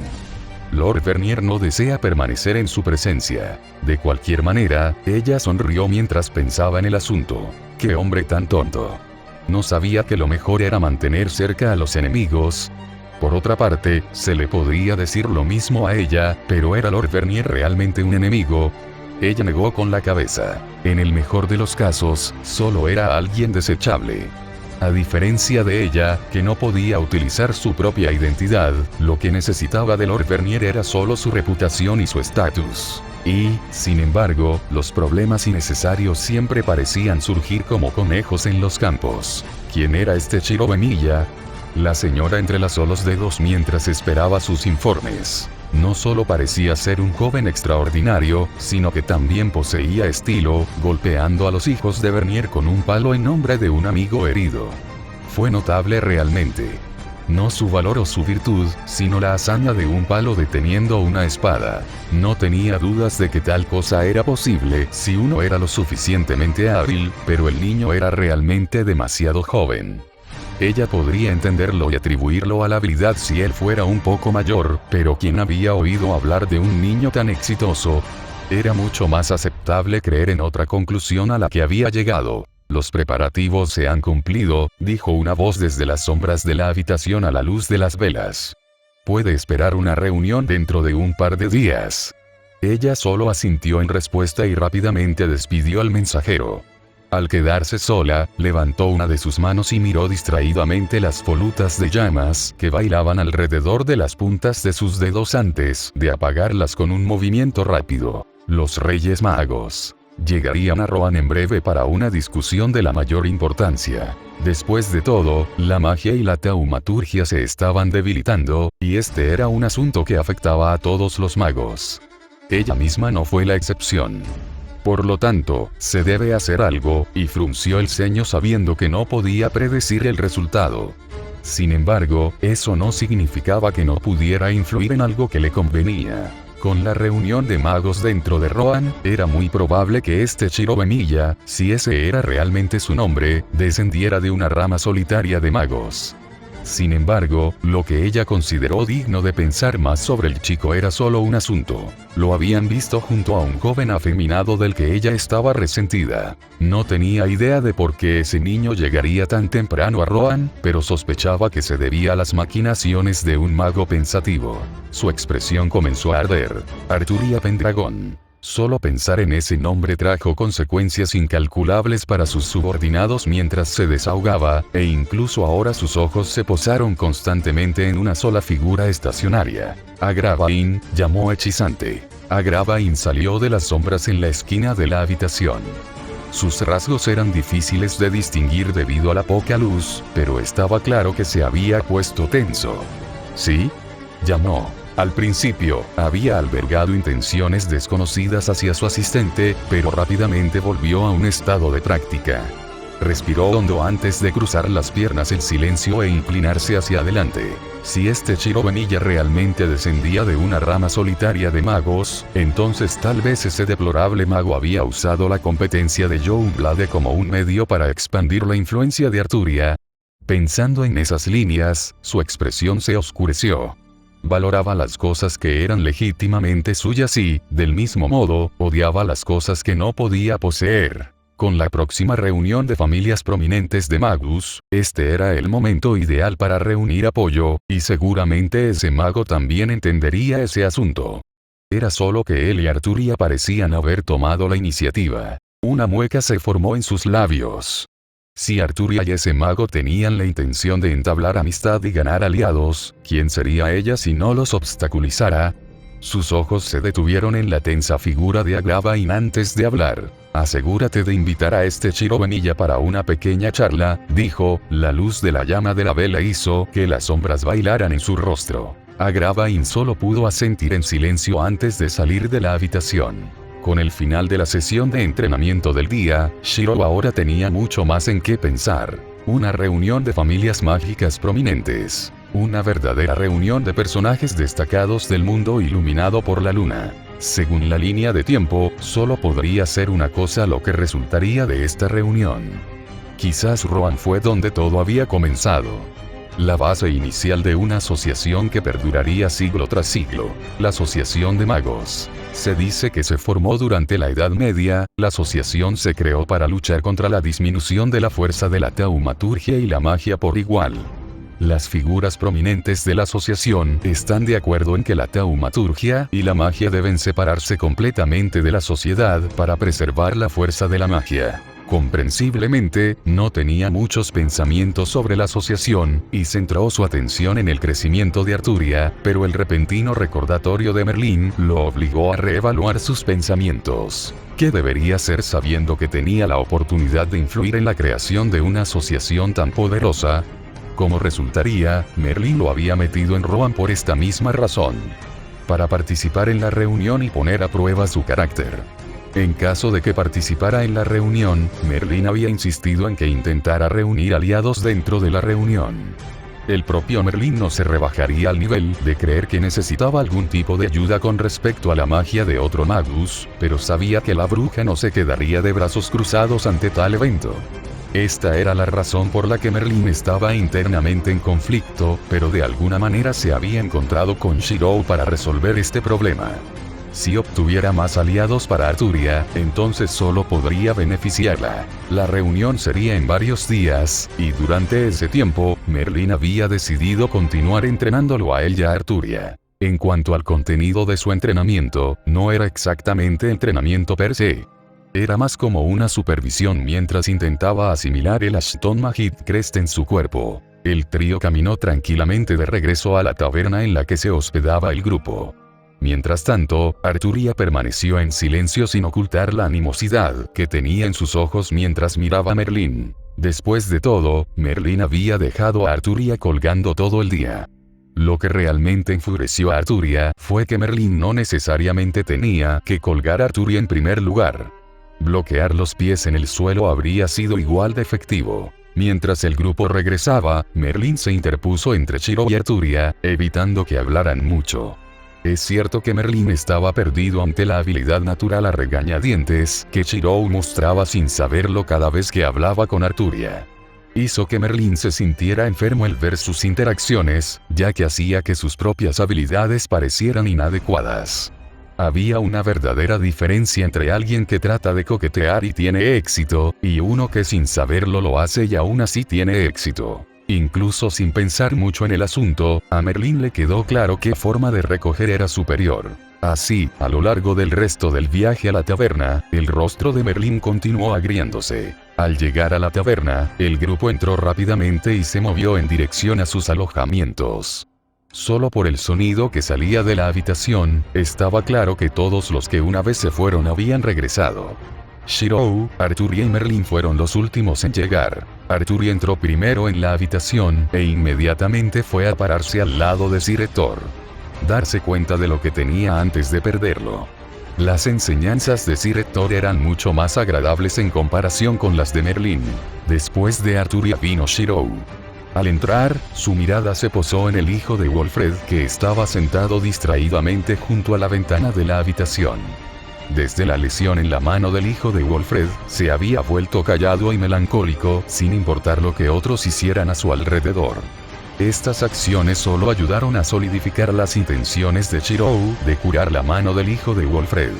Lord Vernier no desea permanecer en su presencia. De cualquier manera, ella sonrió mientras pensaba en el asunto. ¡Qué hombre tan tonto! No sabía que lo mejor era mantener cerca a los enemigos. Por otra parte, se le podría decir lo mismo a ella, pero ¿era Lord Vernier realmente un enemigo? Ella negó con la cabeza. En el mejor de los casos, solo era alguien desechable. A diferencia de ella, que no podía utilizar su propia identidad, lo que necesitaba de Lord Vernier era solo su reputación y su estatus. Y, sin embargo, los problemas innecesarios siempre parecían surgir como conejos en los campos. ¿Quién era este Chiro Bemilla? La señora entrelazó los dedos mientras esperaba sus informes. No solo parecía ser un joven extraordinario, sino que también poseía estilo, golpeando a los hijos de Vernier con un palo en nombre de un amigo herido. Fue notable realmente. No su valor o su virtud, sino la hazaña de un palo deteniendo una espada. No tenía dudas de que tal cosa era posible si uno era lo suficientemente hábil, pero el niño era realmente demasiado joven. Ella podría entenderlo y atribuirlo a la habilidad si él fuera un poco mayor, pero ¿quién había oído hablar de un niño tan exitoso? Era mucho más aceptable creer en otra conclusión a la que había llegado. Los preparativos se han cumplido, dijo una voz desde las sombras de la habitación a la luz de las velas. Puede esperar una reunión dentro de un par de días. Ella solo asintió en respuesta y rápidamente despidió al mensajero. Al quedarse sola, levantó una de sus manos y miró distraídamente las volutas de llamas que bailaban alrededor de las puntas de sus dedos antes de apagarlas con un movimiento rápido. Los Reyes Magos llegarían a Rohan en breve para una discusión de la mayor importancia. Después de todo, la magia y la taumaturgia se estaban debilitando, y este era un asunto que afectaba a todos los magos. Ella misma no fue la excepción. Por lo tanto, se debe hacer algo, y frunció el ceño sabiendo que no podía predecir el resultado. Sin embargo, eso no significaba que no pudiera influir en algo que le convenía. Con la reunión de magos dentro de Rohan, era muy probable que este Chiro Bemilla, si ese era realmente su nombre, descendiera de una rama solitaria de magos. Sin embargo, lo que ella consideró digno de pensar más sobre el chico era solo un asunto. Lo habían visto junto a un joven afeminado del que ella estaba resentida. No tenía idea de por qué ese niño llegaría tan temprano a Rohan, pero sospechaba que se debía a las maquinaciones de un mago pensativo. Su expresión comenzó a arder. Arturia Pendragon. Solo pensar en ese nombre trajo consecuencias incalculables para sus subordinados mientras se desahogaba, e incluso ahora sus ojos se posaron constantemente en una sola figura estacionaria. Agravain, llamó hechizante. Agravain salió de las sombras en la esquina de la habitación. Sus rasgos eran difíciles de distinguir debido a la poca luz, pero estaba claro que se había puesto tenso. ¿Sí? Llamó. Al principio, había albergado intenciones desconocidas hacia su asistente, pero rápidamente volvió a un estado de práctica. Respiró hondo antes de cruzar las piernas en silencio e inclinarse hacia adelante. Si este Chiro Bemilla realmente descendía de una rama solitaria de magos, entonces tal vez ese deplorable mago había usado la competencia de Youngblood como un medio para expandir la influencia de Arturia. Pensando en esas líneas, su expresión se oscureció. Valoraba las cosas que eran legítimamente suyas y, del mismo modo, odiaba las cosas que no podía poseer. Con la próxima reunión de familias prominentes de Magus, este era el momento ideal para reunir apoyo, y seguramente ese mago también entendería ese asunto. Era solo que él y Arturia parecían haber tomado la iniciativa. Una mueca se formó en sus labios. Si Arturia y ese mago tenían la intención de entablar amistad y ganar aliados, ¿quién sería ella si no los obstaculizara? Sus ojos se detuvieron en la tensa figura de Agravain antes de hablar. Asegúrate de invitar a este Chirobenilla para una pequeña charla, dijo. La luz de la llama de la vela hizo que las sombras bailaran en su rostro. Agravain solo pudo asentir en silencio antes de salir de la habitación. Con el final de la sesión de entrenamiento del día, Shirou ahora tenía mucho más en qué pensar. Una reunión de familias mágicas prominentes. Una verdadera reunión de personajes destacados del mundo iluminado por la luna. Según la línea de tiempo, solo podría ser una cosa lo que resultaría de esta reunión. Quizás Rohan fue donde todo había comenzado. La base inicial de una asociación que perduraría siglo tras siglo. La Asociación de Magos. Se dice que se formó durante la Edad Media. La asociación se creó para luchar contra la disminución de la fuerza de la taumaturgia y la magia por igual. Las figuras prominentes de la asociación están de acuerdo en que la taumaturgia y la magia deben separarse completamente de la sociedad para preservar la fuerza de la magia. Comprensiblemente, no tenía muchos pensamientos sobre la asociación, y centró su atención en el crecimiento de Arturia, pero el repentino recordatorio de Merlín lo obligó a reevaluar sus pensamientos. ¿Qué debería hacer sabiendo que tenía la oportunidad de influir en la creación de una asociación tan poderosa? Como resultaría, Merlín lo había metido en Rohan por esta misma razón. Para participar en la reunión y poner a prueba su carácter. En caso de que participara en la reunión, Merlín había insistido en que intentara reunir aliados dentro de la reunión. El propio Merlín no se rebajaría al nivel de creer que necesitaba algún tipo de ayuda con respecto a la magia de otro magus, pero sabía que la bruja no se quedaría de brazos cruzados ante tal evento. Esta era la razón por la que Merlín estaba internamente en conflicto, pero de alguna manera se había encontrado con Shirou para resolver este problema. Si obtuviera más aliados para Arturia, entonces solo podría beneficiarla. La reunión sería en varios días, y durante ese tiempo, Merlín había decidido continuar entrenándolo a él y a Arturia. En cuanto al contenido de su entrenamiento, no era exactamente entrenamiento per se. Era más como una supervisión mientras intentaba asimilar el Ashton Magid Crest en su cuerpo. El trío caminó tranquilamente de regreso a la taberna en la que se hospedaba el grupo. Mientras tanto, Arturia permaneció en silencio sin ocultar la animosidad que tenía en sus ojos mientras miraba a Merlín. Después de todo, Merlín había dejado a Arturia colgando todo el día. Lo que realmente enfureció a Arturia fue que Merlín no necesariamente tenía que colgar a Arturia en primer lugar. Bloquear los pies en el suelo habría sido igual de efectivo. Mientras el grupo regresaba, Merlín se interpuso entre Shirou y Arturia, evitando que hablaran mucho. Es cierto que Merlín estaba perdido ante la habilidad natural a regañadientes que Shirou mostraba sin saberlo cada vez que hablaba con Arturia. Hizo que Merlín se sintiera enfermo el ver sus interacciones, ya que hacía que sus propias habilidades parecieran inadecuadas. Había una verdadera diferencia entre alguien que trata de coquetear y tiene éxito, y uno que sin saberlo lo hace y aún así tiene éxito. Incluso sin pensar mucho en el asunto, a Merlín le quedó claro qué forma de recoger era superior. Así, a lo largo del resto del viaje a la taberna, el rostro de Merlín continuó agriándose. Al llegar a la taberna, el grupo entró rápidamente y se movió en dirección a sus alojamientos. Solo por el sonido que salía de la habitación, estaba claro que todos los que una vez se fueron habían regresado. Shirou, Arturia y Merlín fueron los últimos en llegar. Arturia entró primero en la habitación, e inmediatamente fue a pararse al lado de Sir Hector. Darse cuenta de lo que tenía antes de perderlo. Las enseñanzas de Sir Hector eran mucho más agradables en comparación con las de Merlín. Después de Arturia vino Shirou. Al entrar, su mirada se posó en el hijo de Wolfred que estaba sentado distraídamente junto a la ventana de la habitación. Desde la lesión en la mano del hijo de Wolfred, se había vuelto callado y melancólico, sin importar lo que otros hicieran a su alrededor. Estas acciones solo ayudaron a solidificar las intenciones de Shirou de curar la mano del hijo de Wolfred.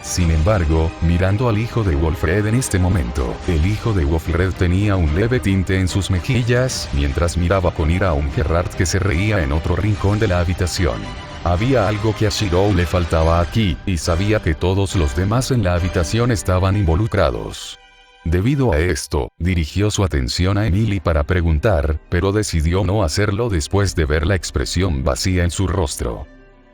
Sin embargo, mirando al hijo de Wolfred en este momento, el hijo de Wolfred tenía un leve tinte en sus mejillas, mientras miraba con ira a un Gerard que se reía en otro rincón de la habitación. Había algo que a Shirou le faltaba aquí, y sabía que todos los demás en la habitación estaban involucrados. Debido a esto, dirigió su atención a Emily para preguntar, pero decidió no hacerlo después de ver la expresión vacía en su rostro.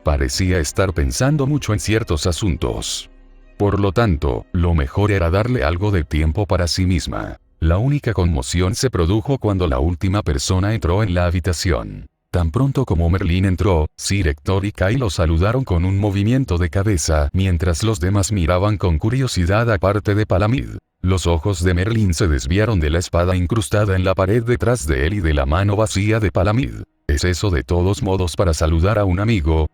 Parecía estar pensando mucho en ciertos asuntos. Por lo tanto, lo mejor era darle algo de tiempo para sí misma. La única conmoción se produjo cuando la última persona entró en la habitación. Tan pronto como Merlin entró, Sir Hector y Kai lo saludaron con un movimiento de cabeza, mientras los demás miraban con curiosidad aparte de Palamid. Los ojos de Merlin se desviaron de la espada incrustada en la pared detrás de él y de la mano vacía de Palamid. ¿Es eso de todos modos para saludar a un amigo?,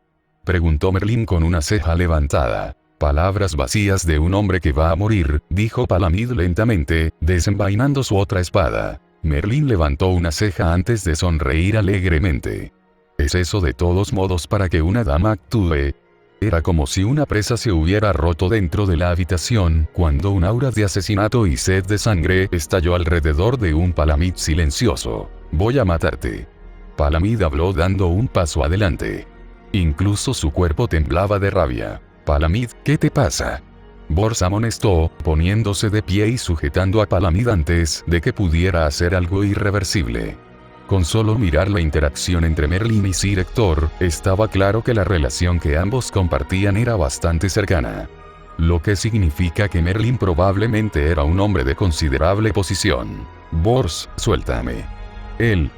preguntó Merlin con una ceja levantada. Palabras vacías de un hombre que va a morir, dijo Palamid lentamente, desenvainando su otra espada. Merlin levantó una ceja antes de sonreír alegremente. ¿Es eso de todos modos para que una dama actúe? Era como si una presa se hubiera roto dentro de la habitación, cuando un aura de asesinato y sed de sangre estalló alrededor de un Palamid silencioso. Voy a matarte. Palamid habló dando un paso adelante. Incluso su cuerpo temblaba de rabia. Palamid, ¿qué te pasa? Bors amonestó, poniéndose de pie y sujetando a Palamid antes de que pudiera hacer algo irreversible. Con solo mirar la interacción entre Merlin y Sir Hector, estaba claro que la relación que ambos compartían era bastante cercana. Lo que significa que Merlin probablemente era un hombre de considerable posición. Bors, suéltame. Él,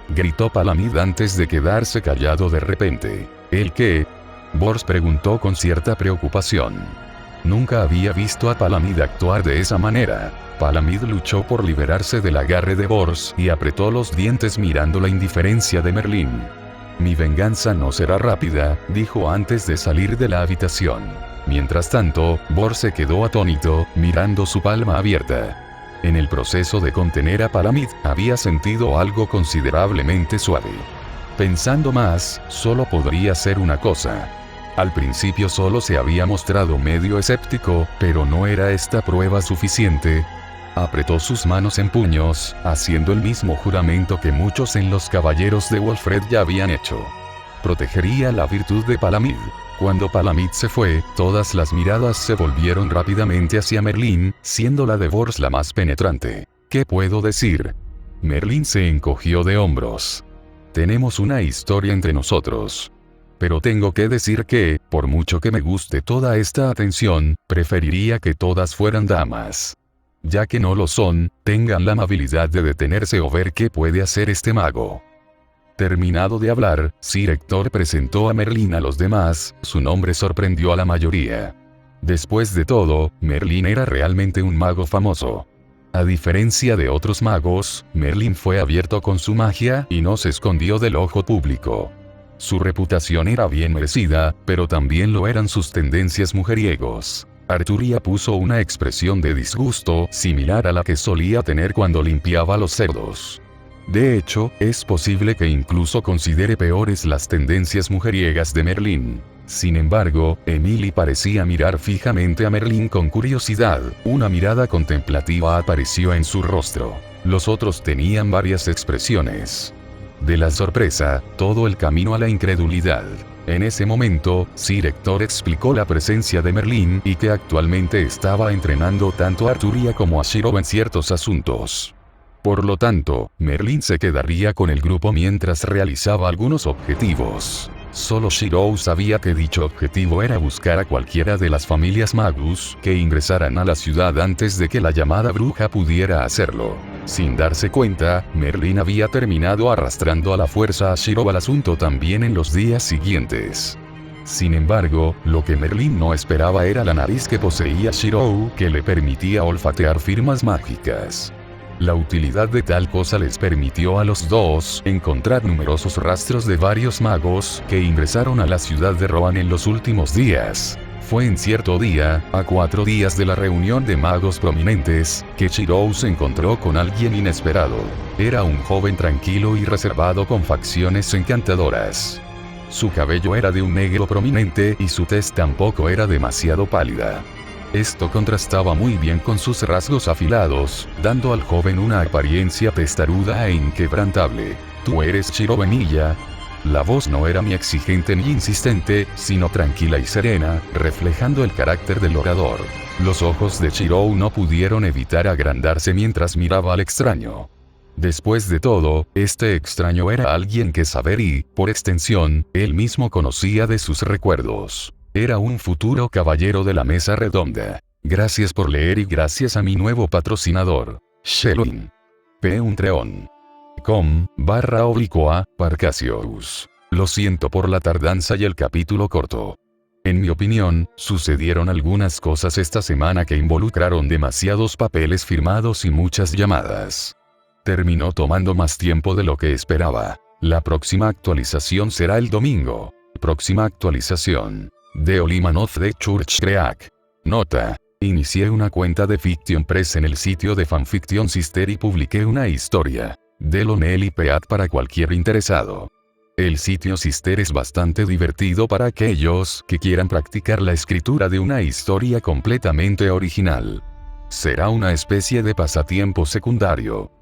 gritó Palamid antes de quedarse callado de repente. ¿El qué? Bors preguntó con cierta preocupación. Nunca había visto a Palamid actuar de esa manera. Palamid luchó por liberarse del agarre de Bors y apretó los dientes mirando la indiferencia de Merlin. Mi venganza no será rápida, dijo antes de salir de la habitación. Mientras tanto, Bors se quedó atónito, mirando su palma abierta. En el proceso de contener a Palamid, había sentido algo considerablemente suave. Pensando más, solo podría ser una cosa. Al principio solo se había mostrado medio escéptico, pero ¿no era esta prueba suficiente? Apretó sus manos en puños, haciendo el mismo juramento que muchos en los caballeros de Wolfred ya habían hecho. Protegería la virtud de Palamid. Cuando Palamid se fue, todas las miradas se volvieron rápidamente hacia Merlin, siendo la de Bors la más penetrante. ¿Qué puedo decir? Merlin se encogió de hombros. Tenemos una historia entre nosotros. Pero tengo que decir que, por mucho que me guste toda esta atención, preferiría que todas fueran damas. Ya que no lo son, tengan la amabilidad de detenerse o ver qué puede hacer este mago. Terminado de hablar, Sir Hector presentó a Merlin a los demás, su nombre sorprendió a la mayoría. Después de todo, Merlin era realmente un mago famoso. A diferencia de otros magos, Merlin fue abierto con su magia y no se escondió del ojo público. Su reputación era bien merecida, pero también lo eran sus tendencias mujeriegos. Arturia puso una expresión de disgusto similar a la que solía tener cuando limpiaba los cerdos. De hecho, es posible que incluso considere peores las tendencias mujeriegas de Merlin. Sin embargo, Emily parecía mirar fijamente a Merlin con curiosidad, una mirada contemplativa apareció en su rostro. Los otros tenían varias expresiones. De la sorpresa, todo el camino a la incredulidad. En ese momento, Sir Hector explicó la presencia de Merlin y que actualmente estaba entrenando tanto a Arturia como a Shirou en ciertos asuntos. Por lo tanto, Merlin se quedaría con el grupo mientras realizaba algunos objetivos. Solo Shirou sabía que dicho objetivo era buscar a cualquiera de las familias Magus que ingresaran a la ciudad antes de que la llamada bruja pudiera hacerlo. Sin darse cuenta, Merlin había terminado arrastrando a la fuerza a Shirou al asunto también en los días siguientes. Sin embargo, lo que Merlin no esperaba era la nariz que poseía Shirou, que le permitía olfatear firmas mágicas. La utilidad de tal cosa les permitió a los dos encontrar numerosos rastros de varios magos que ingresaron a la ciudad de Rohan en los últimos días. Fue en cierto día, a 4 días de la reunión de magos prominentes, que Shirou se encontró con alguien inesperado. Era un joven tranquilo y reservado con facciones encantadoras. Su cabello era de un negro prominente y su tez tampoco era demasiado pálida. Esto contrastaba muy bien con sus rasgos afilados, dando al joven una apariencia testaruda e inquebrantable. ¿Tú eres Shirou Emilia? La voz no era ni exigente ni insistente, sino tranquila y serena, reflejando el carácter del orador. Los ojos de Chirou no pudieron evitar agrandarse mientras miraba al extraño. Después de todo, este extraño era alguien que saber y, por extensión, él mismo conocía de sus recuerdos. Era un futuro caballero de la mesa redonda. Gracias por leer y gracias a mi nuevo patrocinador, Shelin. Patreon.com/Parcasius. Lo siento por la tardanza y el capítulo corto. En mi opinión, sucedieron algunas cosas esta semana que involucraron demasiados papeles firmados y muchas llamadas. Terminó tomando más tiempo de lo que esperaba. La próxima actualización será el domingo. Próxima actualización. The Oliman of the Church Creek. Nota. Inicié una cuenta de Fiction Press en el sitio de Fanfiction Sister y publiqué una historia de Lonely Peat para cualquier interesado. El sitio Sister es bastante divertido para aquellos que quieran practicar la escritura de una historia completamente original. Será una especie de pasatiempo secundario.